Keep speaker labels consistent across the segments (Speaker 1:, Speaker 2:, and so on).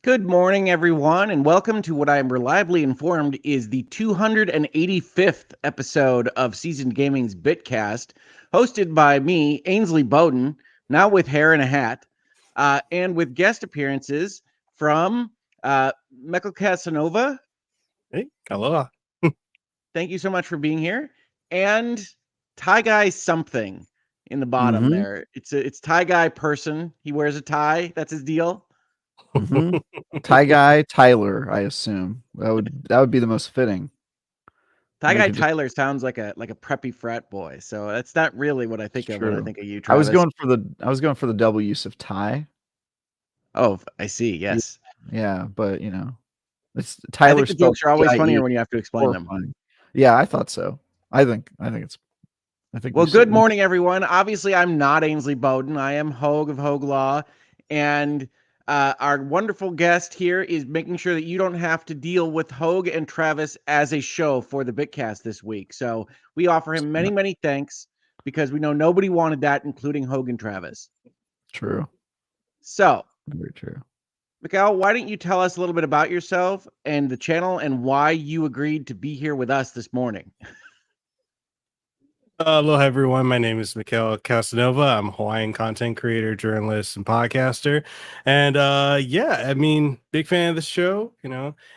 Speaker 1: Good morning, everyone, and welcome to what I am reliably informed is the 285th episode of Seasoned Gaming's Bitcast, hosted by me, Ainsley Bowden, now with hair and a hat, and with guest appearances from Mekel Kasanova.
Speaker 2: Hey, aloha.
Speaker 1: Thank you so much for being here. And Tie Guy something in the bottom there. It's Tie Guy person. He wears a tie. That's his deal.
Speaker 3: Tie Guy Tyler, I assume. That would be the most fitting.
Speaker 1: Tie Guy Tyler sounds like a preppy frat boy, so that's not really what I think of when I think of you, Travis.
Speaker 3: I was going for the double use of tie.
Speaker 1: Oh, I see. Yes.
Speaker 3: Yeah, but it's Tyler.
Speaker 1: I think the jokes are always funnier when you have to explain them.
Speaker 3: Yeah, I thought so. I think.
Speaker 1: Well, good morning, everyone. Obviously, I'm not Ainsley Bowden. I am Hoeg of Hoeg Law, and our wonderful guest here is making sure that you don't have to deal with Hoeg and Travis as a show for the Bitcast this week. So we offer him many, many thanks because we know nobody wanted that, including Hoeg and Travis.
Speaker 3: True.
Speaker 1: So,
Speaker 3: very true.
Speaker 1: Mekel, why don't you tell us a little bit about yourself and the channel and why you agreed to be here with us this morning?
Speaker 2: Hello, everyone. My name is Mekel Kasanova. I'm a Hawaiian content creator, journalist, and podcaster. And big fan of the show.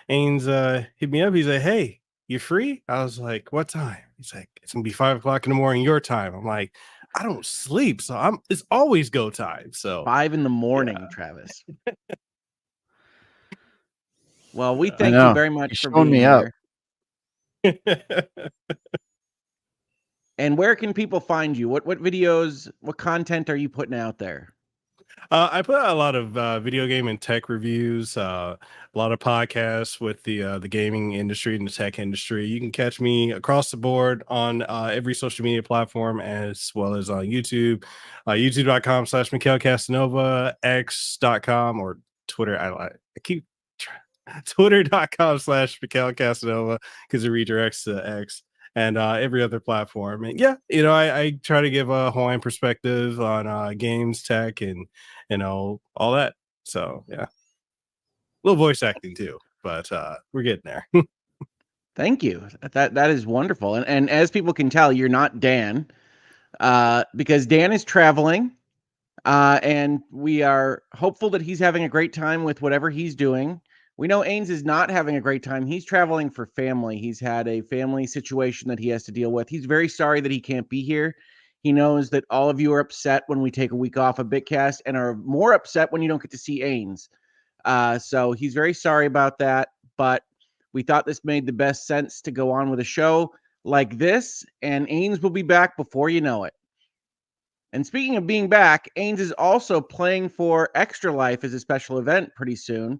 Speaker 2: Ains hit me up. He's like, "Hey, you free?" I was like, "What time?" He's like, "It's gonna be 5 o'clock in the morning your time." I'm like, "I don't sleep, so it's always go time." So
Speaker 1: 5 in the morning, Travis. Well, we thank you very much for being here. And where can people find you? What videos, what content are you putting out there?
Speaker 2: I put out a lot of video game and tech reviews, a lot of podcasts with the gaming industry and the tech industry. You can catch me across the board on every social media platform as well as on YouTube, youtube.com/Mekel Kasanova, x.com or Twitter. I keep Twitter.com/Mekel Kasanova because it redirects to X. And every other platform. And I try to give a Hawaiian perspective on games, tech, and all that. So yeah, a little voice acting too, but we're getting there.
Speaker 1: Thank you. That is wonderful. And as people can tell, you're not Dan, because Dan is traveling, and we are hopeful that he's having a great time with whatever he's doing. We know Ains is not having a great time. He's traveling for family. He's had a family situation that he has to deal with. He's very sorry that he can't be here. He knows that all of you are upset when we take a week off of Bitcast and are more upset when you don't get to see Ains. So he's very sorry about that, but we thought this made the best sense to go on with a show like this, and Ains will be back before you know it. And speaking of being back, Ains is also playing for Extra Life as a special event pretty soon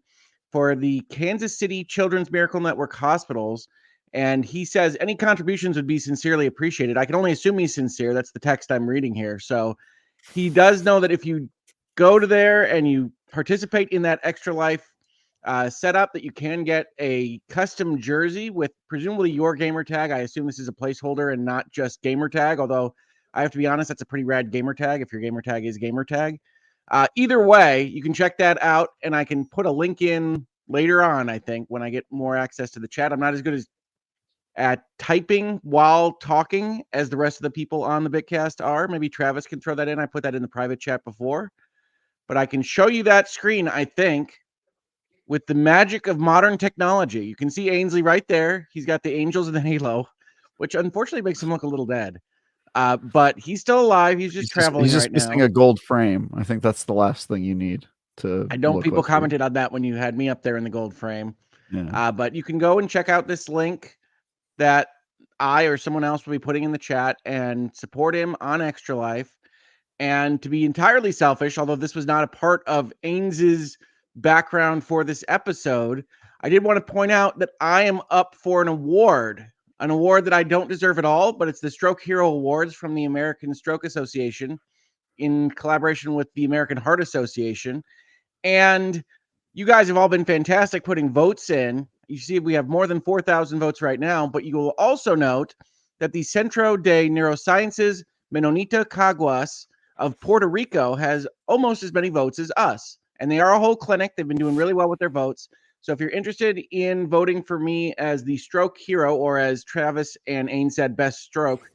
Speaker 1: for the Kansas City Children's Miracle Network hospitals. And he says any contributions would be sincerely appreciated. I can only assume he's sincere. That's the text I'm reading here. So he does know that if you go to there and you participate in that Extra Life setup, that you can get a custom jersey with presumably your gamer tag. I assume this is a placeholder and not just gamer tag, although I have to be honest, that's a pretty rad gamer tag if your gamer tag is gamer tag. Either way, you can check that out, and I can put a link in later on, I think, when I get more access to the chat. I'm not as good at typing while talking as the rest of the people on the Bitcast are. Maybe Travis can throw that in. I put that in the private chat before. But I can show you that screen, I think, with the magic of modern technology. You can see Ainsley right there. He's got the angels and the halo, which unfortunately makes him look a little dead. But he's still alive. He's just traveling right now. He's just
Speaker 3: missing a gold frame. I think that's the last thing you need to.
Speaker 1: I know people commented on that when you had me up there in the gold frame.
Speaker 3: Yeah.
Speaker 1: But you can go and check out this link that I or someone else will be putting in the chat and support him on Extra Life. And to be entirely selfish, although this was not a part of Ains's background for this episode, I did want to point out that I am up for an award that I don't deserve at all, but it's the Stroke Hero Awards from the American Stroke Association in collaboration with the American Heart Association. And you guys have all been fantastic putting votes in. You see, we have more than 4,000 votes right now, but you will also note that the Centro de Neurosciences Menonita Caguas of Puerto Rico has almost as many votes as us. and they are a whole clinic. They've been doing really well with their votes. So if you're interested in voting for me as the stroke hero, or as Travis and Ains said, best stroke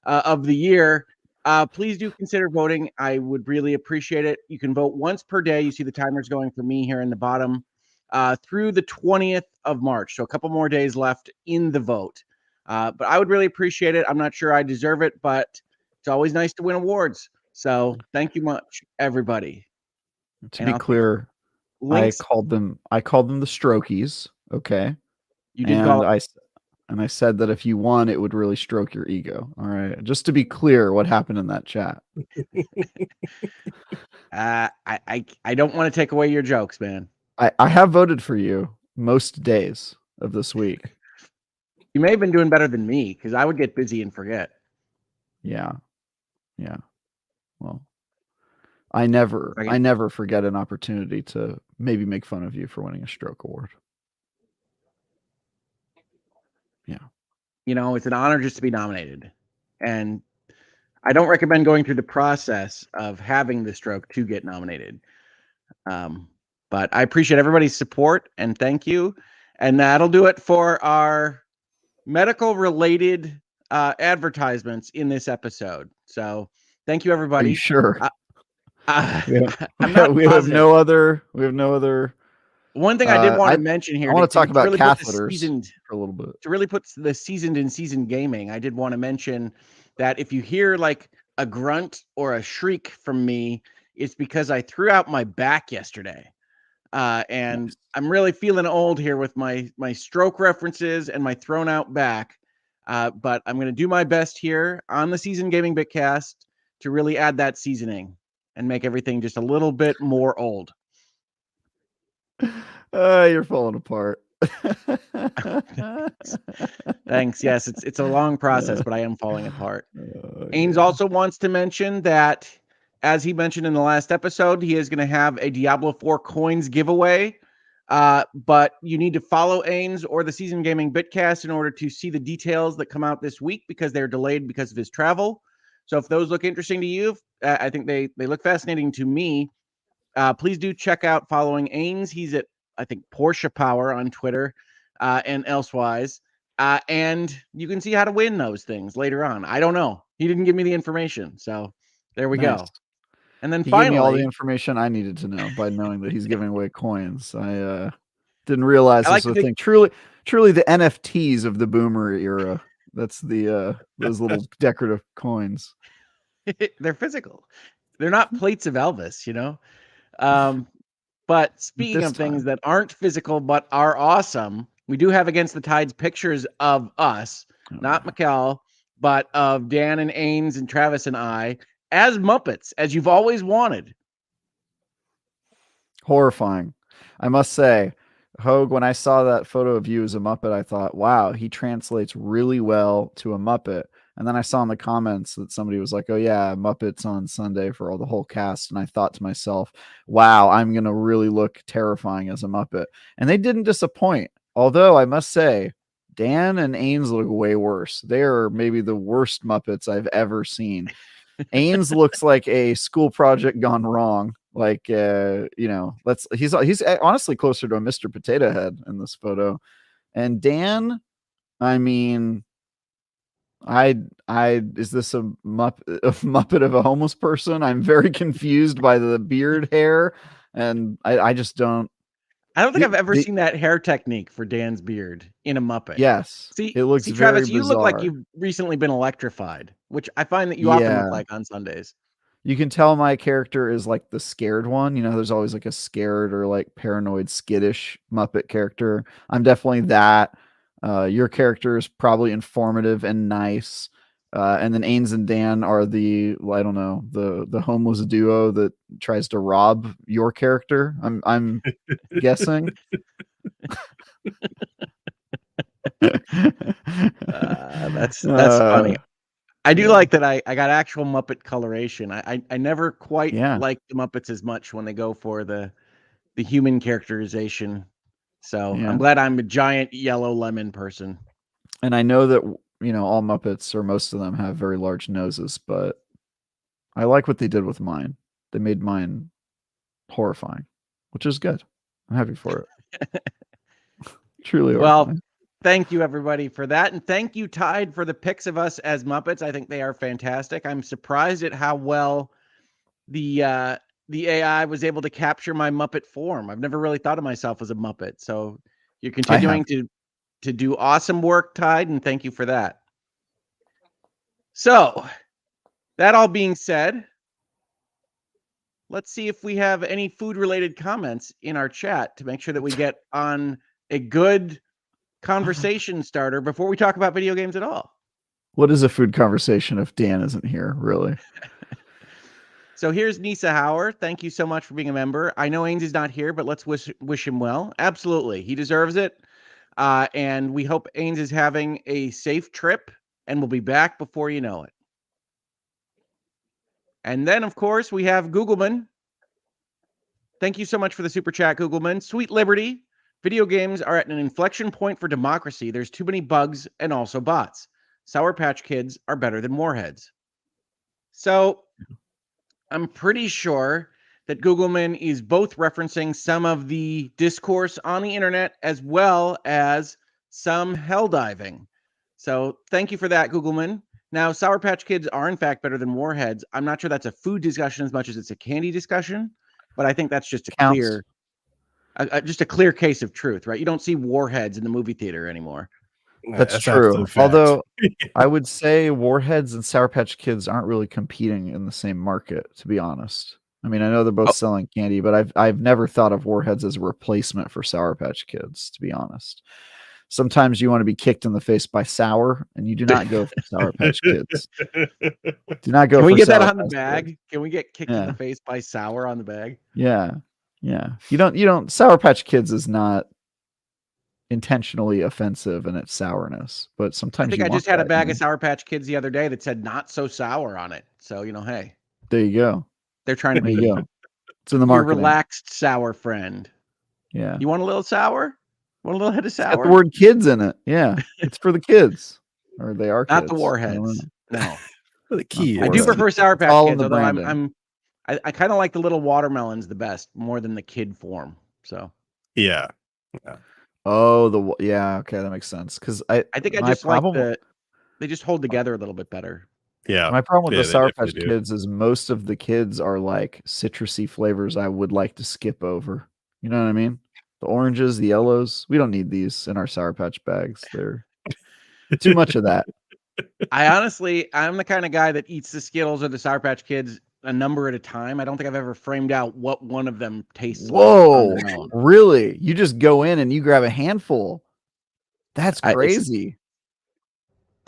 Speaker 1: of the year, please do consider voting. I would really appreciate it. You can vote once per day. You see the timers going for me here in the bottom through the 20th of March. So a couple more days left in the vote. But I would really appreciate it. I'm not sure I deserve it, but it's always nice to win awards. So thank you much, everybody.
Speaker 3: To be clear, links. I called them the Strokies. Okay.
Speaker 1: You did call
Speaker 3: and I said that if you won, it would really stroke your ego. All right. Just to be clear, what happened in that chat.
Speaker 1: I don't want to take away your jokes, man.
Speaker 3: I have voted for you most days of this week.
Speaker 1: You may have been doing better than me, because I would get busy and forget.
Speaker 3: Yeah. Well, I never forget an opportunity to maybe make fun of you for winning a stroke award. Yeah.
Speaker 1: It's an honor just to be nominated. And I don't recommend going through the process of having the stroke to get nominated. But I appreciate everybody's support, and thank you. And that'll do it for our medical related advertisements in this episode. So thank you, everybody.
Speaker 3: Are you sure?
Speaker 1: I'm not
Speaker 3: we have no other.
Speaker 1: One thing I did want to mention here.
Speaker 3: I want to talk about
Speaker 1: really
Speaker 3: catheters for a little bit.
Speaker 1: To really put the seasoned in seasoned gaming, I did want to mention that if you hear like a grunt or a shriek from me, it's because I threw out my back yesterday. And nice. I'm really feeling old here with my stroke references and my thrown out back. But I'm going to do my best here on the Seasoned Gaming Bitcast to really add that seasoning and make everything just a little bit more old.
Speaker 3: You're falling apart.
Speaker 1: Thanks. Yes, it's a long process, but I am falling apart. Ains also wants to mention that, as he mentioned in the last episode, he is going to have a Diablo 4 coins giveaway. But you need to follow Ains or the Seasoned Gaming Bitcast in order to see the details that come out this week, because they're delayed because of his travel. So if those look interesting to you, I think they look fascinating to me. Please do check out following Ains. He's at, I think, Porsche Power on Twitter and elsewise. And you can see how to win those things later on. I don't know. He didn't give me the information. So there we go. And then finally,
Speaker 3: gave me all the information I needed to know by knowing that he's giving away coins. I didn't realize this was a thing. Truly the NFTs of the boomer era. That's the those little decorative coins.
Speaker 1: They're physical. They're not plates of Elvis, But speaking of things that aren't physical but are awesome, we do have Against the Tides pictures of us, not Mekel, but of Dan and Ains and Travis and I as Muppets, as you've always wanted.
Speaker 3: Horrifying. I must say, Hoeg, when I saw that photo of you as a Muppet, I thought, wow, he translates really well to a Muppet. And then I saw in the comments that somebody was like, oh yeah, Muppets on Sunday for all the whole cast. And I thought to myself, wow, I'm going to really look terrifying as a Muppet. And they didn't disappoint. Although I must say, Dan and Ains look way worse. They are maybe the worst Muppets I've ever seen. Ains looks like a school project gone wrong. Like, he's honestly closer to a Mr. Potato Head in this photo. And Dan, I mean, is this a Muppet of a homeless person? I'm very confused by the beard hair, and I just don't.
Speaker 1: I don't think I've ever seen that hair technique for Dan's beard in a Muppet.
Speaker 3: Yes,
Speaker 1: it looks very Travis, bizarre. You look like you've recently been electrified, which I find that you often look like on Sundays.
Speaker 3: You can tell my character is like the scared one. There's always like a scared or like paranoid, skittish Muppet character. I'm definitely that. Your character is probably informative and nice. And then Ains and Dan are the homeless duo that tries to rob your character. I'm guessing.
Speaker 1: That's funny. I do like that I got actual Muppet coloration. I never quite like the Muppets as much when they go for the human characterization. So I'm glad I'm a giant yellow lemon person.
Speaker 3: And I know that, all Muppets or most of them have very large noses, but I like what they did with mine. They made mine horrifying. which is good. I'm happy for it. Truly
Speaker 1: Well,
Speaker 3: horrifying.
Speaker 1: thank you everybody for that, and thank you Tide for the pics of us as Muppets. I think they are fantastic. I'm surprised at how well the AI was able to capture my Muppet form. I've never really thought of myself as a Muppet, so you're continuing to do awesome work, Tide, and thank you for that. So, that all being said, let's see if we have any food-related comments in our chat to make sure that we get on a good conversation starter before we talk about video games at all.
Speaker 3: What is a food conversation if Dan isn't here, really?
Speaker 1: So here's Nisa Hauer. Thank you so much for being a member. I know Ains is not here, but let's wish him well. Absolutely. He deserves it. And we hope Ains is having a safe trip and we'll be back before you know it. And then, of course, we have Googleman. Thank you so much for the super chat, Googleman. Sweet Liberty. Video games are at an inflection point for democracy. There's too many bugs and also bots. Sour Patch Kids are better than Warheads. So I'm pretty sure that Googleman is both referencing some of the discourse on the internet as well as some hell diving. So thank you for that, Googleman. Now, Sour Patch Kids are in fact better than Warheads. I'm not sure that's a food discussion as much as it's a candy discussion, but I think that's just a clear case of truth, right? You don't see Warheads in the movie theater anymore.
Speaker 3: That's true. Although I would say Warheads and Sour Patch Kids aren't really competing in the same market, to be honest. I mean, I know they're both selling candy, but I've never thought of Warheads as a replacement for Sour Patch Kids, to be honest. Sometimes you want to be kicked in the face by sour, and you do not go for Sour Patch Kids. Do not go.
Speaker 1: Can we get that
Speaker 3: Sour
Speaker 1: on the
Speaker 3: Patch
Speaker 1: bag?
Speaker 3: Kids.
Speaker 1: Can we get kicked in the face by sour on the bag?
Speaker 3: Yeah, yeah. You don't. Sour Patch Kids is not intentionally offensive in its sourness, but sometimes
Speaker 1: I think I just had a bag of Sour Patch Kids the other day that said "not so sour" on it. So hey,
Speaker 3: there you go.
Speaker 1: They're trying to be
Speaker 3: It's in the marketing.
Speaker 1: Your relaxed sour friend.
Speaker 3: Yeah.
Speaker 1: You want a little sour? Want a little head of sour?
Speaker 3: It's got the word "kids" in it. Yeah, it's for the kids, or they are
Speaker 1: not
Speaker 3: kids.
Speaker 1: The Warheads. No,
Speaker 2: the key.
Speaker 1: I do prefer Sour Patch
Speaker 3: all
Speaker 1: Kids,
Speaker 3: in the
Speaker 1: although I kind of like the little watermelons the best, more than the kid form. So
Speaker 2: yeah.
Speaker 3: Oh, okay, that makes sense. Because I think
Speaker 1: I just like they just hold together a little bit better.
Speaker 2: Yeah.
Speaker 3: My problem with the Sour Patch Kids is most of the kids are like citrusy flavors I would like to skip over. You know what I mean? The oranges, the yellows. We don't need these in our Sour Patch bags. They're too much of that.
Speaker 1: I'm the kind of guy that eats the Skittles or the Sour Patch Kids a number at a time. I don't think I've ever framed out what one of them tastes like.
Speaker 3: Whoa, really? You just go in and you grab a handful. That's crazy.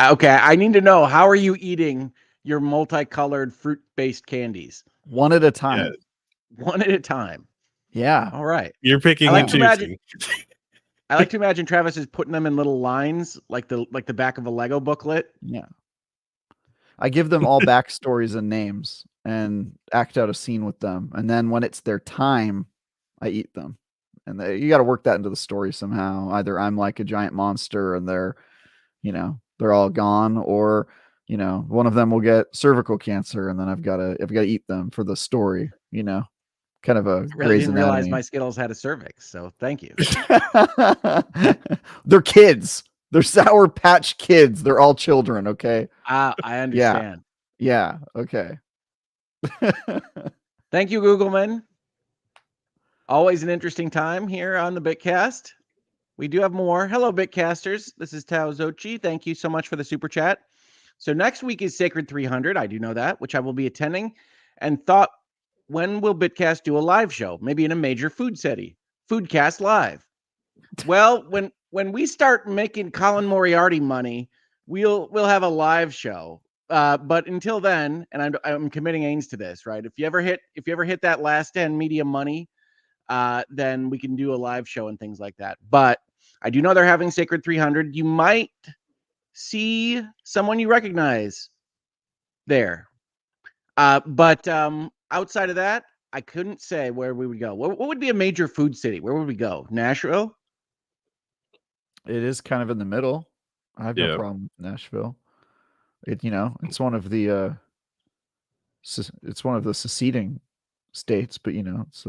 Speaker 1: Okay, I need to know, how are you eating your multicolored fruit-based candies?
Speaker 3: One at a time.
Speaker 1: Yeah. One at a time.
Speaker 3: Yeah.
Speaker 1: All right.
Speaker 2: You're picking and choosing.
Speaker 1: I like to imagine Travis is putting them in little lines, like the back of a Lego booklet.
Speaker 3: Yeah. I give them all backstories and names and act out a scene with them. And then when it's their time, I eat them. And you got to work that into the story somehow. Either I'm like a giant monster and they're all gone, or, one of them will get cervical cancer and then I've got to eat them for the story, kind of a
Speaker 1: I really didn't realize my Skittles had a cervix. So thank you.
Speaker 3: They're kids. They're Sour Patch Kids. They're all children. Okay.
Speaker 1: I understand.
Speaker 3: Yeah. Okay.
Speaker 1: Thank you, Googleman. Always an interesting time here on the Bitcast. We do have more. Hello, Bitcasters. This is Tao Zochi. Thank you so much for the super chat. So next week is Sacred 300. I do know that, which I will be attending, and thought, when will Bitcast do a live show? Maybe in a major food city. Foodcast Live. Well, when we start making Colin Moriarty money, we'll have a live show. But until then, and I'm committing Ains to this, right? If you ever hit that last 10 media money, then we can do a live show and things like that. But I do know they're having Sacred 300. You might see someone you recognize there. But outside of that, I couldn't say where we would go. What would be a major food city? Where would we go? Nashville?
Speaker 3: It is kind of in the middle. I have no problem with Nashville. It's one of the seceding states, but it's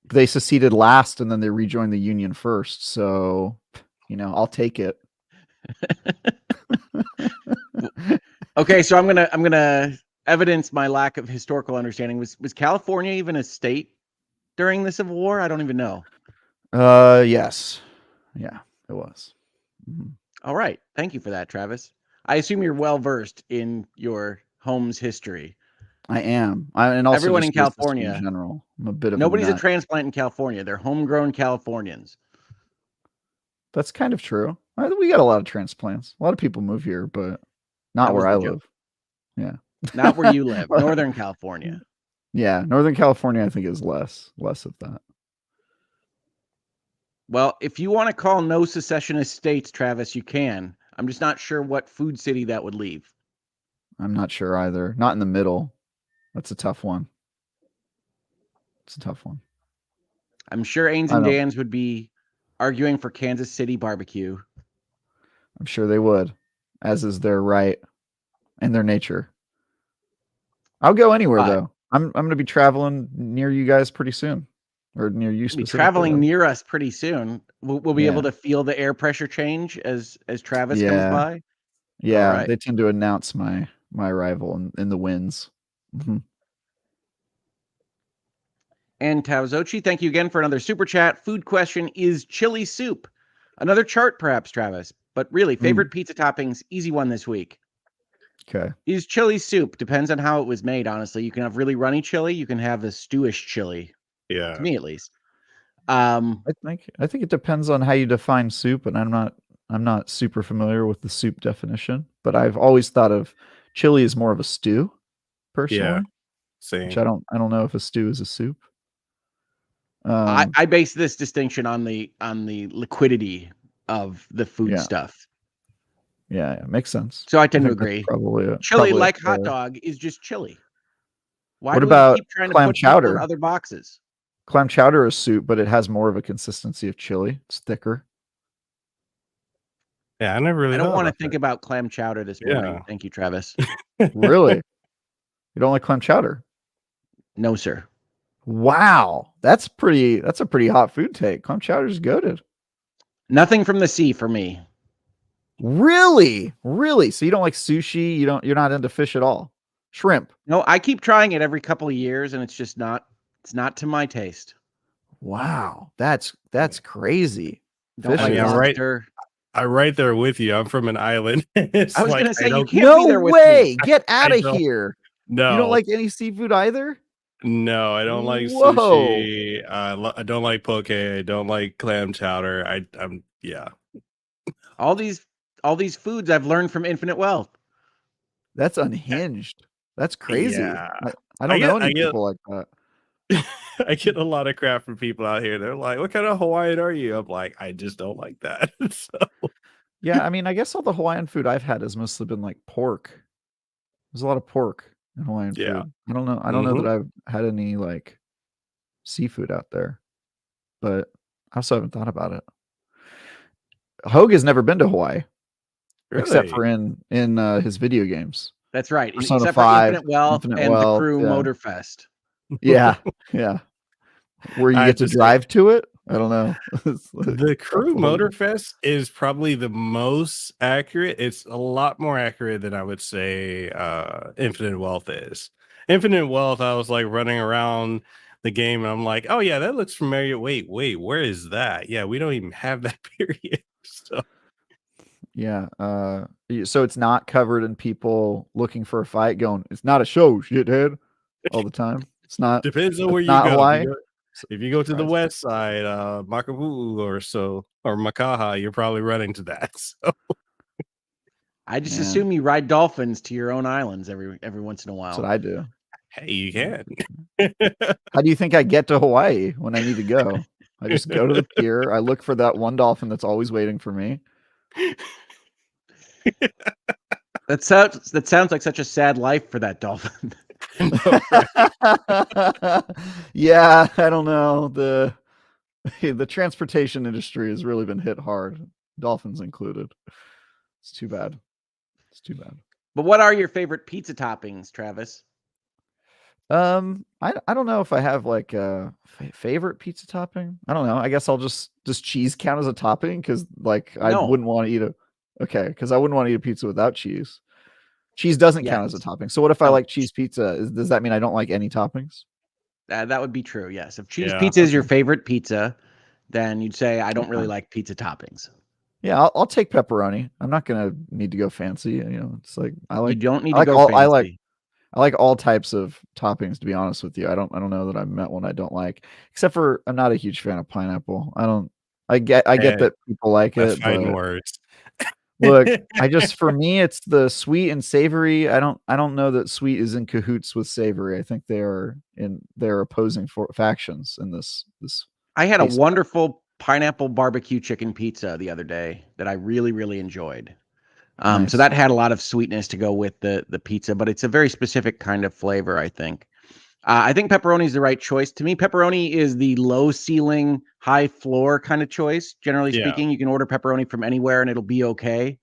Speaker 3: they seceded last and then they rejoined the Union first. So, I'll take it.
Speaker 1: Okay, so I'm gonna evidence my lack of historical understanding. Was California even a state during the Civil War? I don't even know.
Speaker 3: Yes. Yeah, it was. Mhm.
Speaker 1: All right. Thank you for that, Travis. I assume you're well versed in your home's history.
Speaker 3: I am. And also
Speaker 1: Everyone in
Speaker 3: just history
Speaker 1: California.
Speaker 3: in general. I'm a bit of
Speaker 1: Nobody's
Speaker 3: a
Speaker 1: a
Speaker 3: nut.
Speaker 1: transplant in California. They're homegrown Californians.
Speaker 3: That's kind of true. We got a lot of transplants. A lot of people move here, but not
Speaker 1: That was
Speaker 3: where I
Speaker 1: the joke.
Speaker 3: live. Yeah.
Speaker 1: Not where you live, Northern California.
Speaker 3: Yeah, Northern California, I think, is less of that.
Speaker 1: Well, if you want to call no secessionist states, Travis, you can. I'm just not sure what food city that would leave.
Speaker 3: I'm not sure either. Not in the middle. That's a tough one. It's a tough one.
Speaker 1: I'm sure Ains and Dan's would be arguing for Kansas City barbecue.
Speaker 3: I'm sure they would, as is their right and their nature. I'll go anywhere though. I'm going to be traveling near you guys pretty soon, or near you specifically.
Speaker 1: Be traveling near us pretty soon. We'll be able to feel the air pressure change as Travis comes by.
Speaker 3: Yeah,
Speaker 1: right.
Speaker 3: They tend to announce my arrival in the winds. Mm-hmm.
Speaker 1: And Taozochi, thank you again for another super chat. Food question is chili soup. Another chart, perhaps, Travis. But really, favorite pizza toppings, easy one this week.
Speaker 3: Okay.
Speaker 1: Is chili soup. Depends on how it was made, honestly. You can have really runny chili. You can have the stewish chili.
Speaker 2: Yeah.
Speaker 1: To me, at least.
Speaker 3: I think it depends on how you define soup, and I'm not super familiar with the soup definition, but I've always thought of chili as more of a stew, personally.
Speaker 2: Yeah. Same.
Speaker 3: Which I don't know if a stew is a soup.
Speaker 1: I base this distinction on the liquidity of the food stuff.
Speaker 3: Yeah, makes sense.
Speaker 1: So I tend to agree. Chili, like hot dog, is just chili. Why do we keep trying to put people in other boxes?
Speaker 3: Clam chowder is soup, but it has more of a consistency of chili. It's thicker.
Speaker 2: Yeah, I never really.
Speaker 1: I don't want to think about clam chowder this morning.
Speaker 2: Yeah.
Speaker 1: Thank you, Travis.
Speaker 3: Really? You don't like clam chowder?
Speaker 1: No, sir.
Speaker 3: Wow, that's a pretty hot food take. Clam chowder's goated.
Speaker 1: Nothing from the sea for me.
Speaker 3: Really? So you don't like sushi? You're not into fish at all? Shrimp?
Speaker 1: No, I keep trying it every couple of years, and it's not to my taste.
Speaker 3: Wow, that's crazy.
Speaker 1: Don't like lobster.
Speaker 2: I'm right there with you. I'm from an island.
Speaker 1: I was going to say, you can't
Speaker 3: no
Speaker 1: be there with
Speaker 3: way.
Speaker 1: me.
Speaker 3: Get out of here.
Speaker 2: No.
Speaker 3: You don't like any seafood either?
Speaker 2: No, I don't like sushi. I don't like poke. I don't like clam chowder. I'm
Speaker 1: All these foods I've learned from Infinite Wealth.
Speaker 3: That's unhinged. That's crazy.
Speaker 2: Yeah.
Speaker 3: I don't know any people like that.
Speaker 2: I get a lot of crap from people out here. They're like, "What kind of Hawaiian are you?" I'm like, "I just don't like that." So
Speaker 3: yeah, I mean, I guess all the Hawaiian food I've had has mostly been like pork. There's a lot of pork in Hawaiian food. I don't know. I don't know that I've had any like seafood out there, but I also haven't thought about it. Hoeg has never been to Hawaii, except for in his video games.
Speaker 1: That's right.
Speaker 3: Persona
Speaker 1: except
Speaker 3: 5,
Speaker 1: for Infinite Wealth and the Crew Motorfest.
Speaker 3: Yeah. Where you get to drive to it? I don't know.
Speaker 2: The Crew Motorfest is probably the most accurate. It's a lot more accurate than I would say Infinite Wealth is. Infinite Wealth, I was like running around the game and I'm like, oh yeah, that looks familiar. Wait, where is that? Yeah, we don't even have that period. So
Speaker 3: yeah, so it's not covered in people looking for a fight going, it's not a show, shithead, all the time. It's not.
Speaker 2: Depends on where you go.
Speaker 3: Hawaii.
Speaker 2: If you go to the west side, Makapu'u or Makaha, you're probably running to that. So
Speaker 1: I just assume you ride dolphins to your own islands every once in a while.
Speaker 3: That's what I do.
Speaker 2: Hey, you can.
Speaker 3: How do you think I get to Hawaii when I need to go? I just go to the pier. I look for that one dolphin that's always waiting for me.
Speaker 1: That sounds like such a sad life for that dolphin.
Speaker 3: Yeah, I don't know. The transportation industry has really been hit hard, dolphins included. It's too bad.
Speaker 1: But what are your favorite pizza toppings, Travis?
Speaker 3: I don't know if I have like a favorite pizza topping. I don't know. I guess I'll does cheese count as a topping? Because like I
Speaker 1: No.
Speaker 3: wouldn't want to eat because I wouldn't want to eat a pizza without cheese. Cheese doesn't count as a
Speaker 1: Yes.
Speaker 3: topping. So what if I
Speaker 1: No.
Speaker 3: like cheese pizza? Does that mean I don't like any toppings?
Speaker 1: That would be true. Yes. If cheese
Speaker 2: Yeah.
Speaker 1: pizza is your favorite pizza, then you'd say I don't really
Speaker 3: Okay.
Speaker 1: like pizza toppings.
Speaker 3: Yeah, I'll take pepperoni. I'm not gonna need to go fancy. It's like
Speaker 1: You don't need
Speaker 3: I
Speaker 1: to
Speaker 3: like
Speaker 1: go
Speaker 3: all
Speaker 1: fancy.
Speaker 3: I like all types of toppings, to be honest with you. I don't know that I've met one I don't like, except for I'm not a huge fan of pineapple. I get that people like
Speaker 2: That's
Speaker 3: it,
Speaker 2: fighting
Speaker 3: but
Speaker 2: words.
Speaker 3: look, for me it's the sweet and savory. I don't know that sweet is in cahoots with savory. I think they're opposing factions in this.
Speaker 1: I had a
Speaker 3: taste.
Speaker 1: wonderful pineapple barbecue chicken pizza the other day that I really, really enjoyed.
Speaker 3: Nice.
Speaker 1: So that had a lot of sweetness to go with the pizza, but it's a very specific kind of flavor, I think. I think pepperoni is the right choice. To me, pepperoni is the low ceiling, high floor kind of choice. Generally
Speaker 2: Yeah.
Speaker 1: speaking, you can order pepperoni from anywhere and it'll be okay.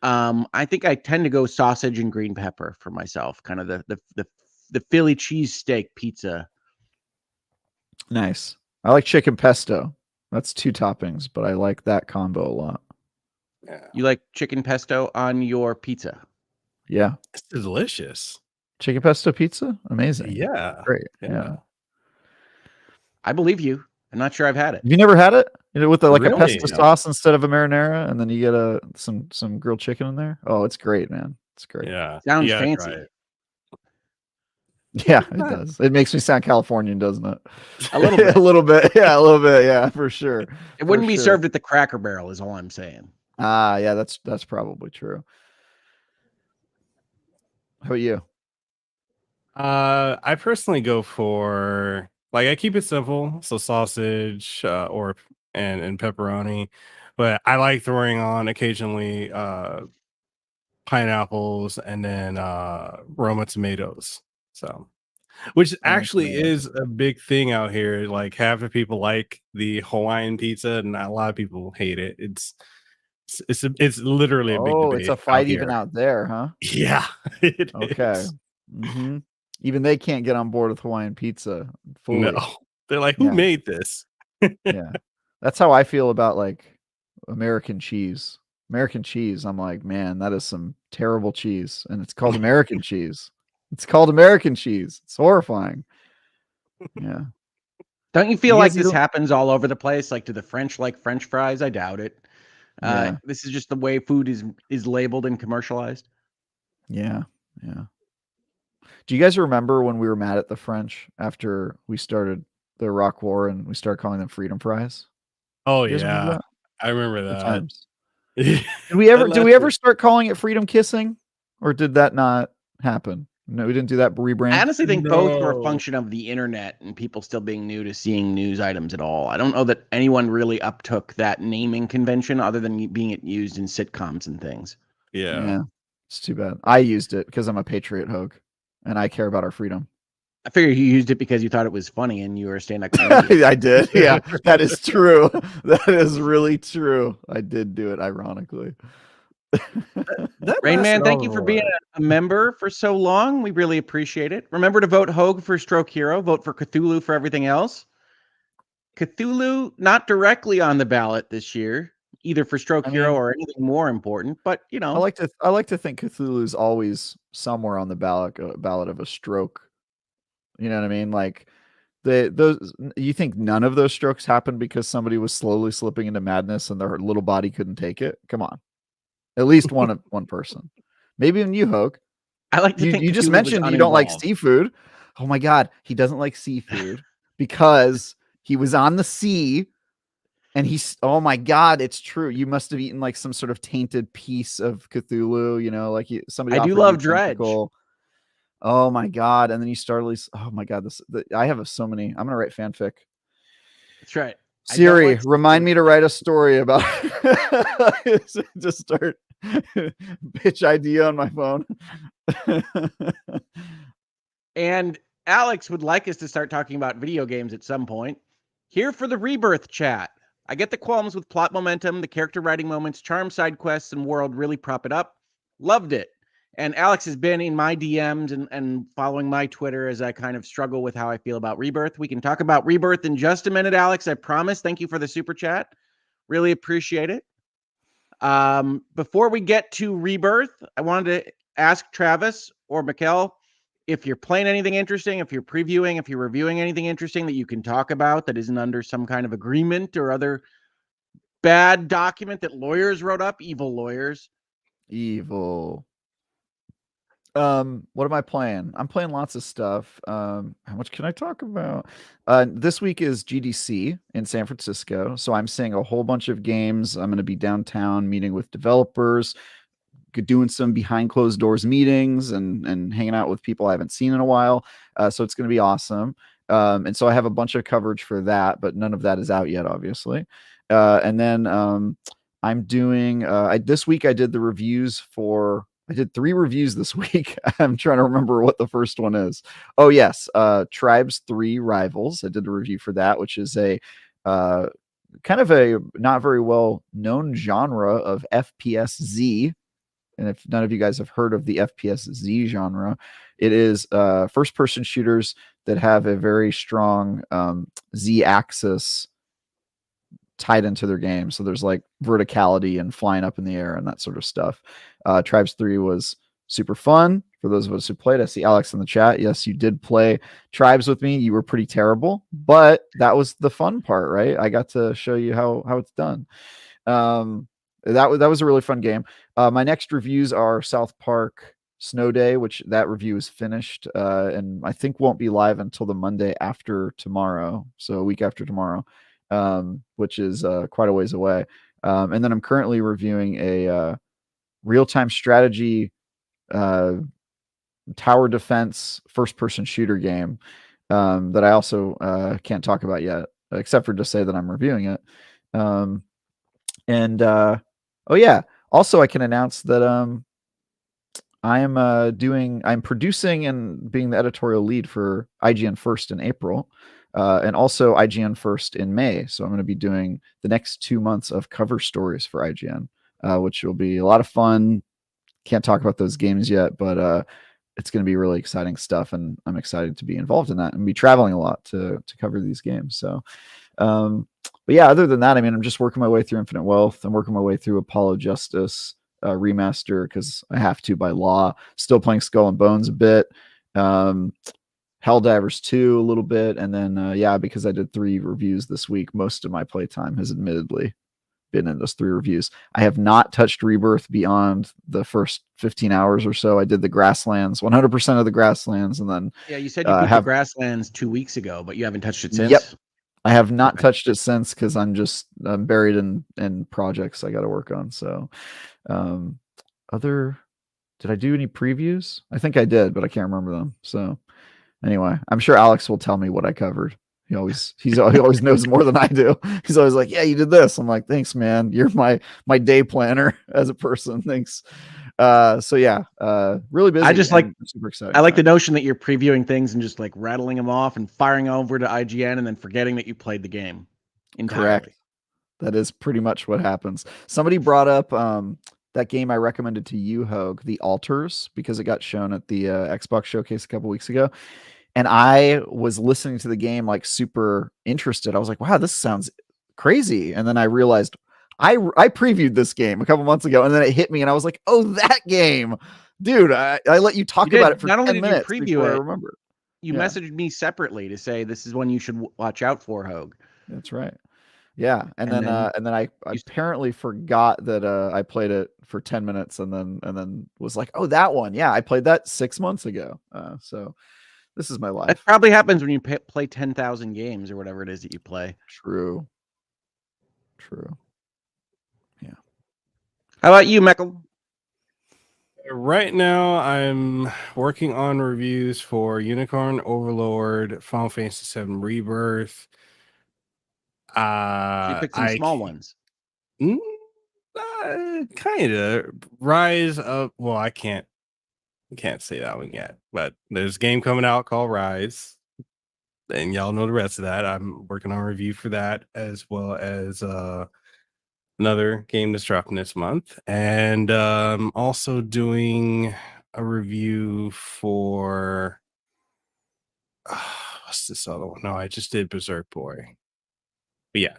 Speaker 1: I think I tend to go sausage and green pepper for myself, kind of the Philly cheesesteak pizza.
Speaker 3: Nice. I like chicken pesto. That's 2 toppings, but I like that combo a lot.
Speaker 2: Yeah.
Speaker 1: You like chicken pesto on your pizza?
Speaker 3: Yeah.
Speaker 2: It's delicious.
Speaker 3: Chicken pesto pizza? Amazing.
Speaker 2: Yeah.
Speaker 3: Great. Yeah.
Speaker 1: I believe you. I'm not sure I've had it.
Speaker 3: Have you never had it? With a
Speaker 2: Really?
Speaker 3: pesto sauce instead of a marinara, and then you get some grilled chicken in there? Oh, it's great, man. It's great.
Speaker 2: Yeah.
Speaker 1: Sounds
Speaker 2: You gotta try
Speaker 1: fancy.
Speaker 2: it.
Speaker 3: Yeah, it does. It makes me sound Californian, doesn't it?
Speaker 1: A little bit.
Speaker 3: A little bit. Yeah, a little bit. Yeah, for sure.
Speaker 1: It wouldn't be served at the Cracker Barrel, is all I'm saying.
Speaker 3: Yeah, that's probably true. How about you?
Speaker 2: I personally go for I keep it simple, so sausage and pepperoni, but I like throwing on occasionally pineapples and then Roma tomatoes. So, which actually is a big thing out here. Like half the people like the Hawaiian pizza, and a lot of people hate it. It's literally a big debate.
Speaker 3: It's a fight
Speaker 2: out
Speaker 3: even
Speaker 2: here.
Speaker 3: out there, huh?
Speaker 2: Yeah. It
Speaker 3: Okay.
Speaker 2: is.
Speaker 3: Mm-hmm. Even they can't get on board with Hawaiian pizza fully.
Speaker 2: No, they're like, who made this?
Speaker 3: Yeah, that's how I feel about like American cheese. American cheese, I'm like, man, that is some terrible cheese, and it's called American cheese. It's called American cheese. It's horrifying. Yeah.
Speaker 1: Don't you feel like this happens all over the place? Like, do the French like French fries? I doubt it. This is just the way food is labeled and commercialized.
Speaker 3: Yeah. Yeah. Do you guys remember when we were mad at the French after we started the Iraq War and we started calling them freedom fries?
Speaker 2: Oh yeah, I remember that.
Speaker 3: Times. Did we ever start calling it freedom kissing, or did that not happen? No, we didn't do that rebrand.
Speaker 1: I honestly think both were a function of the internet and people still being new to seeing news items at all. I don't know that anyone really uptook that naming convention other than being used in sitcoms and things.
Speaker 2: Yeah.
Speaker 3: It's too bad. I used it because I'm a patriot, Hoeg, and I care about our freedom.
Speaker 1: I figure you used it because you thought it was funny and you were a stand-up comedian.
Speaker 3: I did. Yeah, that is true. That is really true. I did do it ironically.
Speaker 1: Rain Man, thank you for being a member for so long. We really appreciate it. Remember to vote Hoeg for Stroke Hero. Vote for Cthulhu for everything else. Cthulhu not directly on the ballot this year, either for Stroke Hero or anything more important. But you know,
Speaker 3: I like to think Cthulhu's always somewhere on the ballot of a stroke. You know what I mean? Like you think none of those strokes happened because somebody was slowly slipping into madness and their little body couldn't take it? Come on. At least one person. Maybe even you, Hoeg.
Speaker 1: I like to think
Speaker 3: you just mentioned you don't like seafood. Oh my God, he doesn't like seafood because he was on the sea and oh my God, it's true. You must have eaten like some sort of tainted piece of Cthulhu, like somebody.
Speaker 1: I do love dredge.
Speaker 3: Oh my God. And then you started, oh my God, I have so many. I'm going to write fanfic.
Speaker 1: That's right.
Speaker 3: Siri, remind me to write a story about just start pitch idea on my phone.
Speaker 1: And Alex would like us to start talking about video games at some point. Here for the Rebirth chat. I get the qualms with plot momentum, the character writing moments, charm side quests, and world really prop it up. Loved it. And Alex has been in my DMs and following my Twitter as I kind of struggle with how I feel about Rebirth. We can talk about Rebirth in just a minute, Alex. I promise. Thank you for the super chat. Really appreciate it. Before we get to Rebirth, I wanted to ask Travis or Mekel if you're playing anything interesting, if you're previewing, if you're reviewing anything interesting that you can talk about that isn't under some kind of agreement or other bad document that lawyers wrote up, evil lawyers.
Speaker 3: Evil. What am I playing? I'm playing lots of stuff. How much can I talk about? This week is GDC in San Francisco, so I'm seeing a whole bunch of games. I'm going to be downtown meeting with developers, doing some behind closed doors meetings and hanging out with people I haven't seen in a while. So it's going to be awesome. And so I have a bunch of coverage for that, but none of that is out yet, obviously. And then I'm doing this week I did the reviews for I did 3 reviews this week. I'm trying to remember what the first one is. Oh yes, Tribes 3 Rivals. I did a review for that, which is a kind of a not very well known genre of FPSZ. And if none of you guys have heard of the FPSZ genre, it is first person shooters that have a very strong Z axis tied into their game. So there's like verticality and flying up in the air and that sort of stuff. Tribes 3 was super fun. For those of us who played, I see Alex in the chat. Yes, you did play Tribes with me. You were pretty terrible, but that was the fun part, right? I got to show you how it's done. That was a really fun game. My next reviews are South Park Snow Day, which that review is finished and I think won't be live until the Monday after tomorrow. So a week after tomorrow. Which is quite a ways away. And then I'm currently reviewing a real-time strategy tower defense first-person shooter game that I also can't talk about yet, except for to say that I'm reviewing it. Oh yeah, also I can announce that I'm producing and being the editorial lead for IGN First in April. And also IGN First in May. So I'm going to be doing the next 2 months of cover stories for IGN, which will be a lot of fun. Can't talk about those games yet, but it's going to be really exciting stuff. And I'm excited to be involved in that and be traveling a lot to cover these games. So, but yeah, other than that, I mean, I'm just working my way through Infinite Wealth. I'm working my way through Apollo Justice remaster because I have to by law. Still playing Skull and Bones a bit. Helldivers 2 a little bit, and then yeah, because I did 3 reviews this week, most of my playtime has admittedly been in those 3 reviews. I have not touched Rebirth beyond the first 15 hours or so. I did the Grasslands, 100% of the Grasslands, and then
Speaker 1: yeah, you said you beat the Grasslands 2 weeks ago, but you haven't touched it since.
Speaker 3: Yep, I have not touched it since because I'm buried in projects I got to work on. So, did I do any previews? I think I did, but I can't remember them. So. Anyway, I'm sure Alex will tell me what I covered. He always knows more than I do. He's always like, "Yeah, you did this." I'm like, "Thanks, man. You're my day planner as a person. Thanks." So yeah, really busy.
Speaker 1: I just like
Speaker 3: super excited.
Speaker 1: I like the notion that you're previewing things and just like rattling them off and firing over to IGN and then forgetting that you played the game entirely.
Speaker 3: Correct. That is pretty much what happens. Somebody brought up that game I recommended to you, Hoeg, The Altars, because it got shown at the Xbox showcase a couple weeks ago. And I was listening to the game like super interested. I was like, wow, this sounds crazy. And then I realized I previewed this game a couple months ago, and then it hit me, and I was like, oh, that game. Dude, I let you talk about it for
Speaker 1: not
Speaker 3: 10
Speaker 1: only
Speaker 3: minutes
Speaker 1: did you preview
Speaker 3: before
Speaker 1: it,
Speaker 3: I remember.
Speaker 1: You messaged me separately to say this is one you should watch out for, Hoeg.
Speaker 3: That's right. Yeah, and then I apparently forgot that I played it for 10 minutes and then was like, oh, that one. Yeah, I played that 6 months ago. So this is my life.
Speaker 1: That probably happens when you play 10,000 games or whatever it is that you play.
Speaker 3: True. Yeah.
Speaker 1: How about you, Mekel?
Speaker 2: Right now, I'm working on reviews for Unicorn, Overlord, Final Fantasy VII Rebirth.
Speaker 1: So you picked some small ones.
Speaker 2: Kind of Rise of. Well, I can't say that one yet, but there's a game coming out called Rise, and y'all know the rest of that. I'm working on a review for that, as well as another game that's dropping this month, and also doing a review for what's this other one? No, I just did Berserk Boy. But yeah.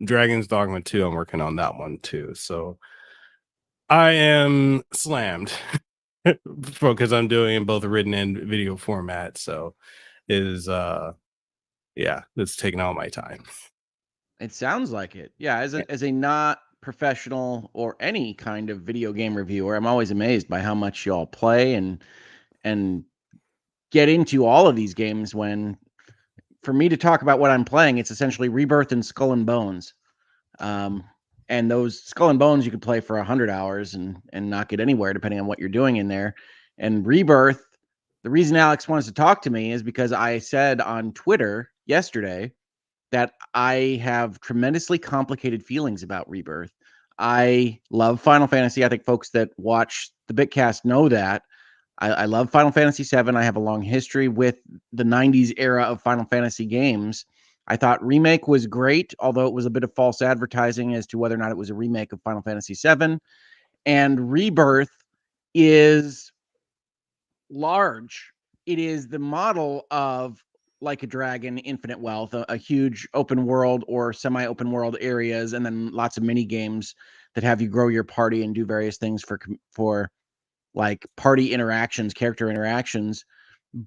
Speaker 2: Dragon's Dogma 2, I'm working on that one too. So I am slammed because I'm doing in both written and video format. So it's taking all my time.
Speaker 1: It sounds like it. Yeah, as a not professional or any kind of video game reviewer, I'm always amazed by how much y'all play and get into all of these games when for me to talk about what I'm playing, it's essentially Rebirth and Skull and Bones. And those Skull and Bones you could play for 100 hours and not get anywhere depending on what you're doing in there. And Rebirth, the reason Alex wants to talk to me is because I said on Twitter yesterday that I have tremendously complicated feelings about Rebirth. I love Final Fantasy. I think folks that watch the Bitcast know that. I love Final Fantasy VII. I have a long history with the 90s era of Final Fantasy games. I thought Remake was great, although it was a bit of false advertising as to whether or not it was a remake of Final Fantasy VII. And Rebirth is large. It is the model of Like a Dragon, Infinite Wealth, a huge open world or semi-open world areas, and then lots of mini games that have you grow your party and do various things for like party interactions, character interactions.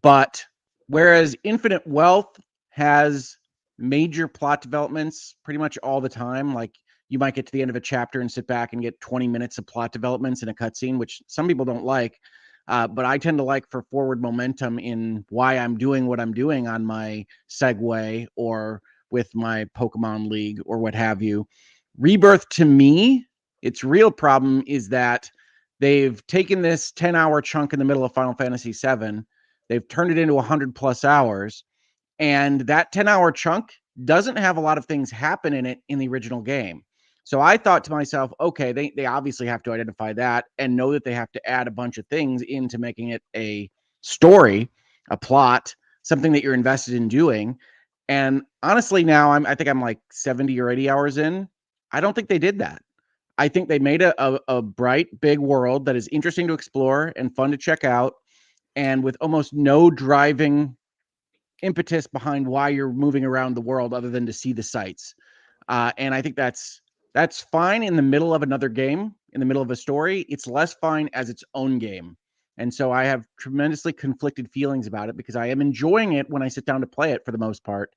Speaker 1: But whereas Infinite Wealth has major plot developments pretty much all the time, like you might get to the end of a chapter and sit back and get 20 minutes of plot developments in a cutscene, which some people don't like. But I tend to like for forward momentum in why I'm doing what I'm doing on my Segway or with my Pokemon League or what have you. Rebirth to me, its real problem is that they've taken this 10-hour chunk in the middle of Final Fantasy VII, they've turned it into 100+ hours, and that 10-hour chunk doesn't have a lot of things happen in it in the original game. So I thought to myself, okay, they obviously have to identify that and know that they have to add a bunch of things into making it a story, a plot, something that you're invested in doing. And honestly, now I think I'm like 70 or 80 hours in. I don't think they did that. I think they made a bright, big world that is interesting to explore and fun to check out, and with almost no driving impetus behind why you're moving around the world other than to see the sights. And I think that's fine in the middle of another game, in the middle of a story. It's less fine as its own game. And so I have tremendously conflicted feelings about it because I am enjoying it when I sit down to play it for the most part.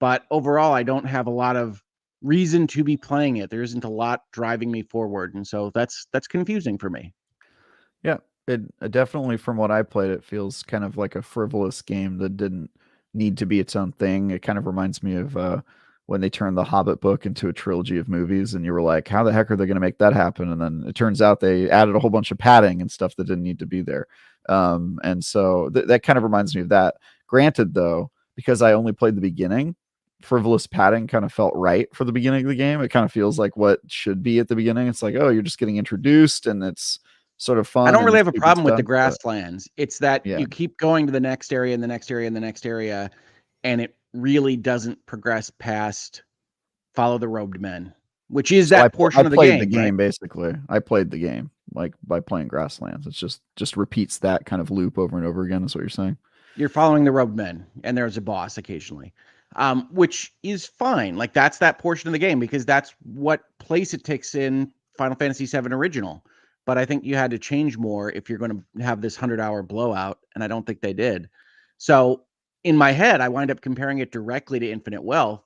Speaker 1: But overall, I don't have a lot of reason to be playing it. There isn't a lot driving me forward. And so that's confusing for me.
Speaker 3: Yeah, it definitely, from what I played, it feels kind of like a frivolous game that didn't need to be its own thing. It kind of reminds me of when they turned the Hobbit book into a trilogy of movies, and you were like, how the heck are they going to make that happen? And then it turns out they added a whole bunch of padding and stuff that didn't need to be there. And so that kind of reminds me of that. Granted, though, because I only played the beginning, frivolous padding kind of felt right for the beginning of the game. It kind of feels like what should be at the beginning. It's like, oh, you're just getting introduced, and it's sort of fun.
Speaker 1: I don't really have a
Speaker 3: stupid
Speaker 1: problem with the
Speaker 3: stuff, but
Speaker 1: grasslands. It's that
Speaker 3: yeah.
Speaker 1: you keep going to the next area and the next area and the next area, and it really doesn't progress past follow the robed men, which is
Speaker 3: So
Speaker 1: that portion of the
Speaker 3: played the
Speaker 1: game,
Speaker 3: game
Speaker 1: right?
Speaker 3: basically. I played the game like by playing Grasslands. It's just repeats that kind of loop over and over again. Is what you're saying?
Speaker 1: You're following the robed men, and there's a boss occasionally, which is fine. Like that's that portion of the game because that's what place it takes in Final Fantasy VII Original. But I think you had to change more if you're going to have this 100-hour blowout, and I don't think they did. So in my head, I wind up comparing it directly to Infinite Wealth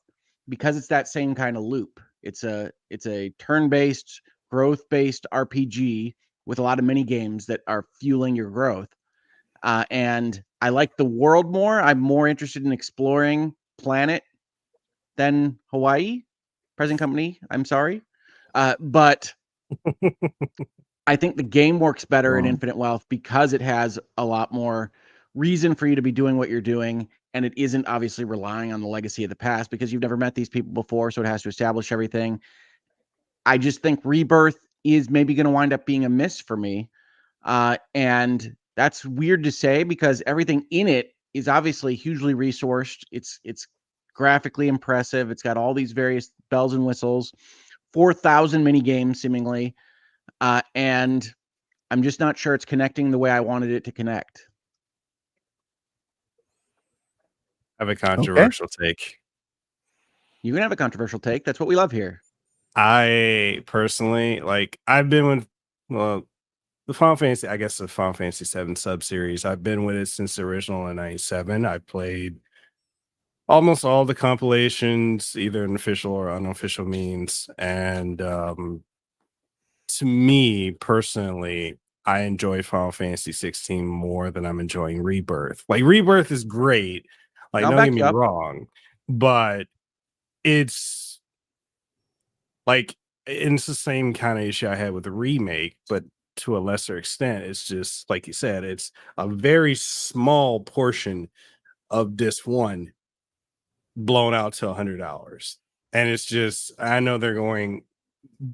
Speaker 1: because it's that same kind of loop. It's a turn-based, growth-based RPG with a lot of mini games that are fueling your growth. And I like the world more. I'm more interested in exploring planet than Hawaii. Present company, I'm sorry. But I think the game works better in
Speaker 3: Wrong.
Speaker 1: Infinite Wealth because it has a lot more reason for you to be doing what you're doing. And it isn't obviously relying on the legacy of the past because you've never met these people before. So it has to establish everything. I just think Rebirth is maybe going to wind up being a miss for me. And that's weird to say because everything in it is obviously hugely resourced. It's graphically impressive. It's got all these various bells and whistles, 4,000 mini games seemingly, and I'm just not sure it's connecting the way I wanted it to connect.
Speaker 2: I have a controversial take.
Speaker 1: You can have a controversial take. That's what we love here.
Speaker 2: I personally I've been with the Final Fantasy, I guess the Final Fantasy 7 sub-series. I've been with it since the original in 97. I played almost all the compilations, either in official or unofficial means. And to me personally, I enjoy Final Fantasy 16 more than I'm enjoying Rebirth. Like Rebirth is great. Like,
Speaker 1: I'll
Speaker 2: don't
Speaker 1: back
Speaker 2: get me
Speaker 1: you up.
Speaker 2: wrong, but it's like it's the same kind of issue I had with the remake, but to a lesser extent. It's just like you said, it's a very small portion of disc one blown out to $100. And it's just, I know they're going,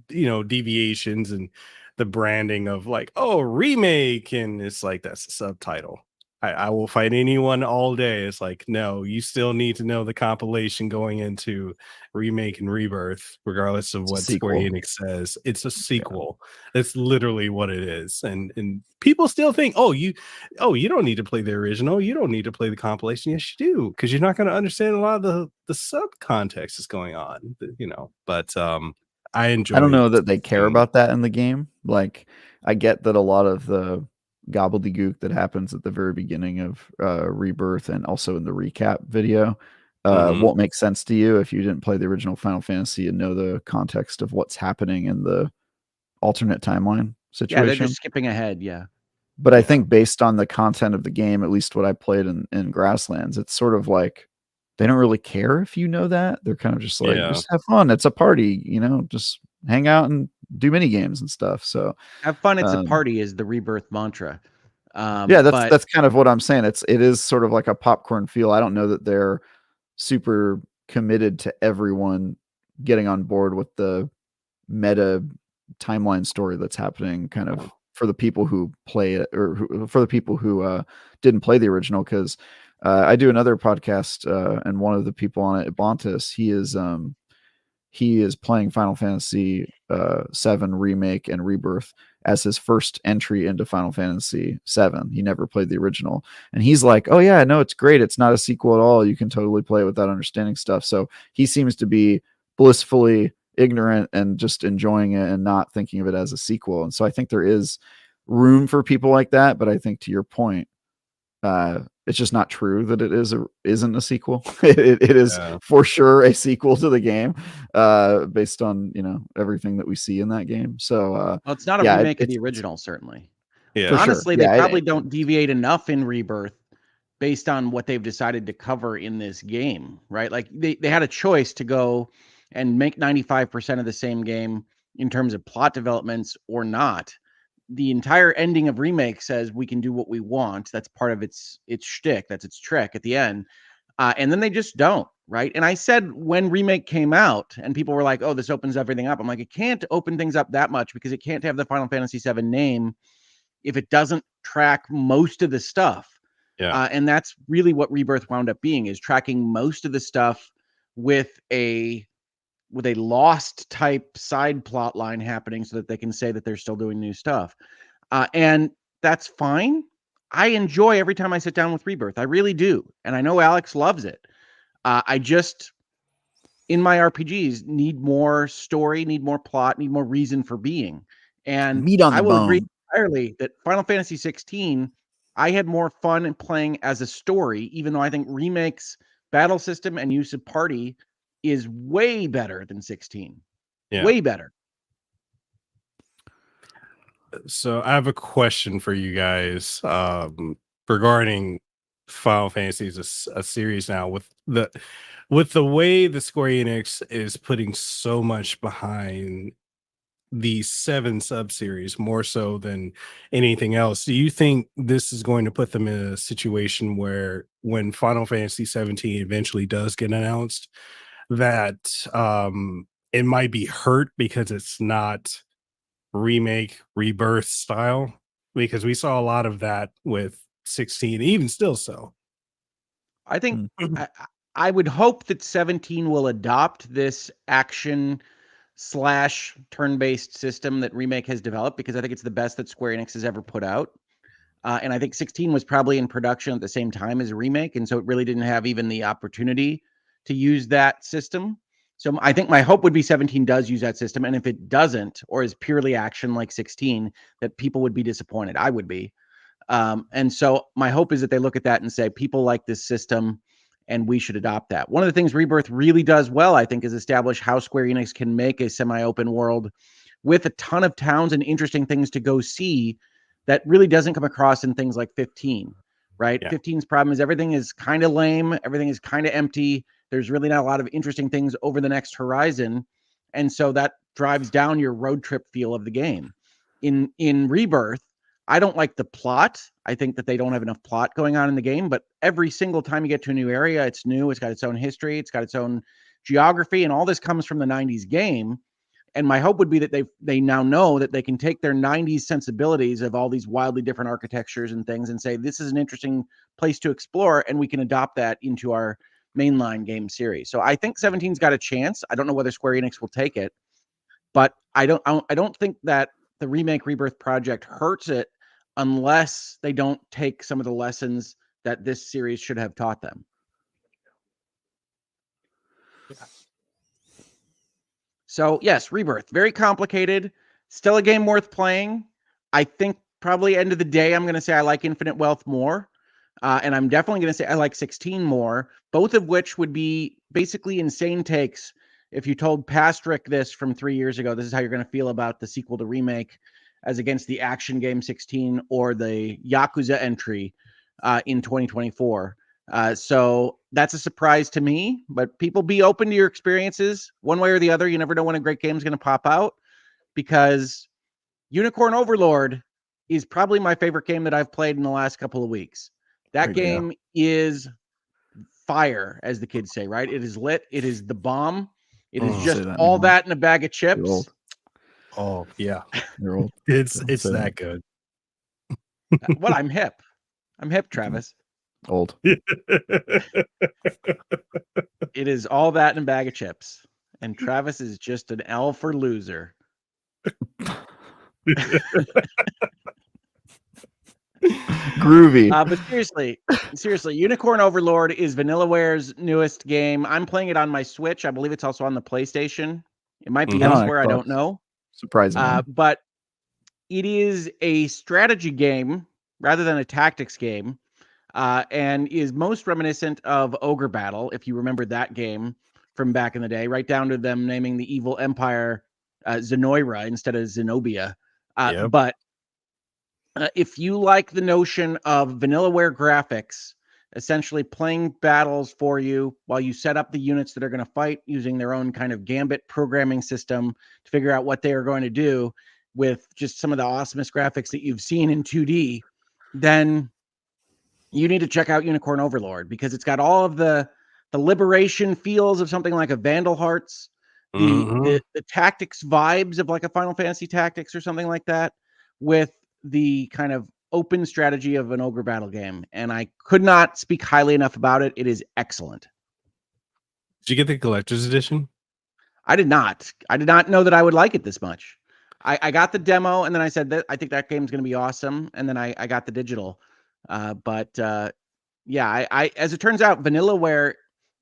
Speaker 2: deviations and the branding of like, oh, remake, and it's like that's a subtitle. I will fight anyone all day. It's like, no, you still need to know the compilation going into remake and rebirth, regardless of what Square Enix says. It's a sequel. That's literally what it is. And people still think, you don't need to play the original. You don't need to play the compilation. Yes, you do, because you're not going to understand a lot of the sub context that's going on, But I enjoy.
Speaker 3: I don't know that they care about that in the game. Like, I get that a lot of the gobbledygook that happens at the very beginning of Rebirth and also in the recap video won't make sense to you if you didn't play the original Final Fantasy and know the context of what's happening in the alternate timeline situation.
Speaker 1: Yeah, they're just skipping ahead. Yeah.
Speaker 3: But I think based on the content of the game, at least what I played in Grasslands, it's sort of like they don't really care if you know that. They're kind of just like, just have fun. It's a party, just hang out and do mini games and stuff. So
Speaker 1: have fun. It's a party is the Rebirth mantra.
Speaker 3: That's kind of what I'm saying. It is sort of like a popcorn feel. I don't know that they're super committed to everyone getting on board with the meta timeline story that's happening kind of for the people who play it or for the people who didn't play the original. Because I do another podcast and one of the people on it, Bontis, he is playing Final Fantasy 7 Remake and Rebirth as his first entry into Final Fantasy 7. He never played the original. And he's like, oh yeah, no, it's great. It's not a sequel at all. You can totally play it without understanding stuff. So he seems to be blissfully ignorant and just enjoying it and not thinking of it as a sequel. And so I think there is room for people like that. But I think to your point, it's just not true that it isn't a sequel. It is for sure a sequel to the game, based on everything that we see in that game. So
Speaker 1: well, it's not a remake of the original, certainly.
Speaker 2: Yeah,
Speaker 1: honestly, they probably don't deviate enough in Rebirth based on what they've decided to cover in this game, right? Like they had a choice to go and make 95% of the same game in terms of plot developments or not. The entire ending of Remake says we can do what we want. That's part of its shtick. That's its trick at the end. And then they just don't, right? And I said when Remake came out and people were like, oh, this opens everything up. I'm like, it can't open things up that much because it can't have the Final Fantasy 7 name if it doesn't track most of the stuff.
Speaker 2: Yeah.
Speaker 1: And that's really what Rebirth wound up being, is tracking most of the stuff with a lost type side plot line happening so that they can say that they're still doing new stuff. And that's fine. I enjoy every time I sit down with Rebirth. I really do. And I know Alex loves it. I just, in my RPGs, need more story, need more plot, need more reason for being. And
Speaker 3: meat on the
Speaker 1: I will
Speaker 3: bone.
Speaker 1: agree entirely that Final Fantasy 16, I had more fun in playing as a story, even though I think Remake's battle system and use of party is way better than 16.
Speaker 2: Yeah.
Speaker 1: Way better.
Speaker 2: So I have a question for you guys regarding Final Fantasy as a series now, with the way the Square Enix is putting so much behind the 7 sub-series, more so than anything else. Do you think this is going to put them in a situation where when Final Fantasy 17 eventually does get announced, that it might be hurt because it's not remake rebirth style? Because we saw a lot of that with 16, even still so.
Speaker 1: I think I would hope that 17 will adopt this action slash turn-based system that Remake has developed, because I think it's the best that Square Enix has ever put out. And I think 16 was probably in production at the same time as Remake, and so it really didn't have even the opportunity to use that system. So I think my hope would be 17 does use that system, and if it doesn't, or is purely action like 16, that people would be disappointed. I would be. And so my hope is that they look at that and say, people like this system, and we should adopt that. One of the things Rebirth really does well, I think, is establish how Square Enix can make a semi-open world with a ton of towns and interesting things to go see that really doesn't come across in things like 15, right?
Speaker 2: Yeah.
Speaker 1: 15's problem is everything is kind of lame. Everything is kind of empty. There's really not a lot of interesting things over the next horizon. And so that drives down your road trip feel of the game. In Rebirth, I don't like the plot. I think that they don't have enough plot going on in the game, but every single time you get to a new area, it's new. It's got its own history. It's got its own geography, and all this comes from the 90s game. And my hope would be that they now know that they can take their 90s sensibilities of all these wildly different architectures and things and say, this is an interesting place to explore, and we can adopt that into our mainline game series. So I think 17's got a chance. I don't know whether Square Enix will take it, but I don't think that the Remake Rebirth project hurts it unless they don't take some of the lessons that this series should have taught them. So yes, Rebirth, very complicated, still a game worth playing. I think probably end of the day, I'm going to say I like Infinite Wealth more. And I'm definitely going to say I like 16 more, both of which would be basically insane takes. If you told Pastrick this from 3 years ago, this is how you're going to feel about the sequel to Remake as against the action game 16 or the Yakuza entry in 2024. So that's a surprise to me, but people be open to your experiences one way or the other. You never know when a great game is going to pop out, because Unicorn Overlord is probably my favorite game that I've played in the last couple of weeks. That game is fire, as the kids say, right? It is lit. It is the bomb. It is just all that in a bag of chips.
Speaker 2: Oh yeah,
Speaker 3: you're old.
Speaker 2: It's that good.
Speaker 1: What? I'm hip. I'm hip, Travis.
Speaker 3: Old.
Speaker 1: It is all that in a bag of chips, and Travis is just an L for loser.
Speaker 3: Groovy.
Speaker 1: But seriously, Unicorn Overlord is Vanillaware's newest game. I'm playing it on my Switch. I believe it's also on the PlayStation. It might be elsewhere. I don't know.
Speaker 3: Surprisingly.
Speaker 1: But it is a strategy game rather than a tactics game, and is most reminiscent of Ogre Battle, if you remember that game from back in the day, right down to them naming the evil empire Zenoira instead of Zenobia. But if you like the notion of Vanillaware graphics, essentially playing battles for you while you set up the units that are going to fight using their own kind of Gambit programming system to figure out what they are going to do with just some of the awesomest graphics that you've seen in 2D, then you need to check out Unicorn Overlord, because it's got all of the liberation feels of something like a Vandal Hearts, the tactics vibes of like a Final Fantasy Tactics or something like that, with the kind of open strategy of an Ogre Battle game. And I could not speak highly enough about it. It is excellent.
Speaker 2: Did you get the collector's edition?
Speaker 1: I did not. I did not know that I would like it this much. I got the demo, and then I said that I think that game's going to be awesome. And then I got the digital. Yeah, I as it turns out, Vanillaware,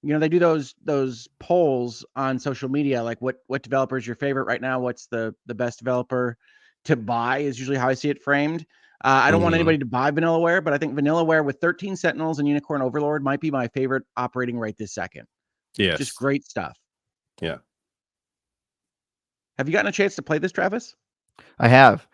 Speaker 1: you know, they do those polls on social media, like what developer is your favorite right now? What's the best developer to buy is usually how I see it framed. I don't want anybody to buy Vanillaware, but I think Vanillaware with 13 Sentinels and Unicorn Overlord might be my favorite operating right this second.
Speaker 2: Yes.
Speaker 1: Just great stuff.
Speaker 2: Yeah.
Speaker 1: Have you gotten a chance to play this, Travis?
Speaker 3: I have.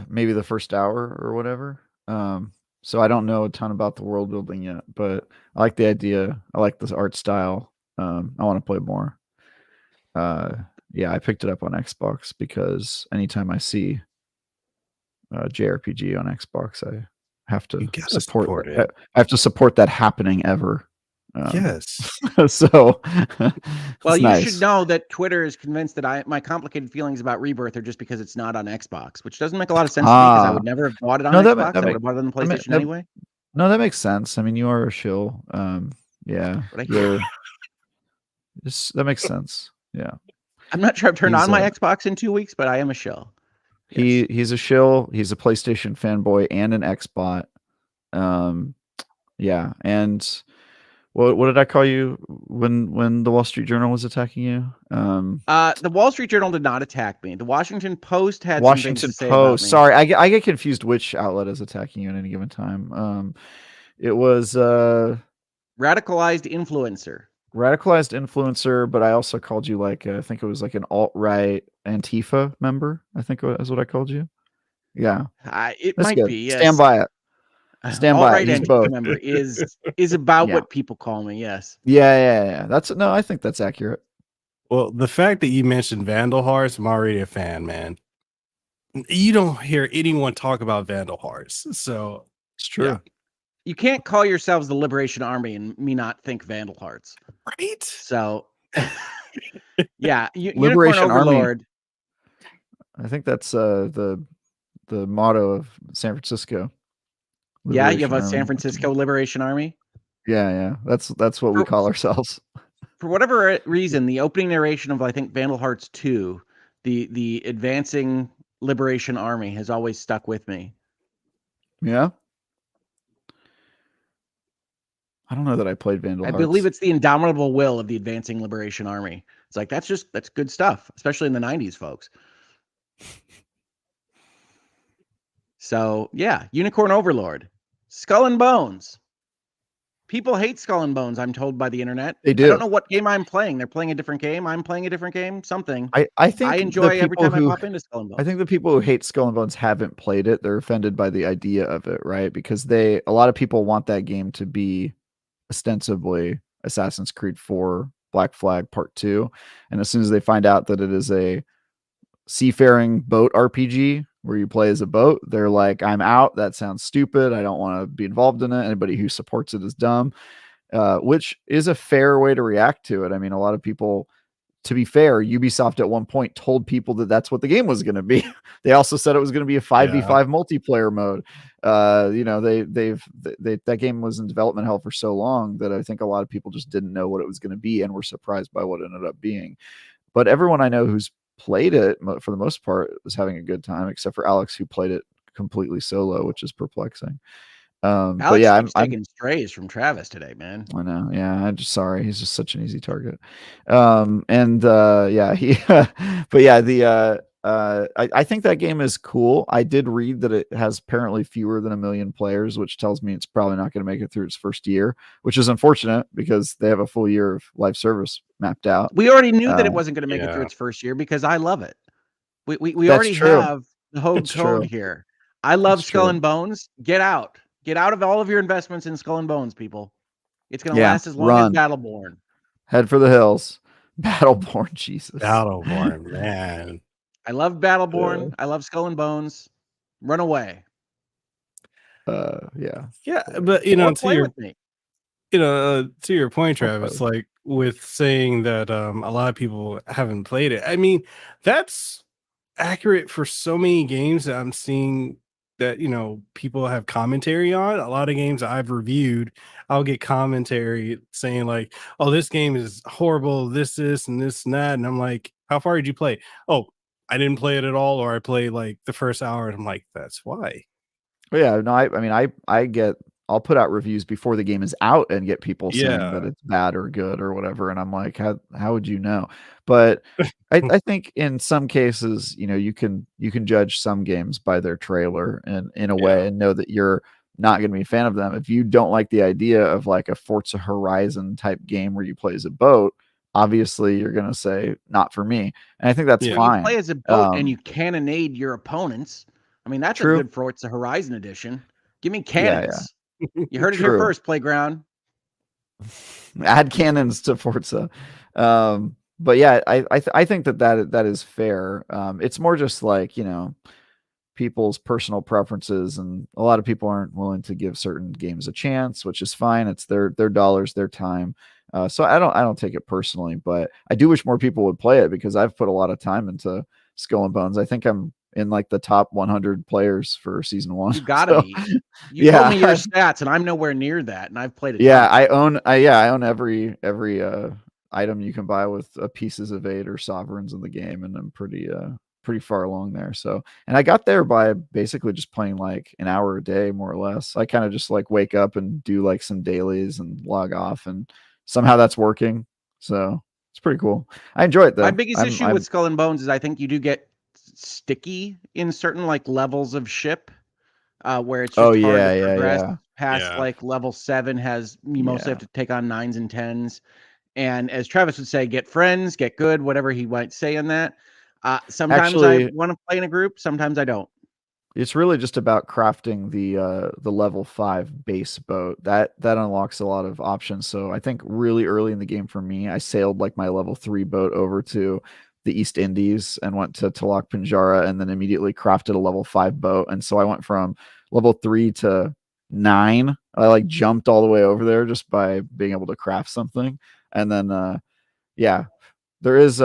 Speaker 3: Maybe the first hour or whatever. So I don't know a ton about the world building yet, but I like the idea. I like this art style. I want to play more. Yeah, I picked it up on Xbox because anytime I see JRPG on Xbox, I have to support it. I have to support that happening ever.
Speaker 2: Yes.
Speaker 3: So,
Speaker 1: well, you should know that Twitter is convinced that my complicated feelings about Rebirth are just because it's not on Xbox, which doesn't make a lot of sense to me, because I would never have bought it on Xbox. I would have bought it on the PlayStation anyway.
Speaker 3: No, that makes sense. I mean, you are a shill. Yeah, that makes sense. Yeah.
Speaker 1: I'm not sure I've turned
Speaker 3: He's
Speaker 1: on my
Speaker 3: a-
Speaker 1: Xbox in 2 weeks, but I am a shill. Yes.
Speaker 3: He's a shill. He's a PlayStation fanboy and an Xbot. Yeah, and what did I call you when the Wall Street Journal was attacking you?
Speaker 1: The Wall Street Journal did not attack me. The Washington Post had some things
Speaker 3: Washington
Speaker 1: to say about
Speaker 3: Post.
Speaker 1: me.
Speaker 3: Sorry, I get confused which outlet is attacking you at any given time. It was
Speaker 1: Radicalized influencer.
Speaker 3: radicalized influencer, but I also called you like I think it was like an alt-right Antifa member. I think is what I called you. Yeah,
Speaker 1: It
Speaker 3: that's
Speaker 1: might
Speaker 3: good.
Speaker 1: be. Yes.
Speaker 3: Stand by it. Stand by it.
Speaker 1: Alt-right
Speaker 3: Use
Speaker 1: Antifa
Speaker 3: both.
Speaker 1: member is about
Speaker 3: Yeah.
Speaker 1: what people call me. Yes.
Speaker 3: Yeah. That's no. I think that's accurate.
Speaker 2: Well, the fact that you mentioned Vandal Hearts, I'm already a fan, man. You don't hear anyone talk about Vandal Hearts, so
Speaker 3: It's true.
Speaker 2: Yeah.
Speaker 1: You can't call yourselves the Liberation Army and me not think Vandal Hearts.
Speaker 2: Right?
Speaker 1: So, yeah, Unicorn
Speaker 3: Liberation Army.
Speaker 1: Overlord.
Speaker 3: I think that's the motto of San Francisco.
Speaker 1: Yeah, you have
Speaker 3: Liberation
Speaker 1: a San
Speaker 3: Army.
Speaker 1: Francisco Liberation Army.
Speaker 3: Yeah. That's what we call ourselves.
Speaker 1: For whatever reason, the opening narration of I think Vandal Hearts 2, the advancing Liberation Army has always stuck with me.
Speaker 3: Yeah. I don't know that I played Vandal
Speaker 1: I
Speaker 3: Hearts.
Speaker 1: believe it's the indomitable will of the advancing Liberation Army. It's like that's good stuff, especially in the 90s, folks. So, yeah, Unicorn Overlord. Skull and Bones. People hate Skull and Bones, I'm told by the internet.
Speaker 3: They do.
Speaker 1: I don't know what game I'm playing. They're playing a different game. I'm playing a different game. Something.
Speaker 3: I think
Speaker 1: I enjoy
Speaker 3: the
Speaker 1: every
Speaker 3: people
Speaker 1: time
Speaker 3: who
Speaker 1: I pop into Skull and Bones.
Speaker 3: I think the people who hate Skull and Bones haven't played it. They're offended by the idea of it, right? Because a lot of people want that game to be ostensibly Assassin's Creed 4 Black Flag Part 2. And as soon as they find out that it is a seafaring boat RPG where you play as a boat, they're like, I'm out. That sounds stupid. I don't want to be involved in it. Anybody who supports it is dumb, which is a fair way to react to it. I mean, a lot of people, to be fair, Ubisoft at one point told people that that's what the game was going to be. They also said it was going to be a 5v5 multiplayer mode. That game was in development hell for so long that I think a lot of people just didn't know what it was going to be and were surprised by what it ended up being. But everyone I know who's played it, for the most part, was having a good time, except for Alex, who played it completely solo, which is perplexing.
Speaker 1: Alex
Speaker 3: but yeah,
Speaker 1: keeps taking strays from Travis today, man.
Speaker 3: I know. Yeah, I'm just sorry. He's just such an easy target. But yeah, I think that game is cool. I did read that it has apparently fewer than 1 million players, which tells me it's probably not going to make it through its first year, which is unfortunate because they have a full year of live service mapped out.
Speaker 1: We already knew that it wasn't going to make it through its first year because I love it. We already have the Hoeg code here. I love Skull and Bones. Get out. Get out of all of your investments in Skull and Bones, people. It's going to last as long as Battleborn.
Speaker 3: Head for the hills. Battleborn, Jesus.
Speaker 2: Battleborn, man.
Speaker 1: I love Battleborn. I love Skull and Bones. Run away.
Speaker 3: Yeah,
Speaker 2: but to your point, Travis, like with saying that a lot of people haven't played it. I mean, that's accurate for so many games that I'm seeing that people have commentary on. A lot of games I've reviewed, I'll get commentary saying like, oh, this game is horrible, this and this and that, and I'm like, how far did you play? Oh, I didn't play it at all, or I played like the first hour, and I'm like, that's why.
Speaker 3: Well, yeah, no, I mean, I'll put out reviews before the game is out and get people saying that it's bad or good or whatever, and I'm like, how would you know? But I think in some cases, you can judge some games by their trailer and in a way and know that you're not going to be a fan of them. If you don't like the idea of like a Forza Horizon type game where you play as a boat, obviously you're going to say not for me. And I think that's fine.
Speaker 1: You play as a boat and you cannonade your opponents. I mean, that's a good Forza Horizon edition. Give me cannons. You heard it here first, Playground.
Speaker 3: Add cannons to Forza. But yeah, I think that is fair. It's more just like, people's personal preferences, and a lot of people aren't willing to give certain games a chance, which is fine. It's their dollars, their time. So I don't take it personally, but I do wish more people would play it because I've put a lot of time into Skull and Bones. I think I'm in like the top 100 players for season 1.
Speaker 1: You gotta be. You told me your stats, and I'm nowhere near that. And I've played it.
Speaker 3: Yeah, I own every item you can buy with pieces of 8 or sovereigns in the game, and I'm pretty far along there. So, and I got there by basically just playing like an hour a day, more or less. I kind of just like wake up and do like some dailies and log off, and somehow that's working. So it's pretty cool. I enjoy it though.
Speaker 1: My biggest issue with Skull and Bones is I think you do get sticky in certain like levels of ship, where it's just hard to progress past like level 7 you mostly have to take on 9s and 10s. And as Travis would say, get friends, get good, whatever he might say in that. Sometimes I want to play in a group, sometimes I don't.
Speaker 3: It's really just about crafting the level 5 base boat. That unlocks a lot of options. So I think really early in the game for me, I sailed like my level 3 boat over to the East Indies and went to Talak Pinjara, and then immediately crafted a level 5 boat. And so I went from level 3 to 9. I like jumped all the way over there just by being able to craft something. And then there is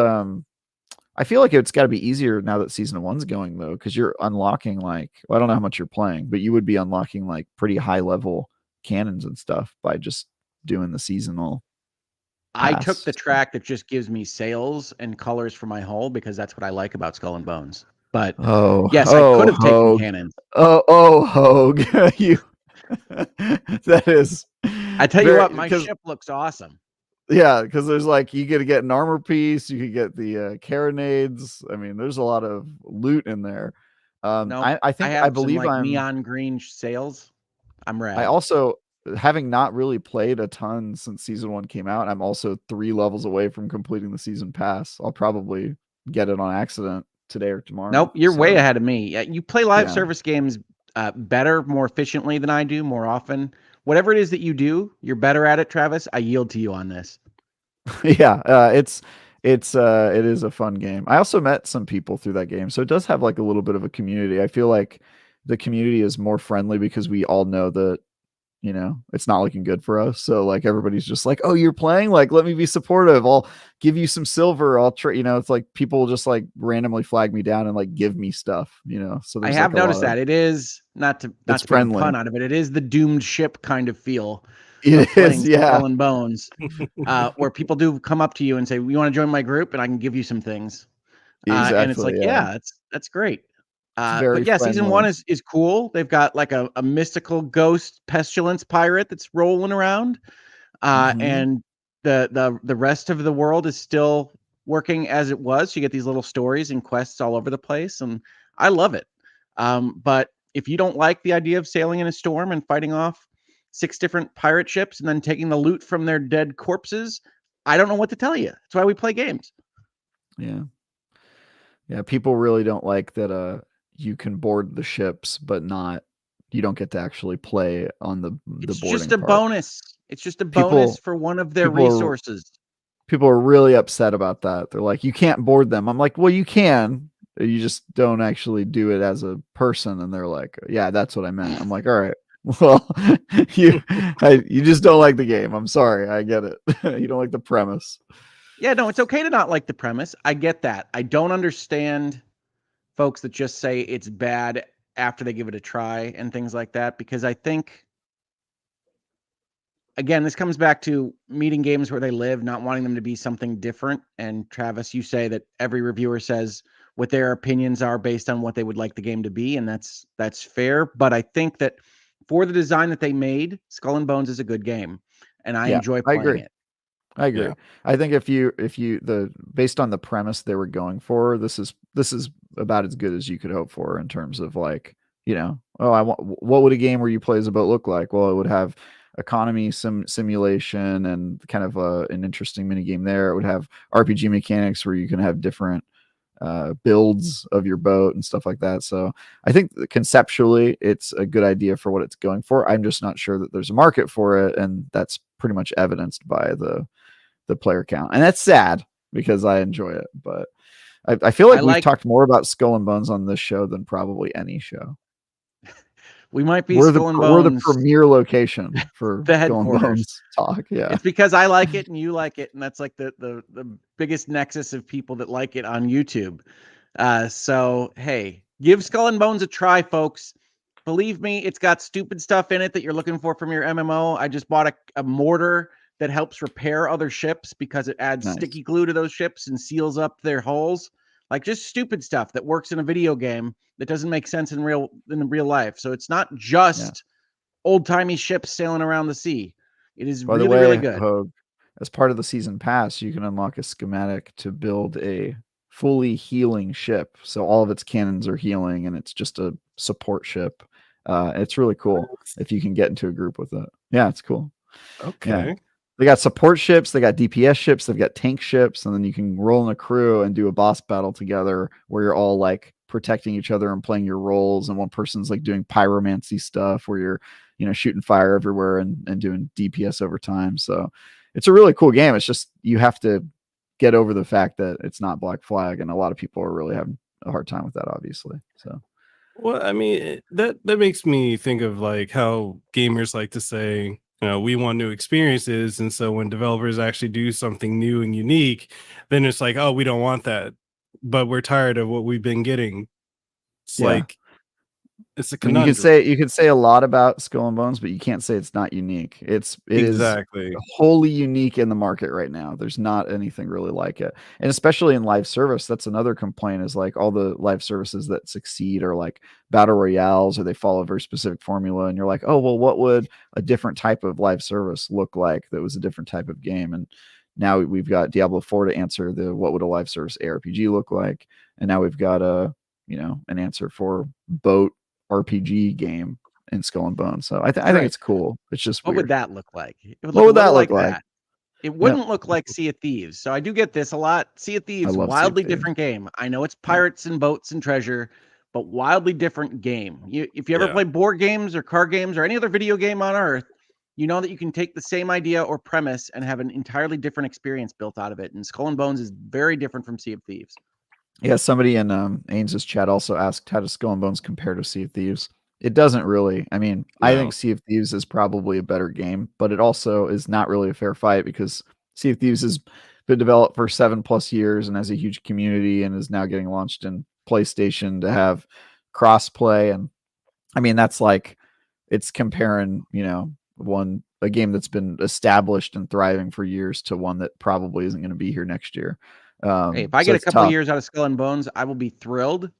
Speaker 3: I feel like it's got to be easier now that season 1's going though, because you're unlocking like, well, I don't know how much you're playing, but you would be unlocking like pretty high level cannons and stuff by just doing the seasonal pass.
Speaker 1: I took the track that just gives me sails and colors for my hull because that's what I like about Skull and Bones. But yes, I could have taken cannons.
Speaker 3: Hoeg, you that is.
Speaker 1: I tell you what, my ship looks awesome.
Speaker 3: Yeah, because there's like you get an armor piece, you could get the carronades. I mean, there's a lot of loot in there. I believe
Speaker 1: I'm neon green sails. I'm rad.
Speaker 3: I also, having not really played a ton since season 1 came out, I'm also 3 levels away from completing the season pass. I'll probably get it on accident today or tomorrow.
Speaker 1: Nope, you're way ahead of me. You play live service games better, more efficiently than I do, more often. Whatever it is that you do, you're better at it, Travis. I yield to you on this.
Speaker 3: It is a fun game. I also met some people through that game, so it does have like a little bit of a community. I feel like the community is more friendly because we all know that, you know, it's not looking good for us. So like everybody's just like, oh, you're playing, like, let me be supportive. I'll give you some silver. I'll try, you know, it's like people just like randomly flag me down and like give me stuff, you know. So
Speaker 1: I have noticed that it is not to make a pun out of it. It is the doomed ship kind of feel.
Speaker 3: It is,
Speaker 1: Skull and Bones, where people do come up to you and say, "You want to join my group?" and I can give you some things.
Speaker 3: Exactly,
Speaker 1: and it's like, that's great.
Speaker 3: But
Speaker 1: yeah, season 1 is cool. They've got like a mystical ghost pestilence pirate that's rolling around, and the rest of the world is still working as it was. So you get these little stories and quests all over the place, and I love it. But if you don't like the idea of sailing in a storm and fighting off 6 different pirate ships and then taking the loot from their dead corpses, I don't know what to tell you. That's why we play games.
Speaker 3: Yeah, people really don't like that you can board the ships, but you don't get to actually play on the boarding.
Speaker 1: It's just a bonus. It's just a bonus for one of their resources.
Speaker 3: People are really upset about that. They're like, you can't board them. I'm like, well, you can. You just don't actually do it as a person. And they're like, yeah, that's what I meant. I'm like, all right. Well, you just don't like the game. I'm sorry. I get it. You don't like the premise.
Speaker 1: Yeah, no, it's okay to not like the premise. I get that. I don't understand folks that just say it's bad after they give it a try and things like that, because I think, again, this comes back to meeting games where they live, not wanting them to be something different. And Travis, you say that every reviewer says what their opinions are based on what they would like the game to be, and that's fair. But I think that for the design that they made, Skull and Bones is a good game, and I enjoy playing it.
Speaker 3: I agree. Yeah. I think if you based on the premise they were going for, this is about as good as you could hope for in terms of like, you know, what would a game where you play as a boat look like? Well, it would have economy simulation and kind of an interesting mini game there. It would have RPG mechanics where you can have different builds of your boat and stuff like that. So I think conceptually it's a good idea for what it's going for. I'm just not sure that there's a market for it, and that's pretty much evidenced by the player count, and that's sad because I enjoy it. But I feel like we've talked more about Skull and Bones on this show than probably any show.
Speaker 1: We might be
Speaker 3: We're the premier location for
Speaker 1: the headquarters
Speaker 3: talk. Yeah,
Speaker 1: it's because I like it and you like it, and that's like the biggest nexus of people that like it on YouTube. So hey, give Skull and Bones a try, folks. Believe me, it's got stupid stuff in it that you're looking for from your MMO. I just bought a mortar that helps repair other ships because it adds
Speaker 3: Nice.
Speaker 1: sticky glue to those ships and seals up their hulls. Like just stupid stuff that works in a video game that doesn't make sense in real life. So it's not just old-timey ships sailing around the sea. It is
Speaker 3: By the
Speaker 1: really,
Speaker 3: way,
Speaker 1: really good.
Speaker 3: Hogue, as part of the season pass, you can unlock a schematic to build a fully healing ship. So all of its cannons are healing, and it's just a support ship. It's really cool if you can get into a group with it. Yeah, it's cool.
Speaker 2: Okay.
Speaker 3: Yeah. They got support ships, they got DPS ships, they've got tank ships, and then you can roll in a crew and do a boss battle together where you're all like protecting each other and playing your roles, and one person's like doing pyromancy stuff where you're, you know, shooting fire everywhere and doing DPS over time. So it's a really cool game. It's just you have to get over the fact that it's not Black Flag, and a lot of people are really having a hard time with that, obviously. So
Speaker 2: Well, I mean, that makes me think of like how gamers like to say, you know, we want new experiences, and so when developers actually do something new and unique, then it's like, oh, we don't want that, but we're tired of what we've been getting. It's like it's a
Speaker 3: I mean,
Speaker 2: conundrum.
Speaker 3: you could say a lot about Skull and Bones, but you can't say it's not unique. It is
Speaker 2: Exactly.
Speaker 3: wholly unique in the market right now. There's not anything really like it. And especially in live service, that's another complaint, is like all the live services that succeed are like battle royales, or they follow a very specific formula. And you're like, oh, well, what would a different type of live service look like that was a different type of game? And now we've got Diablo 4 to answer the what would a live service ARPG look like. And now we've got an answer for boat RPG game in Skull and Bones. So I think it's cool. It's just
Speaker 1: What
Speaker 3: weird.
Speaker 1: would that look like? It would
Speaker 3: What would that look
Speaker 1: like
Speaker 3: like?
Speaker 1: that. It wouldn't look like Sea of Thieves. So I do get this a lot. Sea of Thieves,
Speaker 3: love Sea of
Speaker 1: wildly
Speaker 3: Thieves.
Speaker 1: different game. I know it's pirates and boats and treasure, but wildly different game. If you ever play board games or card games or any other video game on Earth, you know that you can take the same idea or premise and have an entirely different experience built out of it. And Skull and Bones is very different from Sea of Thieves.
Speaker 3: Yeah, somebody in Ains's chat also asked, how does Skull and Bones compare to Sea of Thieves? It doesn't really. I mean, I think Sea of Thieves is probably a better game, but it also is not really a fair fight because Sea of Thieves has been developed for 7+ years and has a huge community and is now getting launched in PlayStation to have cross-play. And I mean, that's like, it's comparing, a game that's been established and thriving for years to one that probably isn't going to be here next year.
Speaker 1: Hey, if I get a couple of years out of Skull and Bones, I will be thrilled.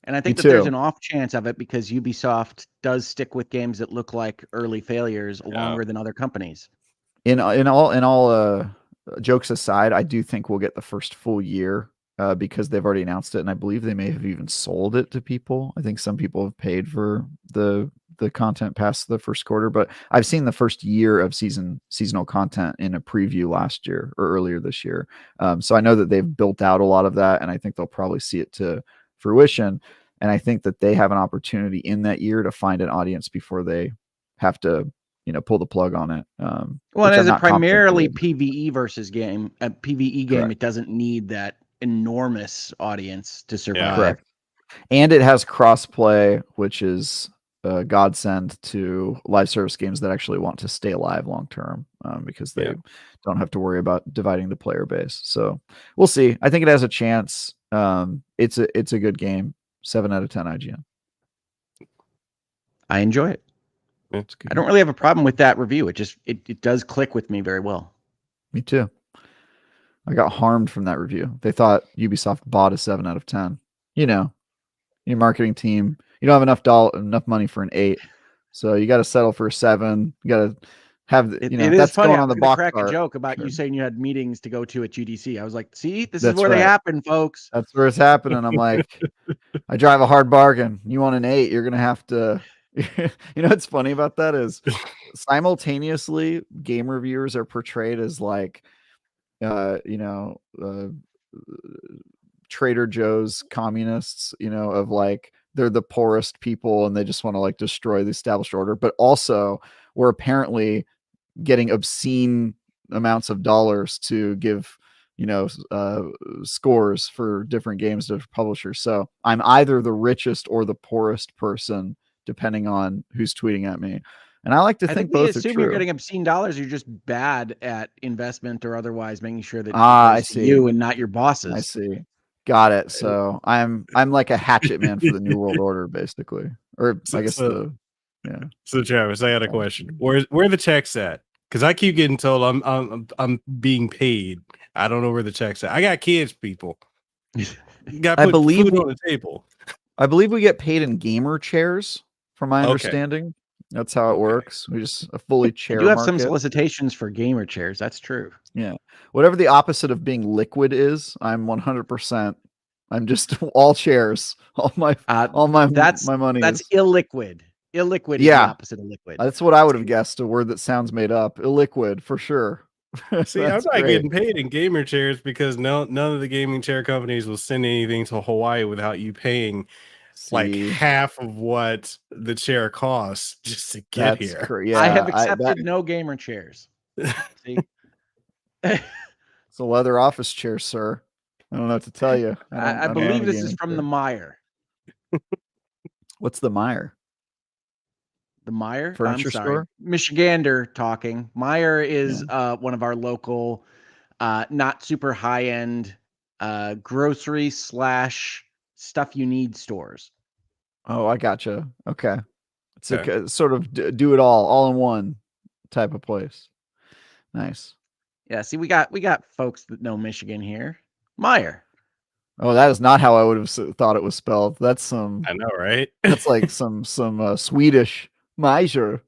Speaker 1: And I think that there's an off chance of it because Ubisoft does stick with games that look like early failures longer than other companies.
Speaker 3: In all jokes aside, I do think we'll get the first full year because they've already announced it, and I believe they may have even sold it to people. I think some people have paid for the content past the first quarter, but I've seen the first year of seasonal content in a preview last year or earlier this year. So I know that they've built out a lot of that, and I think they'll probably see it to fruition. And I think that they have an opportunity in that year to find an audience before they have to, pull the plug on it.
Speaker 1: Well, and as a primarily PvE versus game, a PvE game,
Speaker 3: Correct.
Speaker 1: It doesn't need that enormous audience to survive.
Speaker 3: Correct. And it has crossplay, which is a godsend to live service games that actually want to stay alive long term because they don't have to worry about dividing the player base. So we'll see. I think it has a chance. It's a good game. 7 out of 10 IGN.
Speaker 1: I enjoy it. I don't really have a problem with that review. It does click with me very well.
Speaker 3: Me too. I got harmed from that review. They thought Ubisoft bought a 7 out of 10. Your marketing team, you don't have enough money for an 8, so you got to settle for a 7. You got to have
Speaker 1: it
Speaker 3: that's
Speaker 1: is funny.
Speaker 3: going on the box.
Speaker 1: Crack a joke about you saying you had meetings to go to at GDC. I was like, see, this is where they happen, folks.
Speaker 3: That's where it's happening. I'm like, I drive a hard bargain. You want an 8, you're gonna have to. What's funny about that is simultaneously game reviewers are portrayed as like Trader Joe's communists, of like they're the poorest people and they just want to like destroy the established order, but also we're apparently getting obscene amounts of dollars to give scores for different games to publishers. So I'm either the richest or the poorest person depending on who's tweeting at me. And I like to think both are true.
Speaker 1: You're getting obscene dollars. You're just bad at investment or otherwise making sure that
Speaker 3: I see
Speaker 1: you and not your bosses.
Speaker 3: I see. Got it. So I'm like a hatchet man for the New World Order, basically. Or I guess
Speaker 2: So Travis, I got a question. Where the tech's at? Because I keep getting told I'm being paid. I don't know where the check's at. I got kids, people. You got to put food on the table.
Speaker 3: I believe we get paid in gamer chairs, from my
Speaker 2: Okay.
Speaker 3: understanding. That's how it works. We just a fully chair
Speaker 1: You have
Speaker 3: market.
Speaker 1: some solicitations for gamer chairs. That's true.
Speaker 3: Yeah. Whatever the opposite of being liquid is, I'm 100%. I'm just all chairs. All my money.
Speaker 1: That's illiquid. Illiquid is the opposite of liquid.
Speaker 3: That's what I would have guessed. A word that sounds made up. Illiquid for sure.
Speaker 2: See, I'm not getting paid in gamer chairs because none of the gaming chair companies will send anything to Hawaii without you paying like half of what the chair costs just to get here.
Speaker 3: Yeah,
Speaker 1: I have accepted no gamer chairs. See?
Speaker 3: It's a leather office chair, sir. I don't know what to tell you.
Speaker 1: I believe this is from the Meyer.
Speaker 3: What's the Meyer?
Speaker 1: The Meyer?
Speaker 3: Furniture store?
Speaker 1: Michigander talking. Meyer is one of our local, not super high-end grocery / stuff you need stores.
Speaker 3: Oh, I gotcha. Okay. It's a sort of do it all in one type of place. Nice.
Speaker 1: Yeah, see, we got folks that know Michigan here. Meyer.
Speaker 3: Oh, that is not how I would have thought it was spelled. That's some.
Speaker 2: I know, right?
Speaker 3: That's like some Swedish Meyer.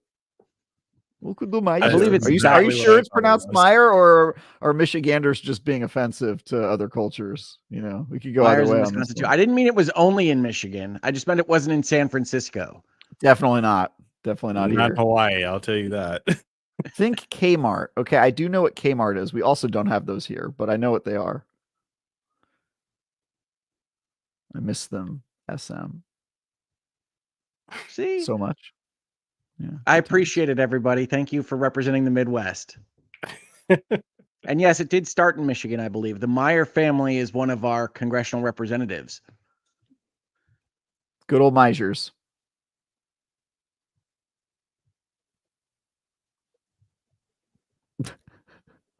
Speaker 1: I believe it's
Speaker 3: are you sure it's pronounced Meyer, or are Michiganders just being offensive to other cultures? You know, we could go either way on this.
Speaker 1: I didn't mean it was only in Michigan. I just meant it wasn't in San Francisco.
Speaker 3: Definitely not. Definitely not here.
Speaker 2: Not Hawaii, I'll tell you that.
Speaker 3: Think Kmart. Okay, I do know what Kmart is. We also don't have those here, but I know what they are. I miss them. SM.
Speaker 1: See?
Speaker 3: So much. Yeah.
Speaker 1: I appreciate it, everybody. Thank you for representing the Midwest. And yes, it did start in Michigan, I believe. The Meyer family is one of our congressional representatives.
Speaker 3: Good old Meyers.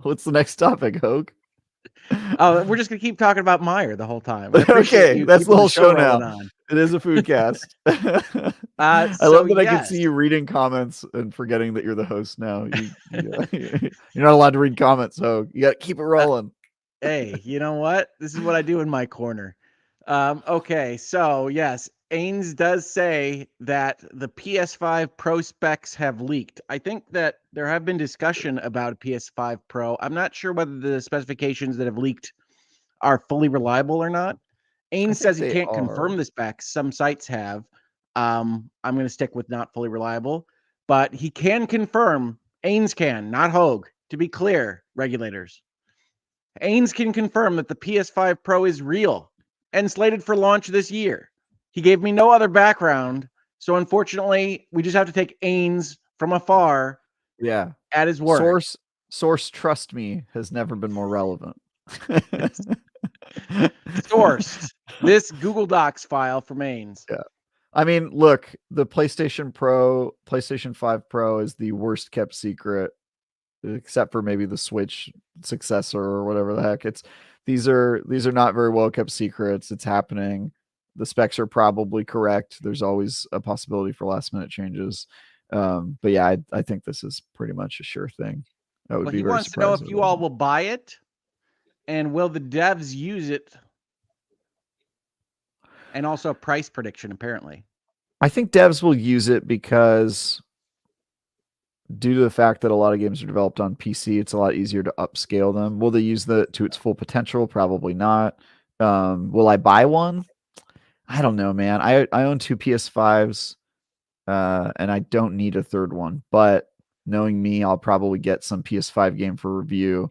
Speaker 3: What's the next topic, Hoeg?
Speaker 1: Oh, we're just gonna keep talking about Meyer the whole time.
Speaker 3: Okay, that's the whole show now. It is a food cast. I love that I can see you reading comments and forgetting that you're the host now. You're not allowed to read comments, so you got to keep it rolling.
Speaker 1: Hey, you know what? This is what I do in my corner. Okay, so yes, Ains does say that the PS5 Pro specs have leaked. I think that there have been discussion about a PS5 Pro. I'm not sure whether the specifications that have leaked are fully reliable or not. Ains says he can't confirm the specs. Some sites have. I'm going to stick with not fully reliable, but he can confirm. Ains can, not Hoeg. To be clear, regulators. Ains can confirm that the PS5 Pro is real and slated for launch this year. He gave me no other background, so unfortunately, we just have to take Ains from afar.
Speaker 3: Yeah,
Speaker 1: at his word.
Speaker 3: Source, trust me, has never been more relevant.
Speaker 1: Sourced this Google Docs file from Ains.
Speaker 3: Yeah, I mean, look, the PlayStation 5 Pro is the worst kept secret, except for maybe the Switch successor or whatever the heck. These are not very well kept secrets. It's happening. The specs are probably correct. There's always a possibility for last minute changes. But yeah, I think this is pretty much a sure thing. That would be
Speaker 1: he
Speaker 3: very
Speaker 1: wants to know if you all will buy it, and will the devs use it, and also a price prediction. Apparently,
Speaker 3: I think devs will use it because, due to the fact that a lot of games are developed on PC, it's a lot easier to upscale them. Will they use it to its full potential? Probably not. Will I buy one? I don't know, man. I own 2 PS5s, and I don't need a third one. But knowing me, I'll probably get some PS5 game for review,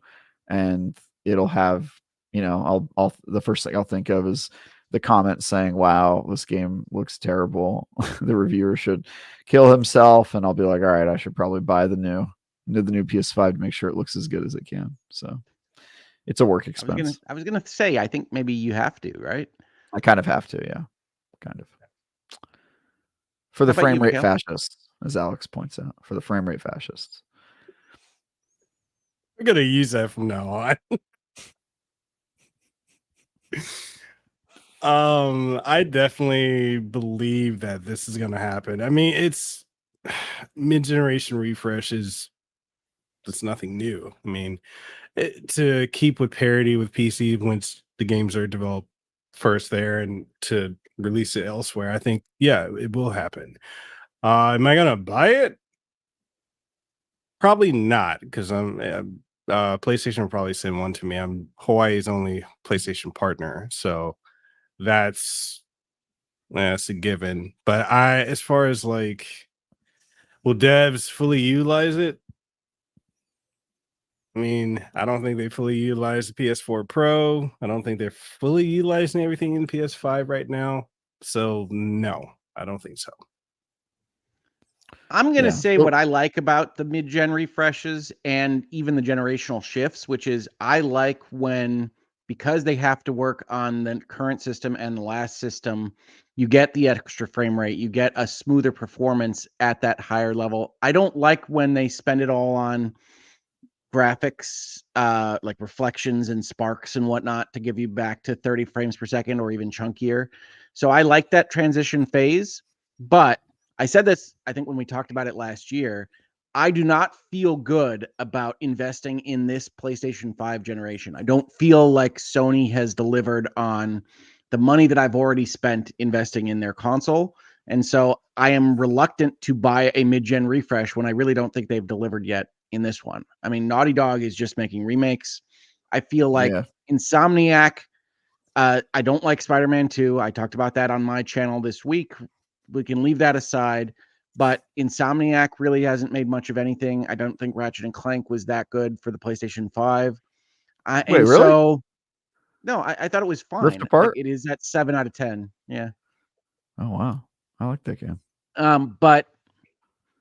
Speaker 3: and it'll have, I'll the first thing I'll think of is the comment saying, "Wow, this game looks terrible. The reviewer should kill himself." And I'll be like, "All right, I should probably buy the new PS5 to make sure it looks as good as it can." So it's a work expense.
Speaker 1: I was gonna say, I think maybe you have to, right?
Speaker 3: I kind of have to, yeah. Kind of. For the frame rate fascists, as Alex points out. For the frame rate fascists.
Speaker 2: We're going to use that from now on. I definitely believe that this is going to happen. I mean, it's mid-generation refresh is It's nothing new. I mean, to keep with parity with PC once the games are developed first there and to release it elsewhere, I think, yeah, it will happen. Am I gonna buy it? Probably not, because PlayStation will probably send one to me. I'm Hawaii's only PlayStation partner, so that's a given. But as far as like, will devs fully utilize it? I mean, I don't think they fully utilize the PS4 Pro. I don't think they're fully utilizing everything in PS5 right now. So no, I don't think so.
Speaker 1: I'm going to
Speaker 3: Yeah.
Speaker 1: say
Speaker 3: Well-
Speaker 1: what I like about the mid-gen refreshes and even the generational shifts, which is I like when, because they have to work on the current system and the last system, you get the extra frame rate, you get a smoother performance at that higher level. I don't like when they spend it all on graphics, like reflections and sparks and whatnot to give you back to 30 frames per second or even chunkier. So I like that transition phase, but I said this, I think, when we talked about it last year. I do not feel good about investing in this PlayStation 5 generation. I don't feel like Sony has delivered on the money that I've already spent investing in their console. And so I am reluctant to buy a mid-gen refresh when I really don't think they've delivered yet in this one. I mean, Naughty Dog is just making remakes. I feel like Insomniac, I don't like Spider-Man 2. I talked about that on my channel this week. We can leave that aside. But Insomniac really hasn't made much of anything. I don't think Ratchet and Clank was that good for the PlayStation 5.
Speaker 3: Wait,
Speaker 1: and
Speaker 3: really?
Speaker 1: so, no, I thought it was fine.
Speaker 3: Rift Apart?
Speaker 1: Like, it is at 7 out of 10. Yeah.
Speaker 3: Oh wow, I like that game.
Speaker 1: But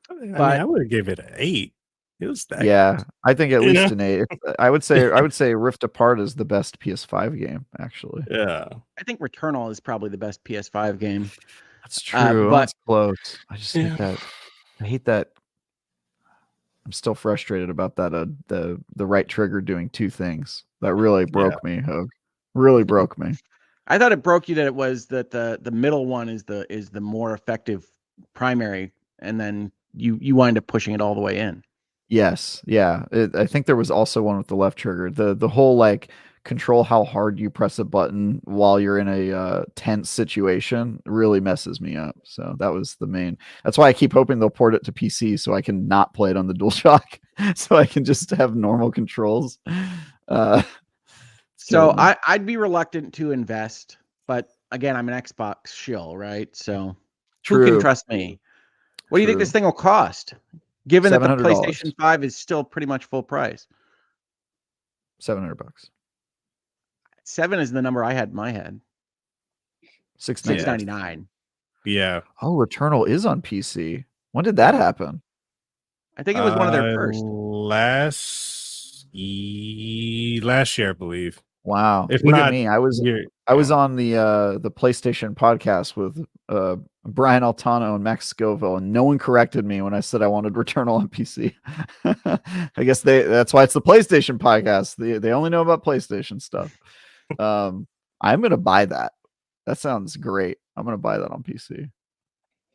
Speaker 2: I mean, I would have gave it an 8. It was that.
Speaker 3: Yeah, I think at
Speaker 2: You
Speaker 3: least
Speaker 2: know?
Speaker 3: an 8. I would say Rift Apart is the best PS5 game, actually.
Speaker 2: Yeah.
Speaker 1: I think Returnal is probably the best PS5 game.
Speaker 3: That's true.
Speaker 1: But
Speaker 3: That's close. I just
Speaker 2: Yeah.
Speaker 3: hate that. I hate that. I'm still frustrated about that. The right trigger doing two things. That really broke me, Hoeg. Really broke me.
Speaker 1: I thought it broke you that it was that the middle one is the more effective primary, and then you wind up pushing it all the way in.
Speaker 3: Yes, yeah. I think there was also one with the left trigger. The whole like control how hard you press a button while you're in a tense situation really messes me up. So that was the main. That's why I keep hoping they'll port it to PC so I can not play it on the DualShock, so I can just have normal controls.
Speaker 1: So I'd be reluctant to invest, but again, I'm an Xbox shill, right? So who can trust me? What do you think this thing will cost? Given that the
Speaker 3: $700.
Speaker 1: PlayStation 5 is still pretty much full price.
Speaker 3: $700.
Speaker 1: 7 is the number I had in my head.
Speaker 3: $699.
Speaker 1: $699.
Speaker 2: Yeah.
Speaker 3: Oh, Returnal is on PC. When did that happen?
Speaker 1: I think it was one of their first.
Speaker 2: Last year, I believe.
Speaker 3: Wow.
Speaker 2: If
Speaker 3: Look
Speaker 2: not,
Speaker 3: at me. I was on the PlayStation podcast with Brian Altano and Max Scoville, and no one corrected me when I said I wanted Returnal on PC. I guess that's why it's the PlayStation podcast. They only know about PlayStation stuff. I'm gonna buy that. That sounds great. I'm gonna buy that on PC.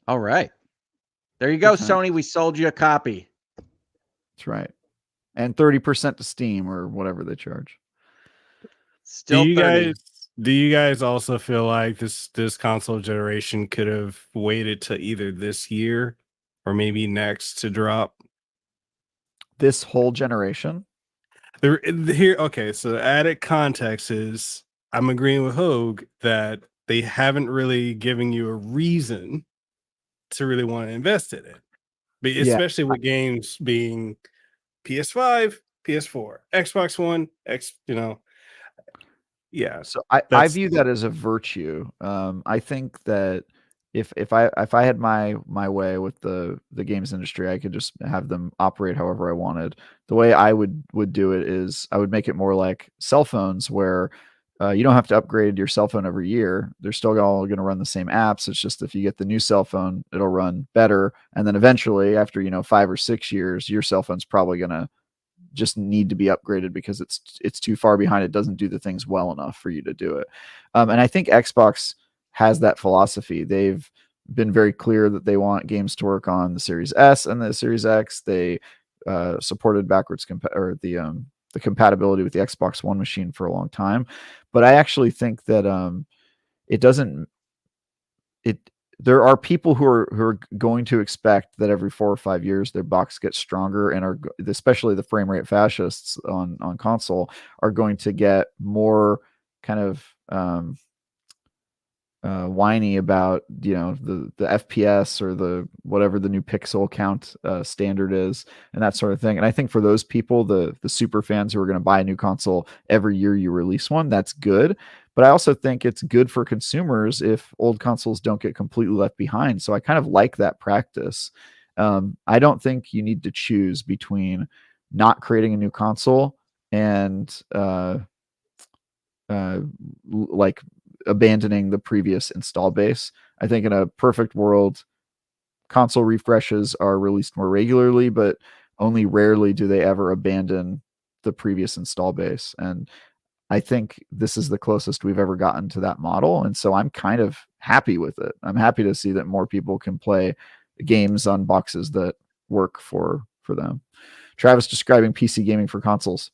Speaker 1: All right. There you go, Sony. We sold you a copy.
Speaker 3: That's right. And 30% to Steam or whatever they charge.
Speaker 1: Still,
Speaker 2: do you guys also feel like this console generation could have waited to either this year or maybe next to drop?
Speaker 3: This whole generation?
Speaker 2: Okay, so the added context is I'm agreeing with Hoeg that they haven't really given you a reason to really want to invest in it. Especially with games being PS5, PS4, Xbox One, yeah.
Speaker 3: So I view that as a virtue. I think that if I had my way with the games industry, I could just have them operate however I wanted. The way I would do it is I would make it more like cell phones, where you don't have to upgrade your cell phone every year. They're still all going to run the same apps. It's just if you get the new cell phone, it'll run better. And then eventually, after 5 or 6 years, your cell phone's probably going to just need to be upgraded because it's too far behind. It doesn't do the things well enough for you to do it. And I think Xbox has that philosophy. They've been very clear that they want games to work on the Series S and the Series X. They supported backwards or the compatibility with the Xbox One machine for a long time. But I actually think that it doesn't. There are people who are going to expect that every 4 or 5 years their box gets stronger, and are especially the frame rate fascists on console are going to get more kind of whiny about the FPS or the whatever the new pixel count standard is and that sort of thing. And I think for those people, the super fans who are going to buy a new console every year you release one, that's good. But I also think it's good for consumers if old consoles don't get completely left behind. So I kind of like that practice. I don't think you need to choose between not creating a new console and like abandoning the previous install base. I think in a perfect world, console refreshes are released more regularly, but only rarely do they ever abandon the previous install base. And I think this is the closest we've ever gotten to that model. And so I'm kind of happy with it. I'm happy to see that more people can play games on boxes that work for them. Travis describing PC gaming for consoles.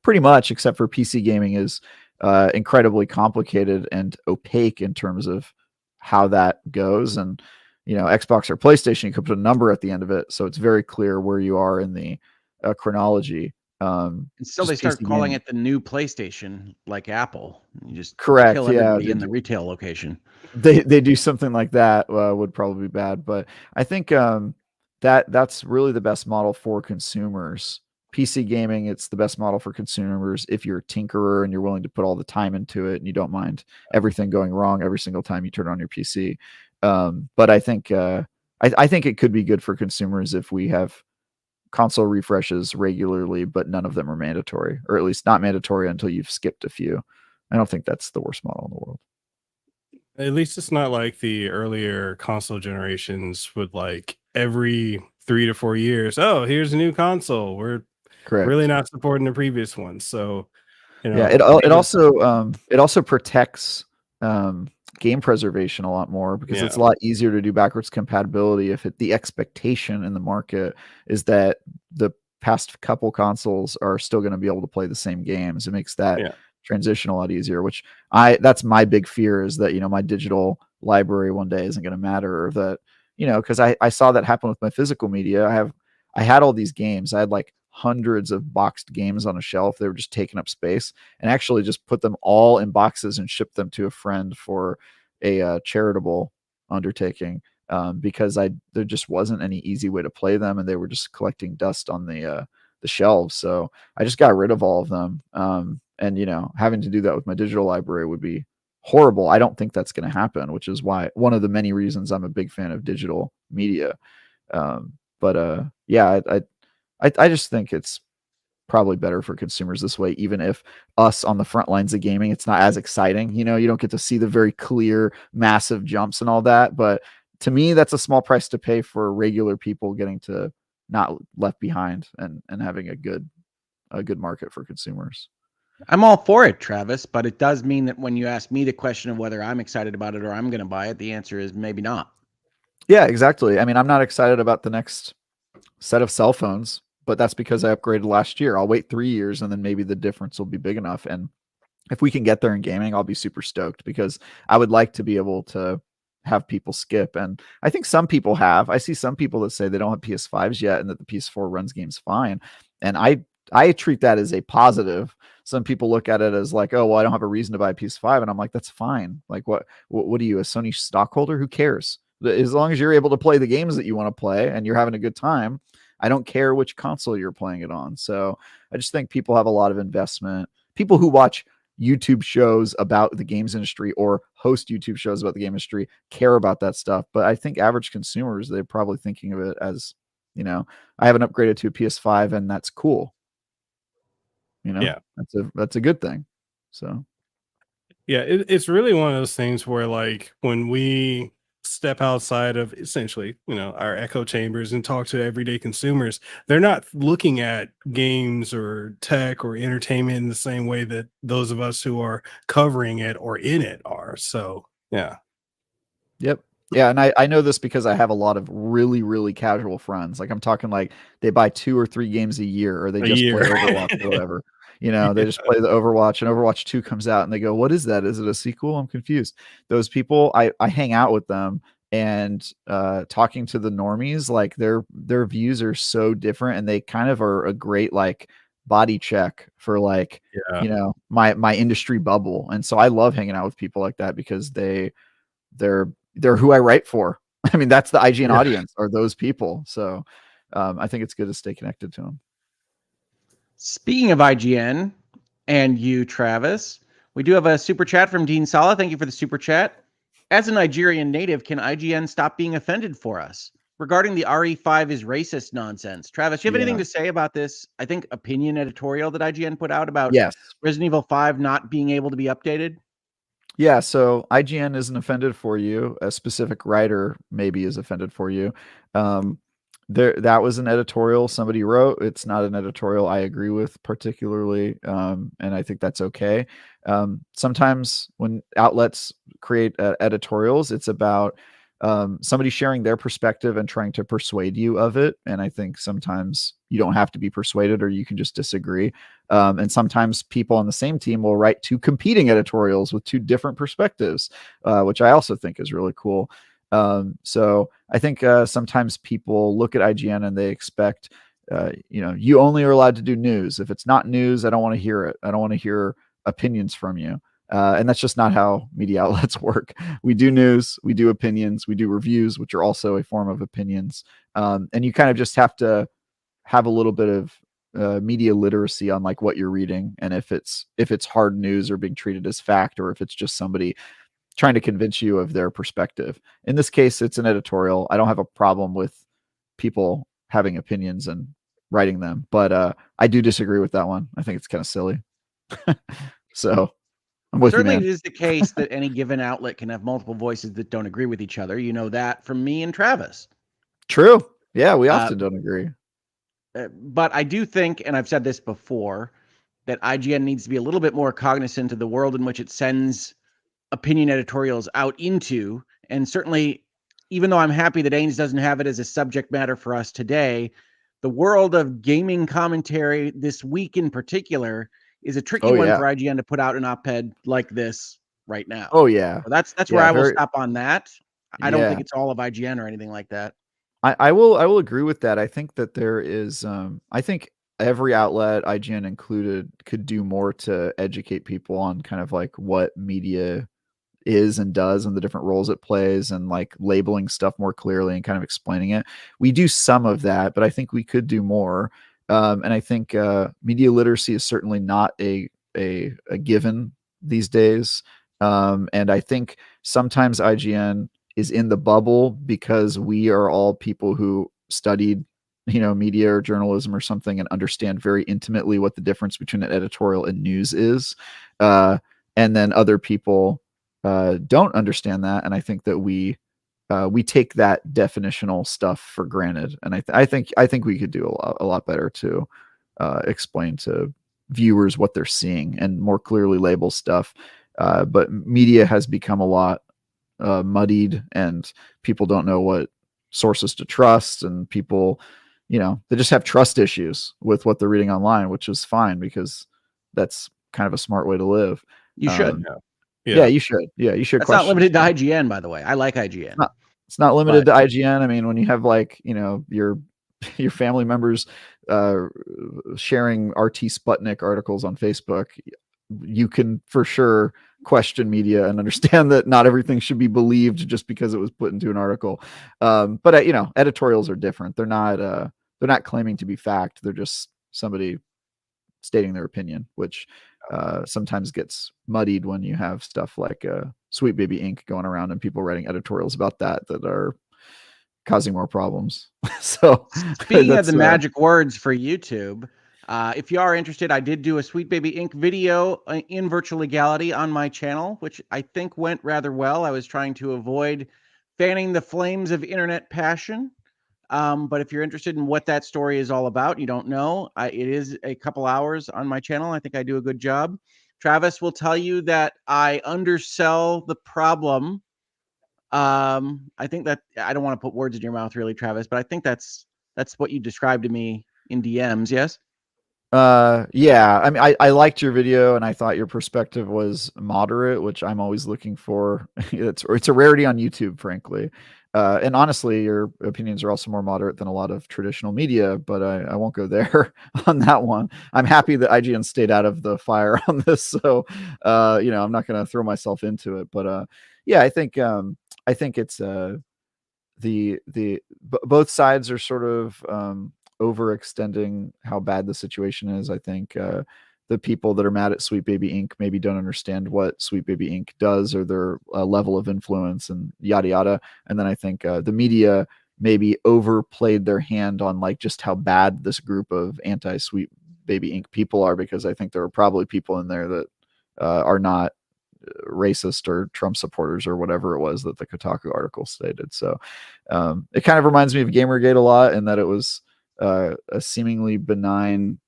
Speaker 3: Pretty much, except for PC gaming is incredibly complicated and opaque in terms of how that goes. And Xbox or PlayStation, you could put a number at the end of it, so it's very clear where you are in the chronology.
Speaker 1: And still, they start calling it the new PlayStation, like Apple. You just
Speaker 3: correct,
Speaker 1: kill everybody in the retail location.
Speaker 3: They do something like that would probably be bad, but I think that's really the best model for consumers. PC gaming, it's the best model for consumers if you're a tinkerer and you're willing to put all the time into it and you don't mind everything going wrong every single time you turn on your PC. But I think I think it could be good for consumers if we have console refreshes regularly, but none of them are mandatory, or at least not mandatory until you've skipped a few. I don't think that's the worst model in the world.
Speaker 2: At least it's not like the earlier console generations would like every 3 to 4 years. Oh, here's a new console. We're
Speaker 3: Correct.
Speaker 2: really not supporting the previous one. So,
Speaker 3: yeah, it also protects game preservation a lot more because it's a lot easier to do backwards compatibility if the expectation in the market is that the past couple consoles are still going to be able to play the same games. It makes that transition a lot easier, which that's my big fear, is that my digital library one day isn't going to matter, or that because I saw that happen with my physical media. I had all these games. I had like hundreds of boxed games on a shelf. They were just taking up space, and actually just put them all in boxes and shipped them to a friend for a charitable undertaking because there just wasn't any easy way to play them, and they were just collecting dust on the shelves. So I just got rid of all of them. And having to do that with my digital library would be horrible. I don't think that's going to happen, which is why one of the many reasons I'm a big fan of digital media. I just think it's probably better for consumers this way, even if us on the front lines of gaming, it's not as exciting. You don't get to see the very clear, massive jumps and all that. But to me, that's a small price to pay for regular people getting to not left behind and having a good market for consumers.
Speaker 1: I'm all for it, Travis, but it does mean that when you ask me the question of whether I'm excited about it or I'm going to buy it, the answer is maybe not.
Speaker 3: Yeah, exactly. I mean, I'm not excited about the next set of cell phones, but that's because I upgraded last year. I'll wait 3 years and then maybe the difference will be big enough. And if we can get there in gaming, I'll be super stoked, because I would like to be able to have people skip. And I think some people have. I see some people that say they don't have PS5s yet and that the PS4 runs games fine. And I treat that as a positive. Some people look at it as like, oh, well, I don't have a reason to buy a PS5. And I'm like, that's fine. Like, what are you, a Sony stockholder? Who cares? As long as you're able to play the games that you want to play and you're having a good time, I don't care which console you're playing it on. So I just think people have a lot of investment. People who watch YouTube shows about the games industry or host YouTube shows about the game industry care about that stuff. But I think average consumers, they're probably thinking of it as, I haven't upgraded to a PS5 and that's cool. That's a good thing. So
Speaker 2: it's really one of those things where, like, when we step outside of essentially our echo chambers and talk to everyday consumers, they're not looking at games or tech or entertainment in the same way that those of us who are covering it or in it are. So
Speaker 3: Yep. Yeah, and I know this because I have a lot of really, really casual friends. Like I'm talking like they buy 2 or 3 games a year, or they
Speaker 2: A
Speaker 3: just play
Speaker 2: year.
Speaker 3: Overwatch or whatever. You know, they
Speaker 2: Yeah.
Speaker 3: just play the Overwatch and Overwatch 2 comes out and they go, "What is that? Is it a sequel? I'm confused." Those people, I hang out with them and talking to the normies, like their views are so different and they kind of are a great like body check for like,
Speaker 2: Yeah.
Speaker 3: you know, my industry bubble. And so I love hanging out with people like that because they're who I write for. I mean, that's the IGN
Speaker 2: Yeah.
Speaker 3: audience are those people. So I think it's good to stay connected to them.
Speaker 1: Speaking of IGN and you, Travis, we do have a super chat from Dean Sala. Thank you for the super chat. As a Nigerian native, can IGN stop being offended for us regarding the RE5 is racist nonsense? Travis, you have anything to say about this? I think opinion editorial that IGN put out about
Speaker 3: Yes.
Speaker 1: Resident Evil 5 not being able to be updated.
Speaker 3: Yeah, so IGN isn't offended for you. A specific writer maybe is offended for you. That was an editorial somebody wrote. It's not an editorial I agree with particularly, and I think that's okay. Sometimes when outlets create editorials, it's about somebody sharing their perspective and trying to persuade you of it. And I think sometimes you don't have to be persuaded, or you can just disagree. And sometimes people on the same team will write 2 competing editorials with 2 different perspectives, which I also think is really cool. So I think sometimes people look at IGN and they expect, you only are allowed to do news. If it's not news, I don't want to hear it. I don't want to hear opinions from you. And that's just not how media outlets work. We do news, we do opinions, we do reviews, which are also a form of opinions. And you kind of just have to have a little bit of media literacy on like what you're reading, and if it's hard news or being treated as fact, or if it's just somebody trying to convince you of their perspective. In this case, it's an editorial. I don't have a problem with people having opinions and writing them, but I do disagree with that one. I think it's kind of silly. So I'm with
Speaker 1: Certainly,
Speaker 3: you,
Speaker 1: it
Speaker 3: man.
Speaker 1: is the case that any given outlet can have multiple voices that don't agree with each other. You know that from me and Travis.
Speaker 3: True. Yeah, we often don't agree.
Speaker 1: But I do think, and I've said this before, that IGN needs to be a little bit more cognizant of the world in which it sends opinion editorials out into. And certainly, even though I'm happy that Ains doesn't have it as a subject matter for us today, the world of gaming commentary this week in particular is a tricky
Speaker 3: Oh
Speaker 1: one
Speaker 3: yeah.
Speaker 1: for IGN to put out an op-ed like this right now.
Speaker 3: Oh yeah.
Speaker 1: So that's where
Speaker 3: Yeah,
Speaker 1: I will
Speaker 3: very
Speaker 1: stop on that. I don't
Speaker 3: yeah.
Speaker 1: think it's all of IGN or anything like that.
Speaker 3: I will agree with that. I think that there is I think every outlet, IGN included, could do more to educate people on kind of like what media is and does and the different roles it plays, and like labeling stuff more clearly and kind of explaining it. We do some of that, but I think we could do more. And I think media literacy is certainly not a given these days. And I think sometimes IGN is in the bubble because we are all people who studied media or journalism or something and understand very intimately what the difference between an editorial and news is. And then other people don't understand that, and I think that we take that definitional stuff for granted. And I think we could do a lot better to explain to viewers what they're seeing and more clearly label stuff. But media has become a lot muddied, and people don't know what sources to trust, and people, they just have trust issues with what they're reading online, which is fine because that's kind of a smart way to live.
Speaker 1: You should.
Speaker 3: Yeah, you should. Yeah, you should
Speaker 1: That's not
Speaker 3: question
Speaker 1: limited to
Speaker 3: stuff.
Speaker 1: IGN, by the way. I like IGN.
Speaker 3: It's not limited
Speaker 1: But
Speaker 3: to IGN. I mean, when you have like, your family members sharing RT Sputnik articles on Facebook, you can for sure question media and understand that not everything should be believed just because it was put into an article. But editorials are different. They're not claiming to be fact. They're just somebody stating their opinion, which sometimes gets muddied when you have stuff like Sweet Baby Ink going around and people writing editorials about that are causing more problems. So
Speaker 1: speaking of the magic words for YouTube, if you are interested, I did do a Sweet Baby Ink video in virtual legality on my channel, which I think went rather well. I was trying to avoid fanning the flames of internet passion. But if you're interested in what that story is all about, you don't know, it is a couple hours on my channel. I think I do a good job. Travis will tell you that I undersell the problem I think that I don't want to put words in your mouth, really, Travis, but I think that's what you described to me in DMs. Yes.
Speaker 3: Yeah, I mean, I liked your video and I thought your perspective was moderate, which I'm always looking for. It's a rarity on YouTube, frankly. And honestly, your opinions are also more moderate than a lot of traditional media, but I won't go there on that one. I'm happy that IGN stayed out of the fire on this, so I'm not going to throw myself into it. But yeah, I think it's both sides are sort of overextending how bad the situation is. I think the people that are mad at Sweet Baby Inc. maybe don't understand what Sweet Baby Inc. does or their level of influence and yada yada. And then I think the media maybe overplayed their hand on like just how bad this group of anti-Sweet Baby Inc. people are, because I think there are probably people in there that are not racist or Trump supporters or whatever it was that the Kotaku article stated. So it kind of reminds me of Gamergate a lot, in that it was a seemingly benign,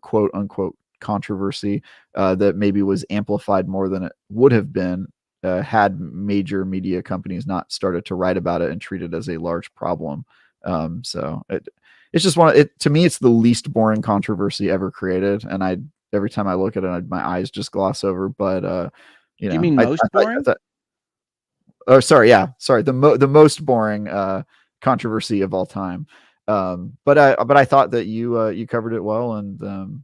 Speaker 3: quote unquote controversy that maybe was amplified more than it would have been had major media companies not started to write about it and treat it as a large problem. So it's just to me, it's the least boring controversy ever created. And every time I look at it, my eyes just gloss over. But
Speaker 1: you mean most boring?
Speaker 3: The most boring controversy of all time. But I thought that you covered it well, and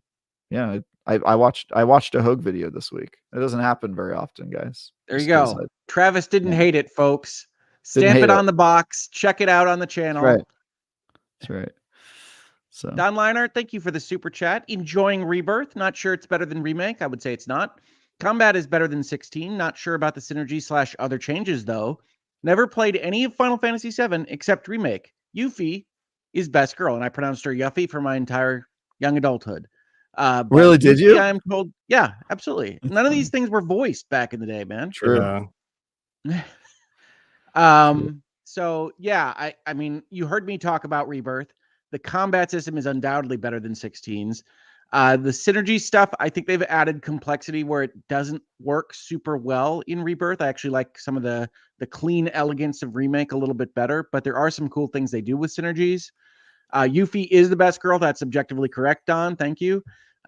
Speaker 3: yeah, I watched a Hoeg video this week. It doesn't happen very often, guys.
Speaker 1: There you go. Travis didn't hate it, folks. Stamp it on the box. Check it out on the channel.
Speaker 3: That's right. So
Speaker 1: Don Liner, thank you for the super chat. Enjoying Rebirth. Not sure it's better than Remake. I would say it's not. Combat is better than 16. Not sure about the synergy / other changes, though. Never played any of Final Fantasy VII except Remake. Yuffie is best girl, and I pronounced her Yuffie for my entire young adulthood.
Speaker 3: Really? Did you?
Speaker 1: I'm told. Yeah, absolutely. None of these things were voiced back in the day, man.
Speaker 3: True.
Speaker 1: So yeah, I mean, you heard me talk about Rebirth. The combat system is undoubtedly better than 16's. The synergy stuff, I think they've added complexity where it doesn't work super well in Rebirth. I actually like some of the clean elegance of Remake a little bit better, but there are some cool things they do with synergies. Yuffie is the best girl. That's objectively correct, Don. Thank you.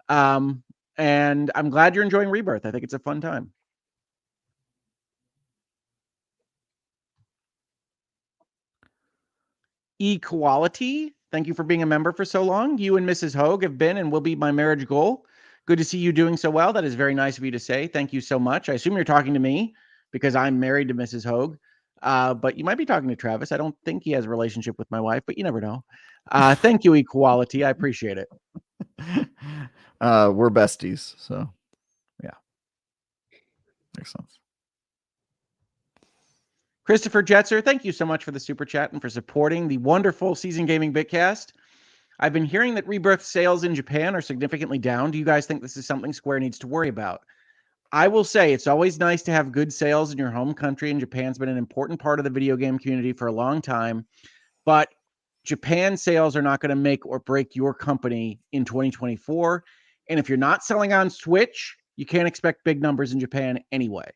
Speaker 1: And I'm glad you're enjoying Rebirth. I think it's a fun time. Equality. Thank you for being a member for so long. You and Mrs. Hoeg have been and will be my marriage goal. Good to see you doing so well. That is very nice of you to say. Thank you so much. I assume you're talking to me because I'm married to Mrs. Hoeg. But you might be talking to Travis. I don't think he has a relationship with my wife, but you never know. Thank you, Equality. I appreciate it.
Speaker 3: We're besties, so yeah. Makes sense.
Speaker 1: Christopher Jetzer, thank you so much for the super chat and for supporting the wonderful Season Gaming Bitcast. I've been hearing that Rebirth sales in Japan are significantly down. Do you guys think this is something Square needs to worry about? I will say it's always nice to have good sales in your home country, and Japan's been an important part of the video game community for a long time. But Japan sales are not going to make or break your company in 2024. And if you're not selling on Switch, you can't expect big numbers in Japan anyway.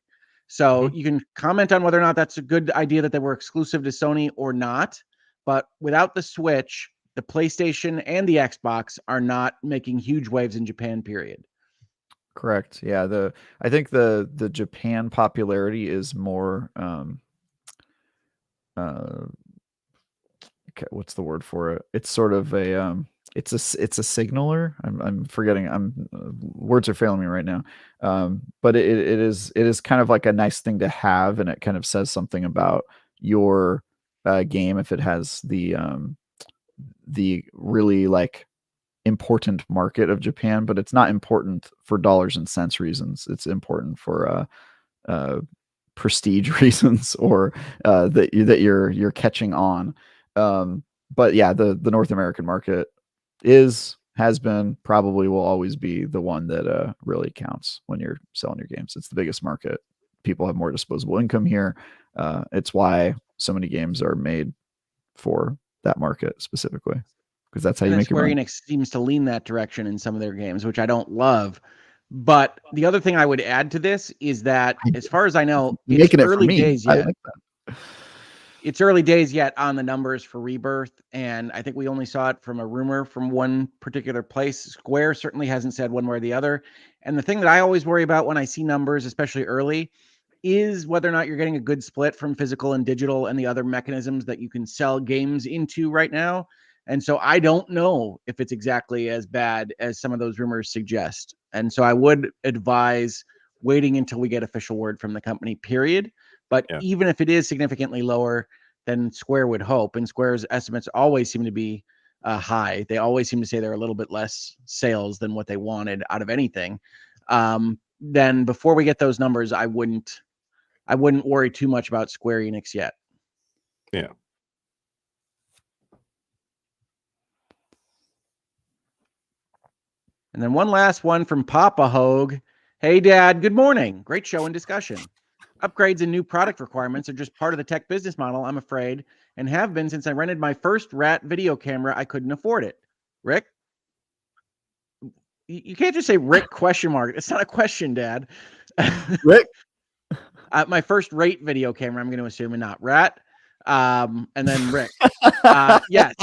Speaker 1: So you can comment on whether or not that's a good idea that they were exclusive to Sony or not. But without the Switch, the PlayStation and the Xbox are not making huge waves in Japan, period.
Speaker 3: Correct. Yeah. I think the Japan popularity is more what's the word for it? It's sort of a it's a signaler. I'm forgetting. Words are failing me right now. But it is kind of like a nice thing to have, and it kind of says something about your game if it has the really like important market of Japan, but it's not important for dollars and cents reasons. It's important for prestige reasons, or that you're catching on. But yeah, the North American market has been, probably will always be the one that really counts when you're selling your games. It's the biggest market. People have more disposable income here. It's why so many games are made for that market specifically, because that's how you make your money.
Speaker 1: Square Enix seems to lean that direction in some of their games, which I don't love. But the other thing I would add to this is that, as far as I know, it's early days yet.
Speaker 3: I like that.
Speaker 1: it's early days yet on the numbers for Rebirth, and I think we only saw it from a rumor from one particular place. Square certainly hasn't said one way or the other. And the thing that I always worry about when I see numbers, especially early, is whether or not you're getting a good split from physical and digital and the other mechanisms that you can sell games into right now. And so I don't know if it's exactly as bad as some of those rumors suggest. And so I would advise waiting until we get official word from the company, period. But
Speaker 2: Yeah.
Speaker 1: even if it is significantly lower than Square would hope, and Square's estimates always seem to be high. They always seem to say they're a little bit less sales than what they wanted out of anything. Then before we get those numbers, I wouldn't worry too much about Square Enix yet.
Speaker 2: Yeah.
Speaker 1: And then one last one from Papa Hoeg. Hey, Dad, good morning. Great show and discussion. Upgrades and new product requirements are just part of the tech business model, I'm afraid, and have been since I rented my first rat video camera. I couldn't afford it. Rick? You can't just say Rick question mark. It's not a question, Dad.
Speaker 3: Rick?
Speaker 1: My first rate video camera, I'm going to assume, and not rat. And then Rick. Yes.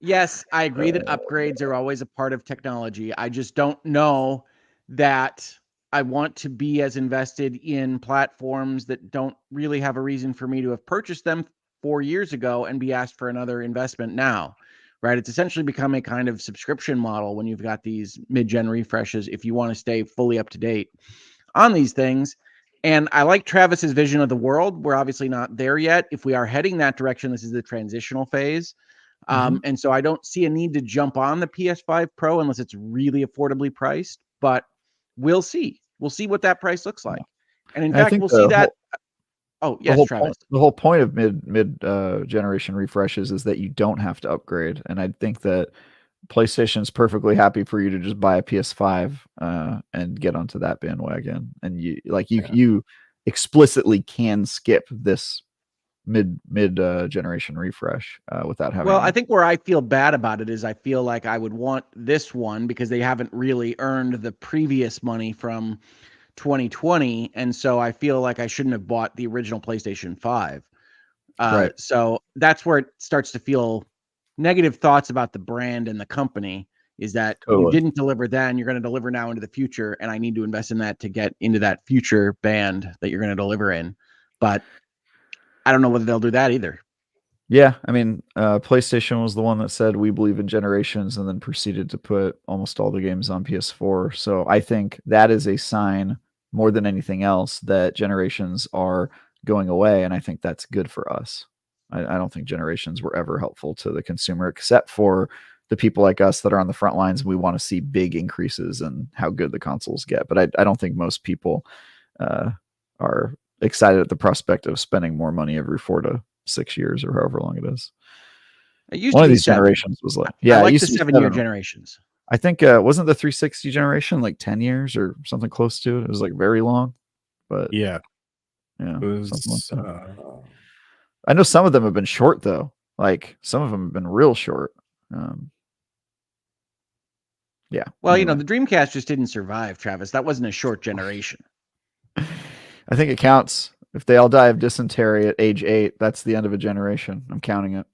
Speaker 1: Yes, I agree that upgrades are always a part of technology. I just don't know that I want to be as invested in platforms that don't really have a reason for me to have purchased them 4 years ago and be asked for another investment now, right? It's essentially become a kind of subscription model when you've got these mid-gen refreshes if you want to stay fully up to date on these things. And I like Travis's vision of the world. We're obviously not there yet. If we are heading that direction, this is the transitional phase. And so I don't see a need to jump on the PS5 Pro unless it's really affordably priced, but we'll see. We'll see what that price looks like. And in fact, we'll see that. Oh, yes, Travis.
Speaker 3: The whole point of mid generation refreshes is that you don't have to upgrade. And I think that PlayStation's perfectly happy for you to just buy a PS5 and get onto that bandwagon. And you explicitly can skip this mid generation refresh without having.
Speaker 1: Well, I think where I feel bad about it is I feel like I would want this one because they haven't really earned the previous money from 2020, and so I feel like I shouldn't have bought the original PlayStation 5.
Speaker 3: Right.
Speaker 1: So that's where it starts to feel negative thoughts about the brand and the company, is that you didn't deliver then, you're going to deliver now into the future, and I need to invest in that to get into that future band that you're going to deliver in. But I don't know whether they'll do that either.
Speaker 3: Yeah, I mean, PlayStation was the one that said we believe in generations and then proceeded to put almost all the games on PS4. So I think that is a sign more than anything else that generations are going away. And I think that's good for us. I don't think generations were ever helpful to the consumer, except for the people like us that are on the front lines. We want to see big increases in how good the consoles get. But I don't think most people are excited at the prospect of spending more money every 4 to 6 years or however long it is.
Speaker 1: It used
Speaker 3: One
Speaker 1: to
Speaker 3: of
Speaker 1: be
Speaker 3: these
Speaker 1: 7.
Speaker 3: generations was like,
Speaker 1: I like
Speaker 3: it used
Speaker 1: the
Speaker 3: to be
Speaker 1: 7-year
Speaker 3: 7.
Speaker 1: generations.
Speaker 3: I think wasn't the 360 generation like 10 years or something close to it? It was like very long, but
Speaker 2: yeah,
Speaker 3: it
Speaker 2: was,
Speaker 3: something like that. I know some of them have been short though. Like some of them have been real short. Yeah.
Speaker 1: Well,
Speaker 3: anyway.
Speaker 1: the Dreamcast just didn't survive, Travis. That wasn't a short generation.
Speaker 3: I think it counts. If they all die of dysentery at age 8, that's the end of a generation. I'm counting it.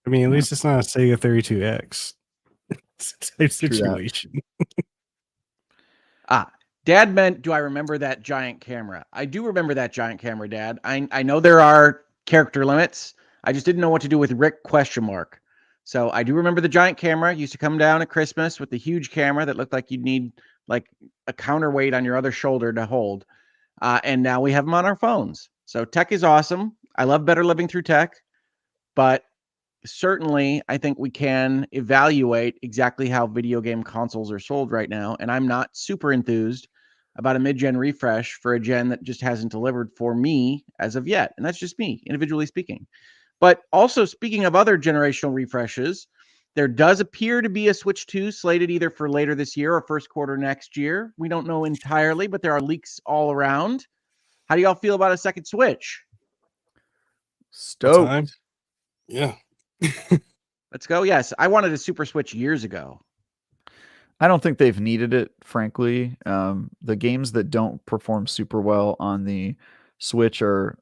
Speaker 2: I mean, at least it's not a Sega 32X situation.
Speaker 1: Dad meant, do I remember that giant camera? I do remember that giant camera, Dad. I know there are character limits. I just didn't know what to do with Rick question mark. So I do remember the giant camera. It used to come down at Christmas with the huge camera that looked like you'd need like a counterweight on your other shoulder to hold. And now we have them on our phones. So tech is awesome. I love better living through tech, but certainly I think we can evaluate exactly how video game consoles are sold right now. And I'm not super enthused about a mid-gen refresh for a gen that just hasn't delivered for me as of yet. And that's just me, individually speaking. But also, speaking of other generational refreshes, there does appear to be a Switch 2 slated either for later this year or first quarter next year. We don't know entirely, but there are leaks all around. How do y'all feel about a second Switch?
Speaker 3: Stoked.
Speaker 2: Yeah.
Speaker 1: Let's go. Yes, I wanted a Super Switch years ago.
Speaker 3: I don't think they've needed it, frankly. The games that don't perform super well on the Switch are,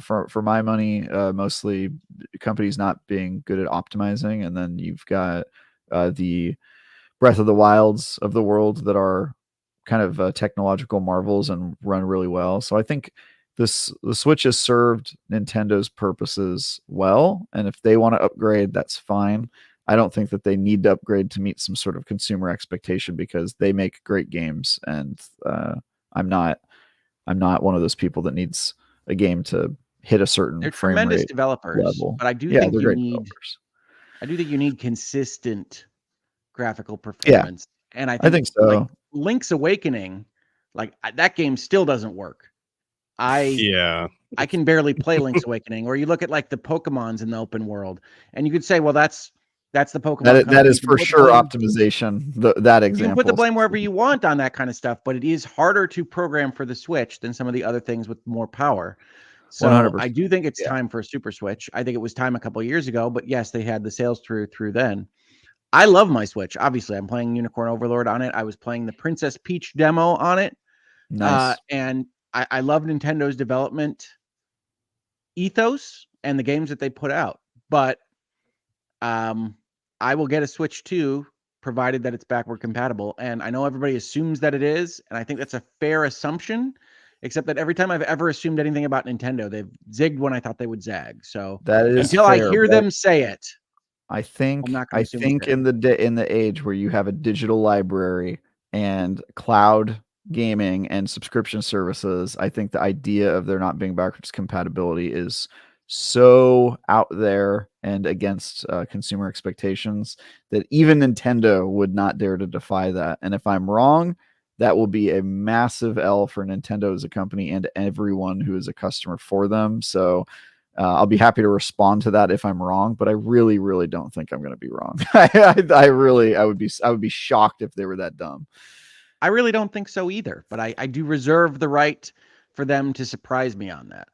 Speaker 3: for my money, mostly companies not being good at optimizing, and then you've got the Breath of the Wilds of the world that are kind of technological marvels and run really well. So I think the Switch has served Nintendo's purposes well, and if they want to upgrade, that's fine. I don't think that they need to upgrade to meet some sort of consumer expectation because they make great games, and I'm not one of those people that needs a game to hit a certain
Speaker 1: They're
Speaker 3: frame
Speaker 1: tremendous
Speaker 3: rate
Speaker 1: developers,
Speaker 3: level.
Speaker 1: but I do
Speaker 3: Yeah,
Speaker 1: think
Speaker 3: they're
Speaker 1: you
Speaker 3: great
Speaker 1: need
Speaker 3: developers.
Speaker 1: I do think you need consistent graphical
Speaker 3: Yeah,
Speaker 1: performance. And
Speaker 3: I think
Speaker 1: like
Speaker 3: so.
Speaker 1: Link's Awakening, that game still doesn't work. I
Speaker 2: Yeah.
Speaker 1: I can barely play Link's Awakening. Or you look at like the Pokemons in the open world, and you could say, well, that's the Pokemon
Speaker 3: That
Speaker 1: company.
Speaker 3: is
Speaker 1: You can
Speaker 3: for
Speaker 1: put the
Speaker 3: sure
Speaker 1: blame-
Speaker 3: optimization. That
Speaker 1: You can put the
Speaker 3: example.
Speaker 1: blame wherever you want on that kind of stuff, but it is harder to program for the Switch than some of the other things with more power. So
Speaker 3: 100%.
Speaker 1: I do think it's
Speaker 3: Yeah.
Speaker 1: time for a Super Switch. I think it was time a couple of years ago, but yes, they had the sales through then. I love my Switch. Obviously, I'm playing Unicorn Overlord on it. I was playing the Princess Peach demo on it.
Speaker 3: Nice.
Speaker 1: And I love Nintendo's development ethos and the games that they put out. But I will get a Switch 2 provided that it's backward compatible. And I know everybody assumes that it is, and I think that's a fair assumption, except that every time I've ever assumed anything about Nintendo, they've zigged when I thought they would zag. So
Speaker 3: That is
Speaker 1: until
Speaker 3: fair,
Speaker 1: I hear them say it,
Speaker 3: I think
Speaker 1: I'm not gonna assume it's
Speaker 3: in the age where you have a digital library and cloud gaming and subscription services, I think the idea of there not being backwards compatibility is so out there and against consumer expectations that even Nintendo would not dare to defy that. And if I'm wrong, that will be a massive L for Nintendo as a company and everyone who is a customer for them. So I'll be happy to respond to that if I'm wrong, but I really, really don't think I'm going to be wrong. I would be shocked if they were that dumb.
Speaker 1: I really don't think so either, but I do reserve the right for them to surprise me on that.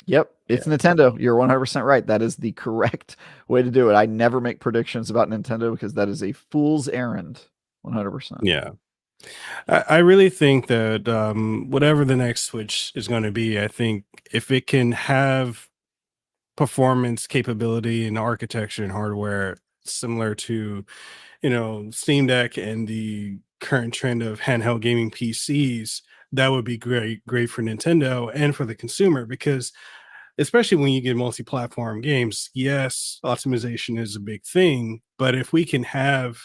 Speaker 3: Yep, it's Nintendo. You're 100% right. That is the correct way to do it. I never make predictions about Nintendo because that is a fool's errand. 100%.
Speaker 2: Yeah. I really think that whatever the next Switch is going to be, I think if it can have performance capability and architecture and hardware similar to, Steam Deck and the current trend of handheld gaming PCs, that would be great for Nintendo and for the consumer, because especially when you get multi-platform games, yes, optimization is a big thing, but if we can have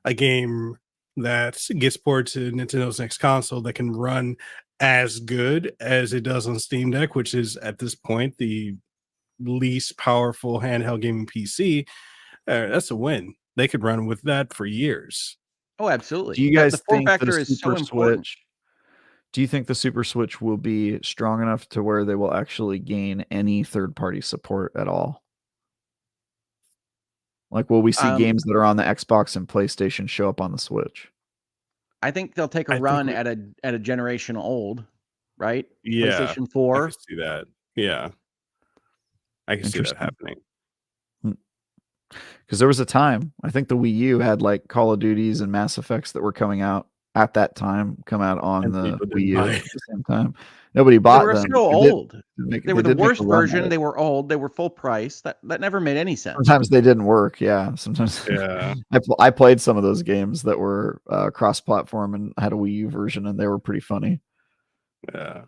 Speaker 2: a game that gets ported to Nintendo's next console that can run as good as it does on Steam Deck, which is at this point the least powerful handheld gaming PC, that's a win. They could run with that for years.
Speaker 1: Oh, absolutely.
Speaker 3: Do you guys
Speaker 1: the form
Speaker 3: think
Speaker 1: factor
Speaker 3: the
Speaker 1: is so
Speaker 3: Super
Speaker 1: important.
Speaker 3: Switch? Do you think the Super Switch will be strong enough to where they will actually gain any third-party support at all? Like, will we see games that are on the Xbox and PlayStation show up on the Switch?
Speaker 1: I think they'll take a run at a generation old, right?
Speaker 2: Yeah,
Speaker 1: PlayStation 4.
Speaker 2: I can see that. Yeah, I can see that happening.
Speaker 3: Because there was a time, I think the Wii U had like Call of Duties and Mass Effects that were coming out at that time, come out on
Speaker 2: And
Speaker 3: the
Speaker 2: people
Speaker 3: Wii
Speaker 2: didn't
Speaker 3: U
Speaker 2: buy
Speaker 3: at
Speaker 2: it.
Speaker 3: the same time. Nobody
Speaker 1: They
Speaker 3: bought
Speaker 1: were
Speaker 3: them.
Speaker 1: so old. They were the
Speaker 3: did make
Speaker 1: worst
Speaker 3: a run at
Speaker 1: version.
Speaker 3: it.
Speaker 1: They were old. They were full price. That never made any sense.
Speaker 3: Sometimes they didn't work. Yeah, sometimes.
Speaker 2: Yeah.
Speaker 3: I played some of those games that were cross-platform and had a Wii U version, and they were pretty funny.
Speaker 2: Yeah.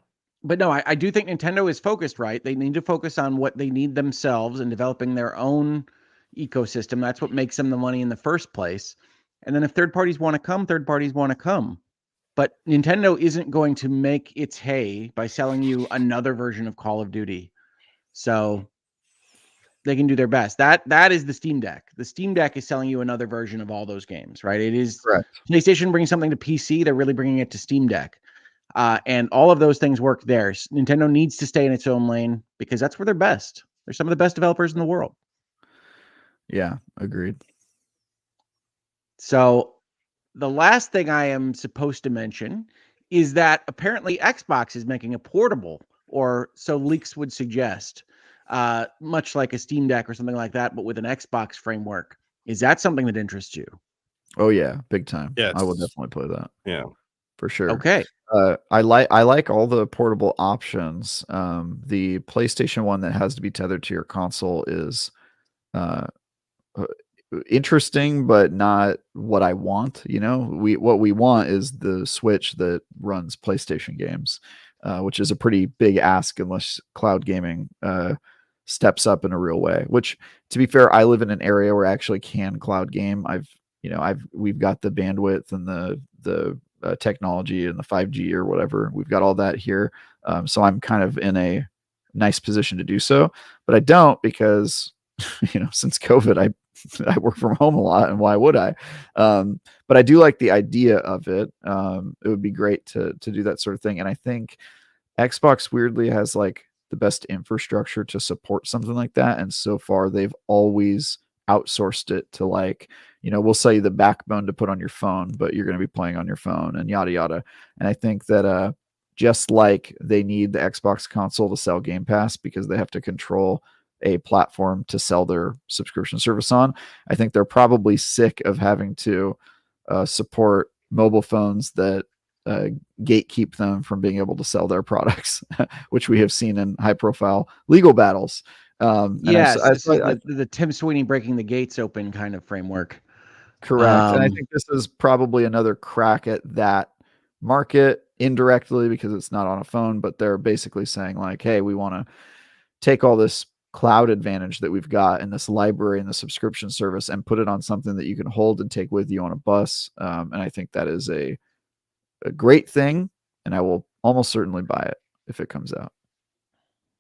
Speaker 1: But no, I do think Nintendo is focused right. They need to focus on what they need themselves and developing their own ecosystem. That's what makes them the money in the first place. And then if third parties want to come, third parties want to come. But Nintendo isn't going to make its hay by selling you another version of Call of Duty. So they can do their best. That is the Steam Deck. The Steam Deck is selling you another version of all those games, right? It is
Speaker 3: Correct.
Speaker 1: PlayStation brings something to PC. They're really bringing it to Steam Deck. And all of those things work there. Nintendo needs to stay in its own lane because that's where they're best. They're some of the best developers in the world.
Speaker 3: Yeah, agreed.
Speaker 1: So the last thing I am supposed to mention is that apparently Xbox is making a portable, or so leaks would suggest, much like a Steam Deck or something like that, but with an Xbox framework. Is that something that interests you?
Speaker 3: Oh yeah, big time.
Speaker 2: Yes.
Speaker 3: I will definitely play that.
Speaker 2: Yeah.
Speaker 3: for sure.
Speaker 1: Okay.
Speaker 3: I like all the portable options. The PlayStation one that has to be tethered to your console is uh, interesting, but not what I want. What we want is the Switch that runs PlayStation games, which is a pretty big ask unless cloud gaming steps up in a real way. Which, to be fair, I live in an area where I actually can cloud game. We've got the bandwidth and the technology and the 5G or whatever. We've got all that here, so I'm kind of in a nice position to do so. But I don't because since COVID, I work from home a lot, and why would I? But I do like the idea of it. It would be great to do that sort of thing, and I think Xbox weirdly has like the best infrastructure to support something like that, and so far they've always outsourced it to we'll sell you the backbone to put on your phone, but you're going to be playing on your phone and yada yada. And I think that just like they need the Xbox console to sell Game Pass because they have to control a platform to sell their subscription service on, I think they're probably sick of having to support mobile phones that gatekeep them from being able to sell their products, which we have seen in high-profile legal battles.
Speaker 1: Yes, the Tim Sweeney breaking the gates open kind of framework.
Speaker 3: Correct. And I think this is probably another crack at that market indirectly because it's not on a phone, but they're basically saying like, hey, we want to take all this cloud advantage that we've got in this library and the subscription service and put it on something that you can hold and take with you on a bus. And I think that is a great thing, and I will almost certainly buy it if it comes out.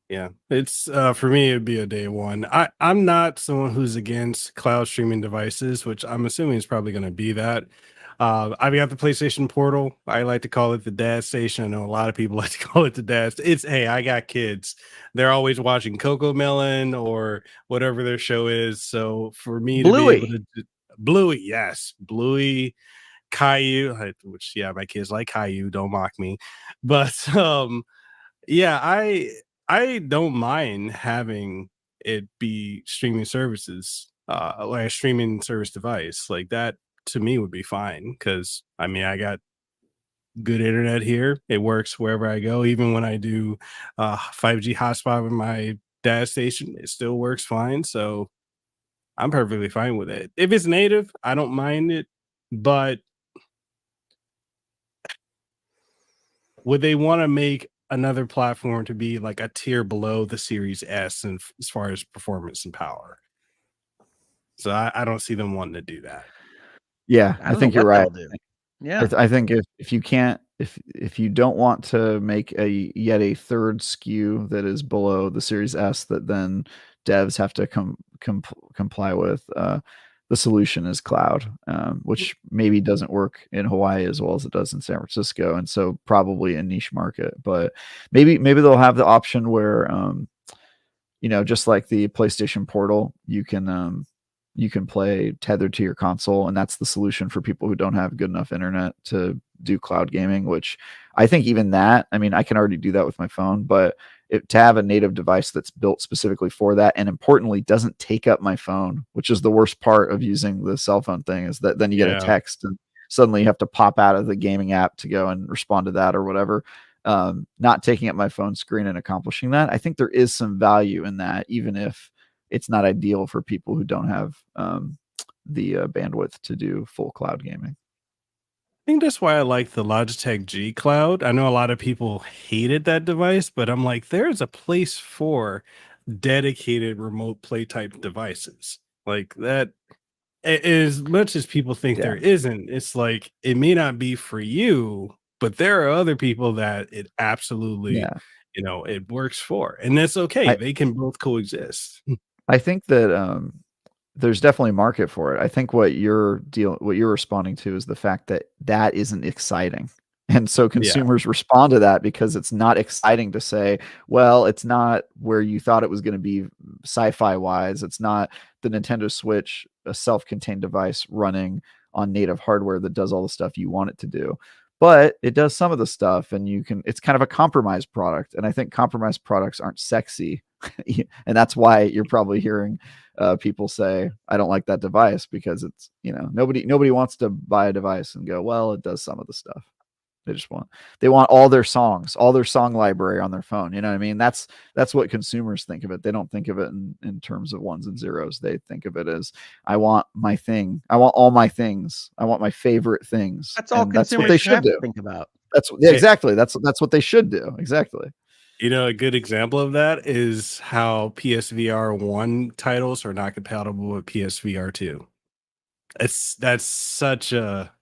Speaker 2: Yeah, it's for me, it'd be a day one. I'm not someone who's against cloud streaming devices, which I'm assuming is probably going to be that. I've got the PlayStation Portal. I like to call it the dad station. I know a lot of people like to call it the dad. Hey, I got kids. They're always watching Coco Melon or whatever their show is. So for me
Speaker 1: Bluey.
Speaker 2: to be able to Bluey, yes, Bluey, Caillou, which my kids like Caillou. Don't mock me, but yeah, I don't mind having it be streaming services, like a streaming service device like that. To me would be fine because I got good internet here. It works wherever I go. Even when I do 5G hotspot with my dad station, it still works fine. So I'm perfectly fine with it. If it's native, I don't mind it. But would they want to make another platform to be like a tier below the Series S and as far as performance and power? So I don't see them wanting to do that.
Speaker 3: Yeah, I think you're right.
Speaker 1: Yeah,
Speaker 3: I think if you can't, if you don't want to make yet a third SKU that is below the Series S that then devs have to comply with, the solution is cloud, which maybe doesn't work in Hawaii as well as it does in San Francisco, and so probably a niche market. But maybe they'll have the option where, just like the PlayStation Portal, you can play tethered to your console, and that's the solution for people who don't have good enough internet to do cloud gaming, which I think even that, I can already do that with my phone, but to have a native device that's built specifically for that, and importantly doesn't take up my phone, which is the worst part of using the cell phone thing, is that then you get a text and suddenly you have to pop out of the gaming app to go and respond to that or whatever. Not taking up my phone screen and accomplishing that, I think there is some value in that, even if it's not ideal for people who don't have the bandwidth to do full cloud gaming.
Speaker 2: I think that's why I like the Logitech G Cloud. I know a lot of people hated that device, but I'm like, there's a place for dedicated remote play type devices like that. As much as people think there isn't, it's like it may not be for you, but there are other people that it absolutely, it works for, and that's okay. They can both coexist.
Speaker 3: I think that there's definitely a market for it. I think what you're responding to is the fact that isn't exciting. And so consumers respond to that because it's not exciting to say, well, it's not where you thought it was going to be sci-fi wise. It's not the Nintendo Switch, a self-contained device running on native hardware that does all the stuff you want it to do. But it does some of the stuff, and it's kind of a compromise product. And I think compromise products aren't sexy. And that's why you're probably hearing people say, I don't like that device, because it's, nobody wants to buy a device and go, well, it does some of the stuff. They want all their songs, all their song library on their phone. You know what I mean? That's what consumers think of it. They don't think of it in terms of ones and zeros. They think of it as, I want my thing. I want all my things. I want my favorite things.
Speaker 1: That's all
Speaker 3: and that's what
Speaker 1: consumers
Speaker 3: they
Speaker 1: should have
Speaker 3: should
Speaker 1: to
Speaker 3: do.
Speaker 1: think about.
Speaker 3: Exactly. That's what they should do. Exactly.
Speaker 2: You know, a good example of that is how PSVR 1 titles are not compatible with PSVR 2. That's such a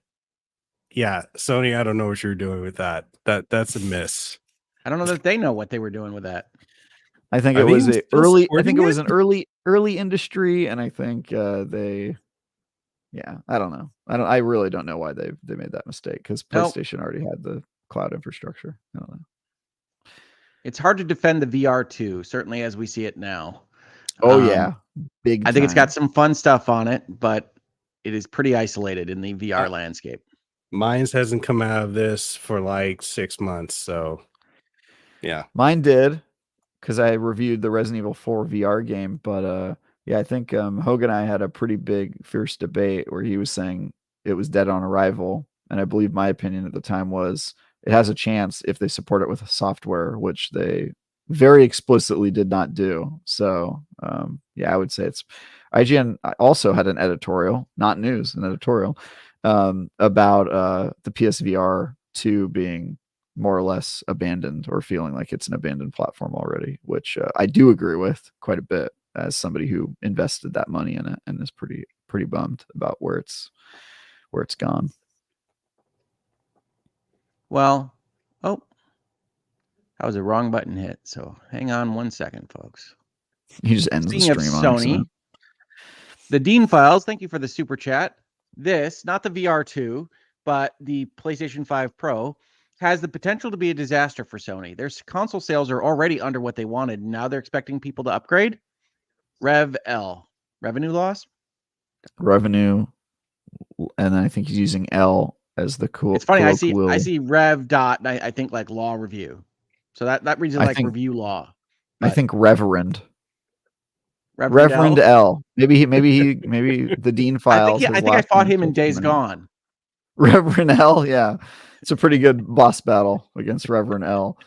Speaker 2: Sony, I don't know what you're doing with that. That's a miss.
Speaker 1: I don't know that they know what they were doing with that.
Speaker 3: I think
Speaker 2: Are
Speaker 3: it
Speaker 2: they
Speaker 3: was
Speaker 2: even
Speaker 3: a
Speaker 2: still
Speaker 3: early. I
Speaker 2: supporting
Speaker 3: think it was
Speaker 2: it?
Speaker 3: an early industry, and I think they. Yeah, I don't know. I really don't know why they made that mistake, because
Speaker 1: Nope.
Speaker 3: PlayStation already had the cloud infrastructure. I don't know.
Speaker 1: It's hard to defend the VR2, certainly as we see it now.
Speaker 3: Oh yeah, big.
Speaker 1: I think it's
Speaker 3: time.
Speaker 1: got some fun stuff on it, but it is pretty isolated in the VR landscape.
Speaker 2: Mines hasn't come out of this for like 6 months, so yeah.
Speaker 3: Mine did, because I reviewed the Resident Evil 4 VR game, but yeah, I think Hoeg and I had a pretty big, fierce debate where he was saying it was dead on arrival, and I believe my opinion at the time was it has a chance if they support it with software, which they very explicitly did not do. So yeah, I would say it's IGN also had an editorial, not news, an editorial about the PSVR 2 being more or less abandoned, or feeling like it's an abandoned platform already, which I do agree with quite a bit as somebody who invested that money in it and is pretty bummed about where it's gone.
Speaker 1: Well, oh, that was a wrong button hit. So hang on 1 second, folks.
Speaker 3: He just ends
Speaker 1: Speaking
Speaker 3: the
Speaker 1: of
Speaker 3: stream on
Speaker 1: Sony,
Speaker 3: accident.
Speaker 1: the Dean Files, thank you for the super chat. This, not the VR2, but the PlayStation 5 Pro, has the potential to be a disaster for Sony. Their console sales are already under what they wanted. Now they're expecting people to upgrade. Rev L, revenue loss.
Speaker 3: Revenue, and I think he's using L as the cool.
Speaker 1: It's funny. I see Rev dot, and I think like law review. So that reads it like review law.
Speaker 3: I think Reverend
Speaker 1: Reverend
Speaker 3: L. Maybe the Dean Files.
Speaker 1: I think I fought him in Days Gone.
Speaker 3: Reverend L. Yeah, it's a pretty good boss battle against Reverend L.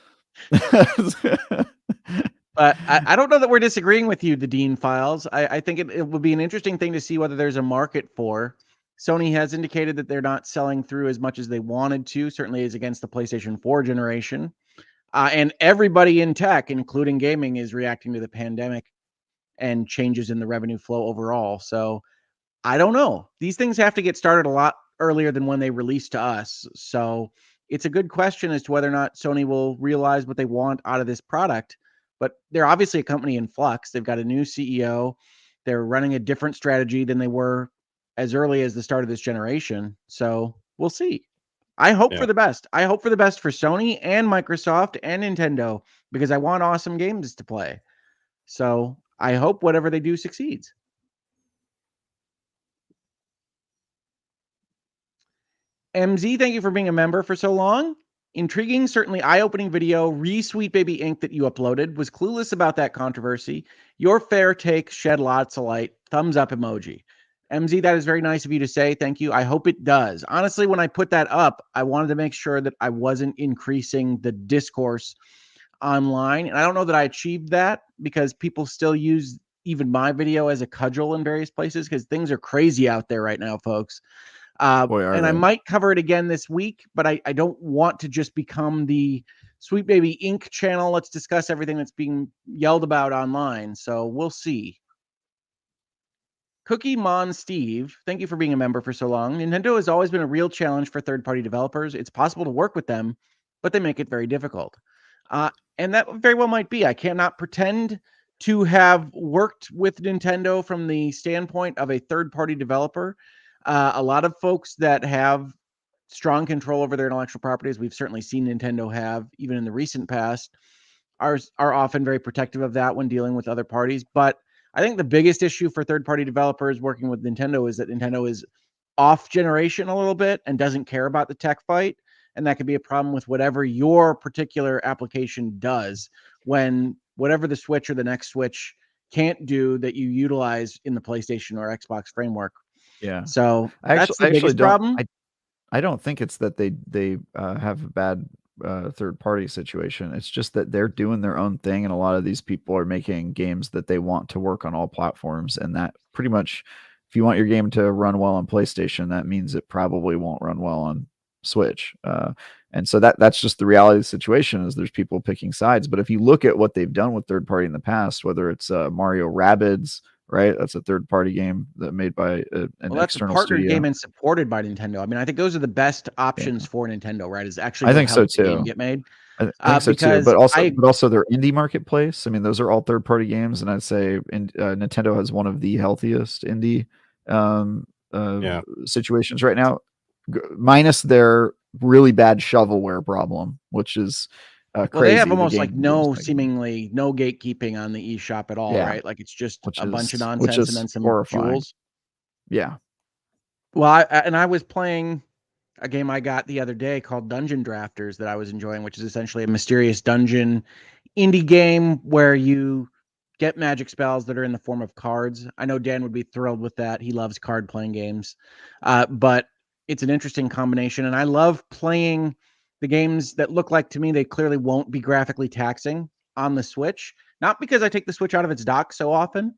Speaker 1: But I don't know that we're disagreeing with you, the Dean Files. I think it would be an interesting thing to see whether there's a market for. Sony has indicated that they're not selling through as much as they wanted to, certainly as against the PlayStation 4 generation. And everybody in tech, including gaming, is reacting to the pandemic and changes in the revenue flow overall. So I don't know. These things have to get started a lot earlier than when they release to us. So it's a good question as to whether or not Sony will realize what they want out of this product. But they're obviously a company in flux. They've got a new CEO. They're running a different strategy than they were as early as the start of this generation. So we'll see. I hope for the best. I hope for the best for Sony and Microsoft and Nintendo, because I want awesome games to play. So I hope whatever they do succeeds. MZ, thank you for being a member for so long. Intriguing, certainly eye-opening video. Sweet Baby Ink that you uploaded. Was clueless about that controversy. Your fair take shed lots of light. Thumbs up emoji. MZ, that is very nice of you to say. Thank you. I hope it does. Honestly, when I put that up, I wanted to make sure that I wasn't increasing the discourse online. And I don't know that I achieved that, because people still use even my video as a cudgel in various places, because things are crazy out there right now, folks. I might cover it again this week, but I don't want to just become the Sweet Baby Ink channel. Let's discuss everything that's being yelled about online. So we'll see. Cookie Mon Steve, thank you for being a member for so long. Nintendo has always been a real challenge for third-party developers. It's possible to work with them, but they make it very difficult. And that very well might be. I cannot pretend to have worked with Nintendo from the standpoint of a third-party developer. A lot of folks that have strong control over their intellectual properties, we've certainly seen Nintendo have, even in the recent past, are often very protective of that when dealing with other parties. But I think the biggest issue for third-party developers working with Nintendo is that Nintendo is off generation a little bit and doesn't care about the tech fight. And that could be a problem with whatever your particular application does, when whatever the Switch or the next Switch can't do that you utilize in the PlayStation or Xbox framework.
Speaker 3: Yeah.
Speaker 1: So that's the biggest problem.
Speaker 3: I don't think it's that they have a bad third party situation. It's just that they're doing their own thing, and a lot of these people are making games that they want to work on all platforms, and that pretty much, if you want your game to run well on PlayStation, that means it probably won't run well on Switch. And so that's just the reality of the situation, is there's people picking sides. But if you look at what they've done with third party in the past, whether it's Mario Rabbids, right? That's a third party game that made by an
Speaker 1: that's
Speaker 3: external
Speaker 1: a partnered
Speaker 3: studio.
Speaker 1: game and supported by Nintendo. I mean, I think those are the best options for Nintendo, right? Is actually
Speaker 3: I think so
Speaker 1: helps the game
Speaker 3: too.
Speaker 1: get made.
Speaker 3: I think so too,
Speaker 1: because
Speaker 3: but also their indie marketplace. I mean, those are all third party games, and I'd say Nintendo has one of the healthiest indie situations right now, minus their really bad shovelware problem, which is crazy.
Speaker 1: Well, they have almost like seemingly no gatekeeping on the eShop at all, right? Like it's just a bunch of nonsense and then some
Speaker 3: horrifying.
Speaker 1: jewels.
Speaker 3: Yeah.
Speaker 1: Well, I was playing a game I got the other day called Dungeon Drafters that I was enjoying, which is essentially a mysterious dungeon indie game where you get magic spells that are in the form of cards. I know Dan would be thrilled with that. He loves card playing games. But it's an interesting combination, and I love playing the games that look like, to me, they clearly won't be graphically taxing on the Switch. Not because I take the Switch out of its dock so often,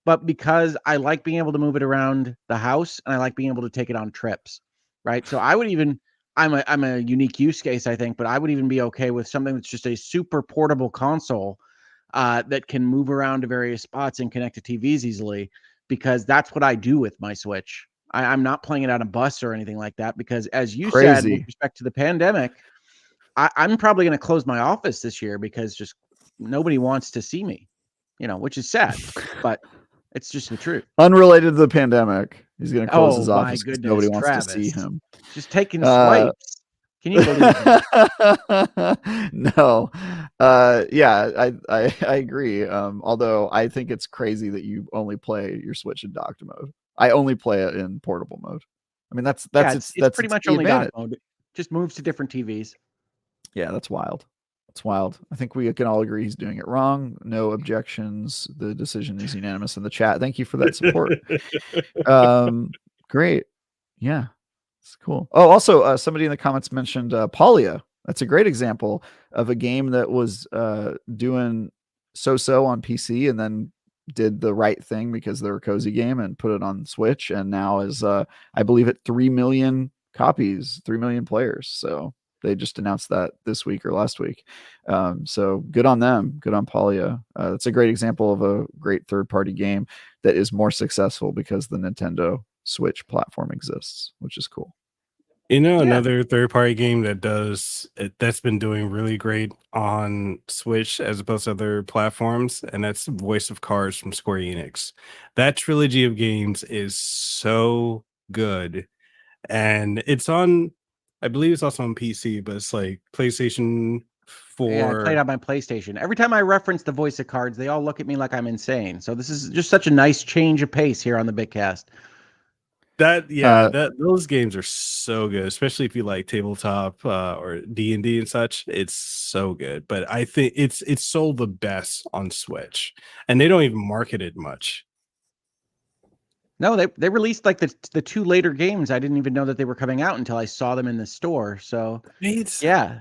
Speaker 1: but because I like being able to move it around the house, and I like being able to take it on trips, right? So I would even, I'm a unique use case, I think, but I would even be okay with something that's just a super portable console that can move around to various spots and connect to TVs easily, because that's what I do with my Switch. I'm not playing it on a bus or anything like that, because as you said, with respect to the pandemic, I'm probably going to close my office this year because just nobody wants to see me, which is sad, but it's just the truth.
Speaker 3: Unrelated to the pandemic, he's going to close his office
Speaker 1: because
Speaker 3: nobody wants
Speaker 1: Travis,
Speaker 3: to see him.
Speaker 1: Just taking swipes. Can you believe
Speaker 3: it? No. Yeah, I agree. Although I think it's crazy that you only play your Switch in docked mode. I only play it in portable mode. I mean, that's
Speaker 1: pretty much only docked mode. It just moves to different TVs.
Speaker 3: Yeah, that's wild. It's wild. I think we can all agree he's doing it wrong. No objections. The decision is unanimous in the chat. Thank you for that support. Great. Yeah, it's cool. Oh, also, somebody in the comments mentioned Palia. That's a great example of a game that was doing so-so on PC and then did the right thing because they're a cozy game and put it on Switch, and now is I believe at 3 million copies, 3 million players. So they just announced that this week or last week. So good on them. Good on Palia. It's a great example of a great third-party game that is more successful because the Nintendo Switch platform exists, which is cool.
Speaker 2: Another third-party game that's been doing really great on Switch as opposed to other platforms, and that's Voice of Cards from Square Enix. That trilogy of games is so good, and it's on, I believe it's also on PC, but it's like PlayStation 4.
Speaker 1: Yeah, I played on my PlayStation. Every time I reference the Voice of Cards, they all look at me like I'm insane. So this is just such a nice change of pace here on the Bitcast.
Speaker 2: Those games are so good, especially if you like tabletop or D&D and such. It's so good, but I think it's sold the best on Switch, and they don't even market it much.
Speaker 1: No, they released like the two later games. I didn't even know that they were coming out until I saw them in the store. So yeah,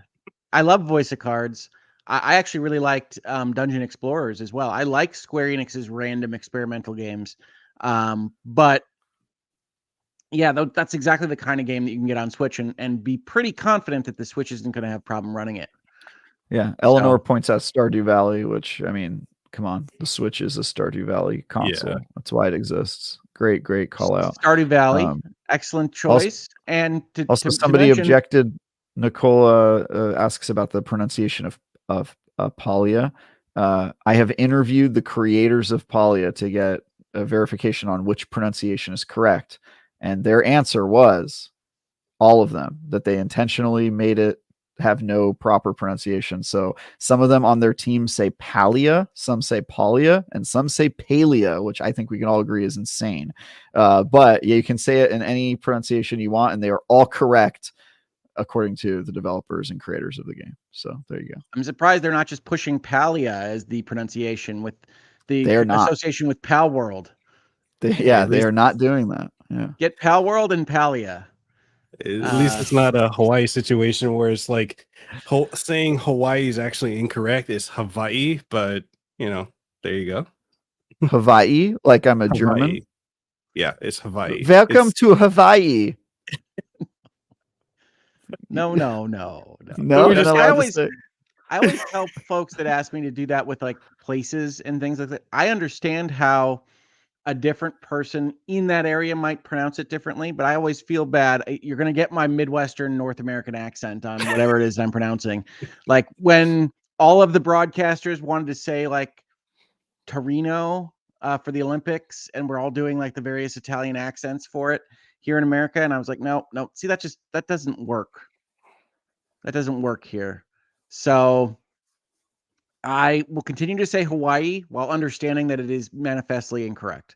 Speaker 1: I love Voice of Cards. I actually really liked Dungeon Explorers as well. I like Square Enix's random experimental games, but yeah, that's exactly the kind of game that you can get on Switch and be pretty confident that the Switch isn't going to have a problem running it.
Speaker 3: Yeah, Eleanor points out Stardew Valley, which, I mean, come on, the Switch is a Stardew Valley console. Yeah. That's why it exists. Great call out.
Speaker 1: Stardew Valley, excellent choice.
Speaker 3: Somebody objected. Nicola asks about the pronunciation of Palia. I have interviewed the creators of Palia to get a verification on which pronunciation is correct. And their answer was all of them, that they intentionally made it have no proper pronunciation. So some of them on their team say Palia, some say Palia, and some say Palia, which I think we can all agree is insane. But yeah, you can say it in any pronunciation you want, and they are all correct according to the developers and creators of the game. So there you go.
Speaker 1: I'm surprised they're not just pushing Palia as the pronunciation with the association with Pal World.
Speaker 3: They are not doing that. Yeah.
Speaker 1: Get Pal World and Palia.
Speaker 2: At least it's not a Hawaii situation where it's like saying Hawaii is actually incorrect. It's Hawaii, but there you go.
Speaker 3: Hawaii, like I'm a
Speaker 2: Hawaii.
Speaker 3: German.
Speaker 2: Yeah, it's Hawaii.
Speaker 3: Welcome to Hawaii.
Speaker 1: No.
Speaker 3: No,
Speaker 1: I always tell folks that ask me to do that with like places and things like that. I understand how a different person in that area might pronounce it differently, but I always feel bad. You're going to get my Midwestern North American accent on whatever it is I'm pronouncing. Like when all of the broadcasters wanted to say like Torino for the Olympics, and we're all doing like the various Italian accents for it here in America. And I was like, no, see, that doesn't work. That doesn't work here. So I will continue to say Hawaii while understanding that it is manifestly incorrect.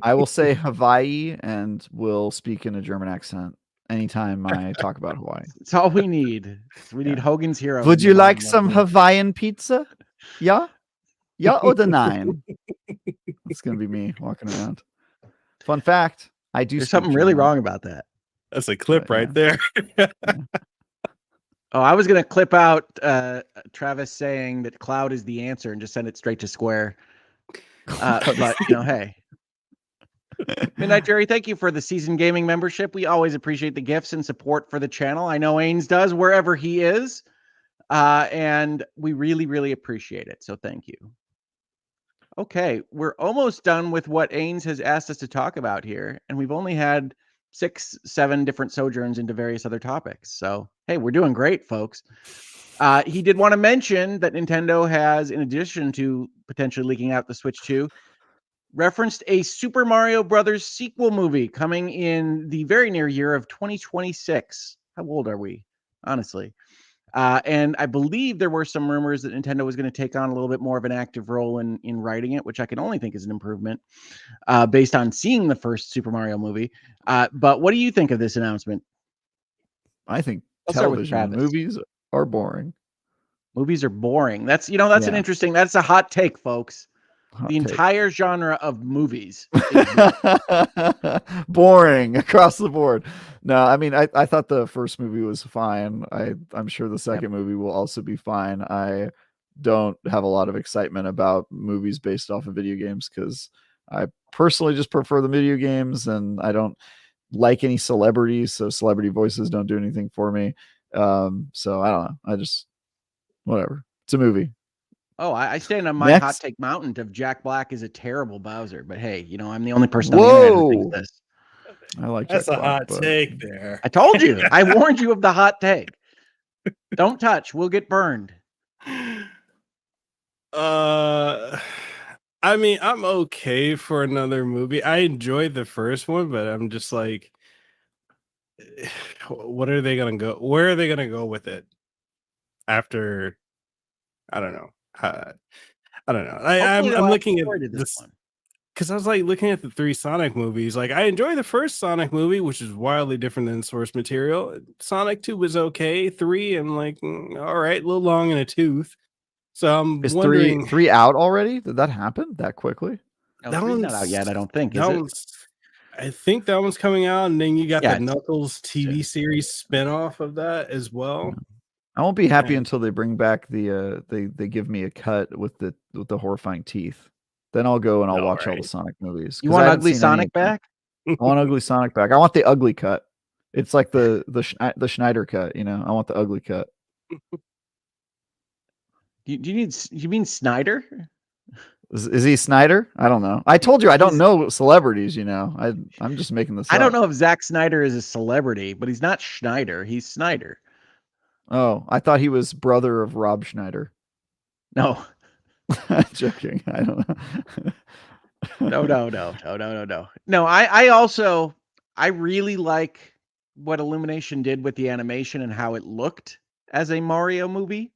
Speaker 3: I will say Hawaii and will speak in a German accent anytime I talk about Hawaii.
Speaker 1: It's all we need. We need Hogan's Hero.
Speaker 3: Would you like some Hawaiian pizza? Yeah? Yeah oder nein? It's going to be me walking around. Fun fact, I do
Speaker 1: There's something really wrong about that.
Speaker 2: That's a clip right there.
Speaker 1: Oh, I was going to clip out Travis saying that cloud is the answer and just send it straight to Square. But, hey. Midnight Jerry, thank you for the season gaming membership. We always appreciate the gifts and support for the channel. I know Ains does wherever he is. And we really, really appreciate it. So thank you. Okay, we're almost done with what Ains has asked us to talk about here. And we've only had 6-7 different sojourns into various other topics. So, hey, we're doing great, folks. He did want to mention that Nintendo has, in addition to potentially leaking out the Switch 2, referenced a Super Mario Brothers sequel movie coming in the very near year of 2026. How old are we, honestly? And I believe there were some rumors that Nintendo was going to take on a little bit more of an active role in writing it, which I can only think is an improvement based on seeing the first Super Mario movie. But what do you think of this announcement?
Speaker 3: I think television and movies are boring.
Speaker 1: Movies are boring. That's an interesting, that's a hot take, folks. The entire genre of movies is
Speaker 3: boring across the board. No, I mean, I thought the first movie was fine. I'm sure the second movie will also be fine. I don't have a lot of excitement about movies based off of video games because I personally just prefer the video games and I don't like any celebrities. So celebrity voices don't do anything for me. So I don't know. I just, whatever. It's a movie.
Speaker 1: Oh, I stand on my hot take mountain of Jack Black is a terrible Bowser, but hey, I'm the only person on the internet who thinks this.
Speaker 3: I like
Speaker 2: that's
Speaker 3: Jack
Speaker 2: a
Speaker 3: Black,
Speaker 2: hot take there.
Speaker 1: I told you. I warned you of the hot take. Don't touch. We'll get burned.
Speaker 2: I mean, I'm okay for another movie. I enjoyed the first one, but I'm just like, what are they gonna go? Where are they gonna go with it after? I don't know. I don't know. I'm looking at this one because I was like looking at the 3 Sonic movies. Like I enjoy the first Sonic movie, which is wildly different than source material. Sonic 2 was okay. 3, I'm like, all right, a little long in a tooth. So I'm wondering,
Speaker 3: 3 out already? Did that happen that quickly?
Speaker 1: No, that one's not out yet. I don't think.
Speaker 2: I think that one's coming out, and then you got the Knuckles TV series spinoff of that as well.
Speaker 3: I won't be happy until they bring back the they give me a cut with the horrifying teeth. Then I'll go and I'll watch all the Sonic movies.
Speaker 1: You want Ugly Sonic back?
Speaker 3: I want Ugly Sonic back. I want the ugly cut. It's like the Schneider cut, I want the ugly cut.
Speaker 1: You mean Snyder?
Speaker 3: Is he Snyder? I don't know. I told you I don't know celebrities, I'm just making this up.
Speaker 1: I don't know if Zack Snyder is a celebrity, but he's not Schneider. He's Snyder.
Speaker 3: Oh, I thought he was brother of Rob Schneider.
Speaker 1: No.
Speaker 3: Joking. I don't know.
Speaker 1: No. No, I really like what Illumination did with the animation and how it looked as a Mario movie.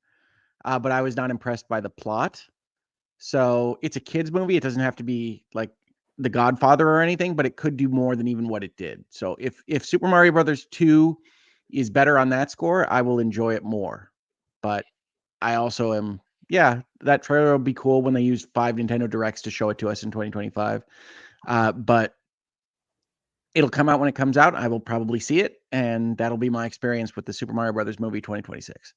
Speaker 1: But I was not impressed by the plot. So it's a kid's movie. It doesn't have to be like The Godfather or anything, but it could do more than even what it did. So if Super Mario Brothers 2 is better on that score, I will enjoy it more. But I also am, that trailer will be cool when they use 5 Nintendo Directs to show it to us in 2025. But It'll come out when it comes out. I will probably see it, and that'll be my experience with the Super Mario Brothers movie 2026.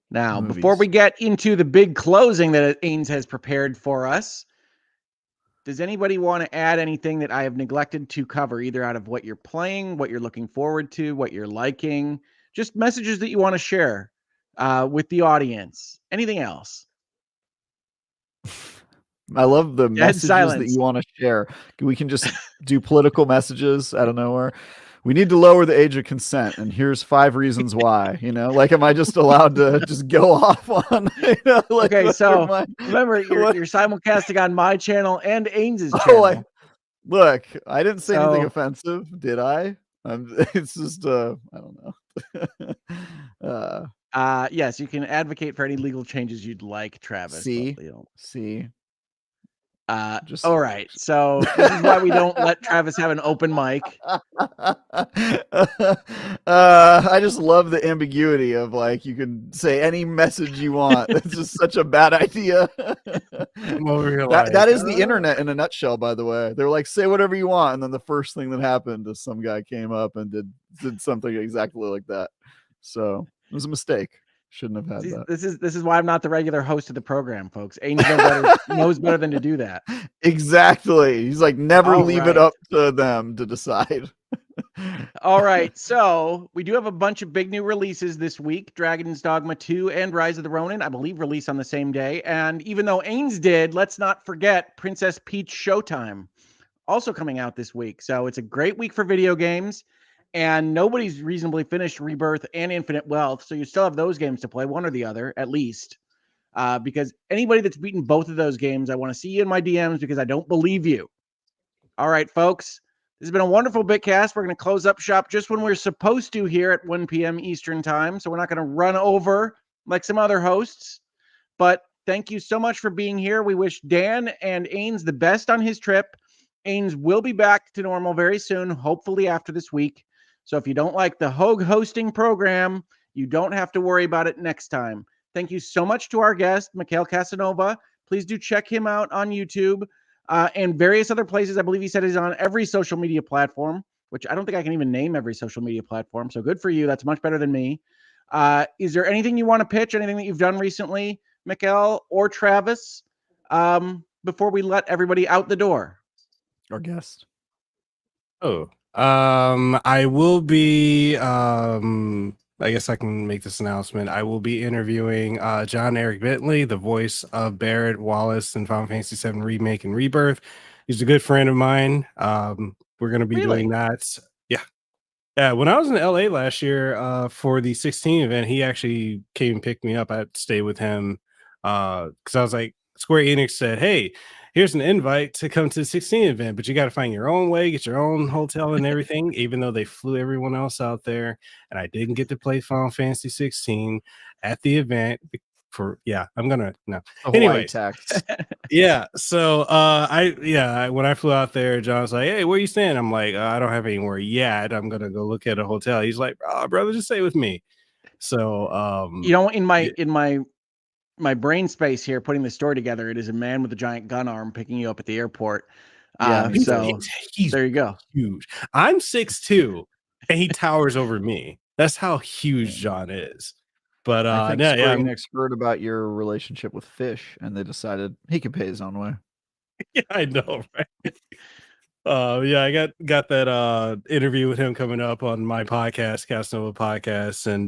Speaker 1: Now, before we get into the big closing that Ains has prepared for us, does anybody want to add anything that I have neglected to cover, either out of what you're playing, what you're looking forward to, what you're liking, just messages that you want to share with the audience? Anything else?
Speaker 3: I love the messages
Speaker 1: silence.
Speaker 3: that you want to share. We can just do political messages out of nowhere. We need to lower the age of consent, and here's 5 reasons why. Like, am I just allowed to just go off on? Like,
Speaker 1: okay, so remember, you're simulcasting on my channel and Ains's channel.
Speaker 3: Look, I didn't say anything offensive, did I? It's just I don't know.
Speaker 1: Yes, you can advocate for any legal changes you'd like, Travis.
Speaker 3: See.
Speaker 1: All right. So this is why we don't let Travis have an open mic.
Speaker 3: I just love the ambiguity of, like, you can say any message you want. It's just such a bad idea. That is the internet in a nutshell, by the way. They're like, say whatever you want, and then the first thing that happened is some guy came up and did something exactly like that. So it was a mistake. Shouldn't have had that.
Speaker 1: This is why I'm not the regular host of the program, folks. Ains knows better than to do that.
Speaker 3: Exactly. He's like, never leave it up to them to decide.
Speaker 1: All right. So we do have a bunch of big new releases this week. Dragon's Dogma 2 and Rise of the Ronin, I believe, release on the same day. And even though Ains did, let's not forget Princess Peach Showtime, also coming out this week. So it's a great week for video games. And nobody's reasonably finished Rebirth and Infinite Wealth, so you still have those games to play, one or the other, at least. Because anybody that's beaten both of those games, I want to see you in my DMs because I don't believe you. All right, folks. This has been a wonderful Bitcast. We're going to close up shop just when we're supposed to here at 1 p.m. Eastern Time, so we're not going to run over like some other hosts. But thank you so much for being here. We wish Dan and Ains the best on his trip. Ains will be back to normal very soon, hopefully after this week. So if you don't like the Hoeg hosting program, you don't have to worry about it next time. Thank you so much to our guest, Mekel Kasanova. Please do check him out on YouTube and various other places. I believe he said he's on every social media platform, which I don't think I can even name every social media platform. So good for you. That's much better than me. Is there anything you want to pitch, anything that you've done recently, Mekel or Travis, before we let everybody out the door?
Speaker 3: Our guest.
Speaker 2: I will be I guess I can make this announcement. I will be interviewing John Eric Bentley, the voice of Barrett Wallace in Final Fantasy 7 Remake and Rebirth. He's a good friend of mine. We're going to be doing that. Yeah. When I was in LA last year for the 16 event, he actually came and picked me up. I stayed with him because I was like, Square Enix said, hey, here's an invite to come to the 16 event, but you got to find your own way, get your own hotel and everything, even though they flew everyone else out there. And I didn't get to play Final Fantasy 16 at the event I'm going to, no. Anyway, yeah. So when I flew out there, John was like, hey, where you staying? I'm like, I don't have anywhere yet. I'm going to go look at a hotel. He's like, oh, brother, just stay with me. So,
Speaker 1: in my brain space here, putting the story together, it is a man with a giant gun arm picking you up at the airport. He's there you go.
Speaker 2: Huge. I'm 6'2", and he towers over me. That's how huge John is. But
Speaker 3: I think Square Enix heard about your relationship with Fish, and they decided he could pay his own way.
Speaker 2: Yeah, I know, right? I got that interview with him coming up on my podcast, Casanova Podcast, and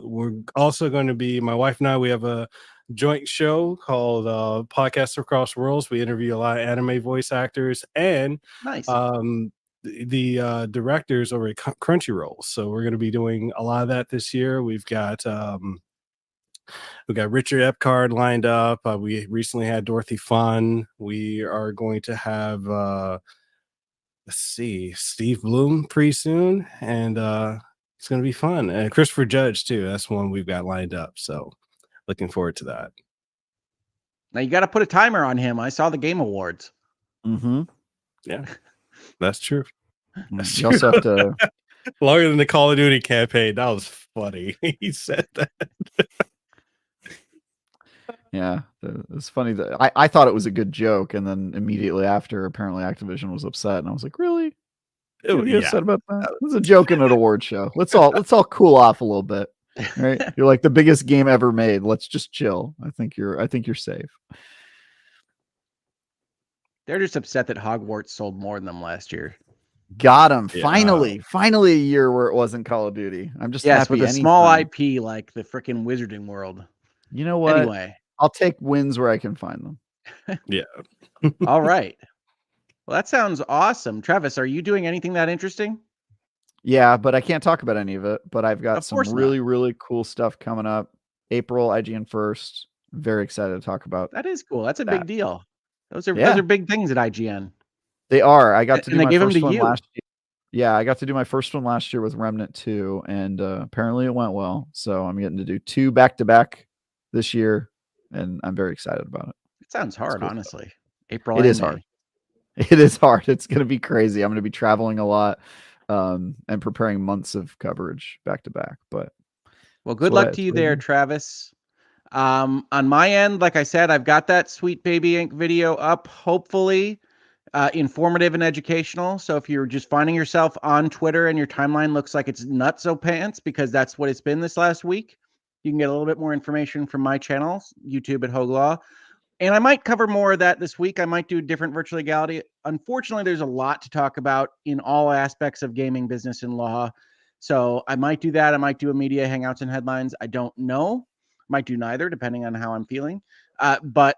Speaker 2: we're also going to be, my wife and I, we have a joint show called Podcasts Across Worlds. We interview a lot of anime voice actors and the directors over at Crunchyroll. So we're going to be doing a lot of that this year. We've got Richard Epcard lined up. We recently had Dorothy Fun. We are going to have Steve Bloom pretty soon, and it's going to be fun. And Christopher Judge too. That's one we've got lined up. So looking forward to that.
Speaker 1: Now you got to put a timer on him. I saw the Game Awards.
Speaker 3: Mm-hmm.
Speaker 2: Yeah, that's true.
Speaker 3: You also have to
Speaker 2: longer than the Call of Duty campaign. That was funny. He said that.
Speaker 3: Yeah, It's funny that I thought it was a good joke, and then immediately after, apparently Activision was upset, and I was like, "Really? You upset about that? It was a joke in an award show. Let's all cool off a little bit, right? You're like the biggest game ever made. Let's just chill. I think you're safe."
Speaker 1: They're just upset that Hogwarts sold more than them last year.
Speaker 3: Got him.
Speaker 2: Yeah.
Speaker 3: Finally a year where it wasn't Call of Duty. I'm just
Speaker 1: Yes,
Speaker 3: happy.
Speaker 1: with a
Speaker 3: anytime.
Speaker 1: small IP like the freaking Wizarding World.
Speaker 3: You know what?
Speaker 1: Anyway,
Speaker 3: I'll take wins where I can find them.
Speaker 2: Yeah.
Speaker 1: all right. Well, that sounds awesome. Travis, are you doing anything that interesting?
Speaker 3: Yeah, but I can't talk about any of it. But I've got
Speaker 1: Of
Speaker 3: some
Speaker 1: course not.
Speaker 3: really, really cool stuff coming up. April, IGN first. I'm very excited to talk about.
Speaker 1: That is cool. That's a
Speaker 3: that.
Speaker 1: big deal. Those are
Speaker 3: Yeah.
Speaker 1: big things at IGN.
Speaker 3: They are. I got to do
Speaker 1: And they
Speaker 3: my
Speaker 1: give them
Speaker 3: first
Speaker 1: to
Speaker 3: one
Speaker 1: you.
Speaker 3: last year. Yeah, I got to do my first one last year with Remnant 2, and apparently it went well. So I'm getting to do 2 back-to-back this year, and I'm very excited about it.
Speaker 1: It sounds hard,
Speaker 3: cool
Speaker 1: honestly. April
Speaker 3: It
Speaker 1: and
Speaker 3: is
Speaker 1: May.
Speaker 3: hard. It is hard. It's going to be crazy. I'm going to be traveling a lot and preparing months of coverage back-to-back. But
Speaker 1: well, good luck to you there, Travis. On my end, like I said, I've got that Sweet Baby Inc. video up, hopefully informative and educational. So if you're just finding yourself on Twitter and your timeline looks like it's nutso pants, because that's what it's been this last week, you can get a little bit more information from my channel, YouTube at Hoeg Law. And I might cover more of that this week. I might do different virtual legality. Unfortunately, there's a lot to talk about in all aspects of gaming, business, and law. So I might do that. I might do a media hangouts and headlines. I don't know. Might do neither, depending on how I'm feeling. But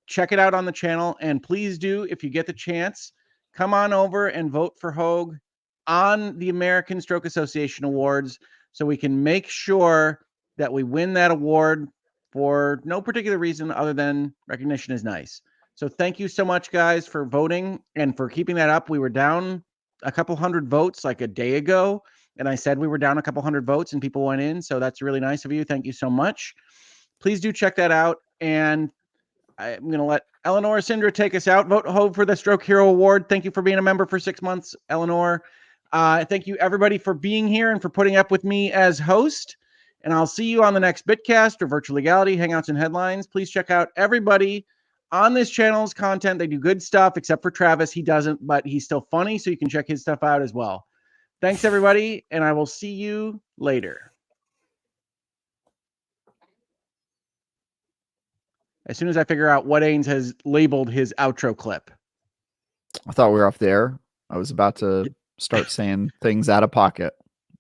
Speaker 1: check it out on the channel. And please do, if you get the chance, come on over and vote for Hoeg on the American Stroke Association Awards so we can make sure that we win that award for no particular reason other than recognition is nice. So thank you so much, guys, for voting and for keeping that up. We were down a couple hundred votes like a day ago, and I said we were down a couple hundred votes and people went in. So that's really nice of you. Thank you so much. Please do check that out. And I'm going to let Eleanor Sindra take us out. Vote Hoeg for the Stroke Hero Award. Thank you for being a member for 6 months, Eleanor. Thank you, everybody, for being here and for putting up with me as host. And I'll see you on the next Bitcast or Virtual Legality, Hangouts and Headlines. Please check out everybody on this channel's content. They do good stuff, except for Travis. He doesn't, but he's still funny, so you can check his stuff out as well. Thanks, everybody, and I will see you later. As soon as I figure out what Ains has labeled his outro clip.
Speaker 3: I thought we were off the air. I was about to start saying things out of pocket.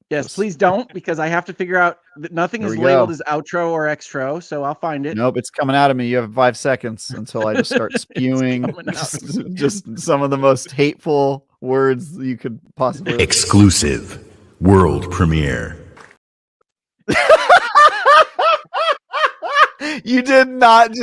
Speaker 1: Yes, please don't, because I have to figure out that nothing is labeled as outro or extro, so I'll find it.
Speaker 3: Nope, it's coming out of me. You have 5 seconds until I just start spewing just some of the most hateful words you could possibly.
Speaker 4: Exclusive world premiere.
Speaker 3: You did not just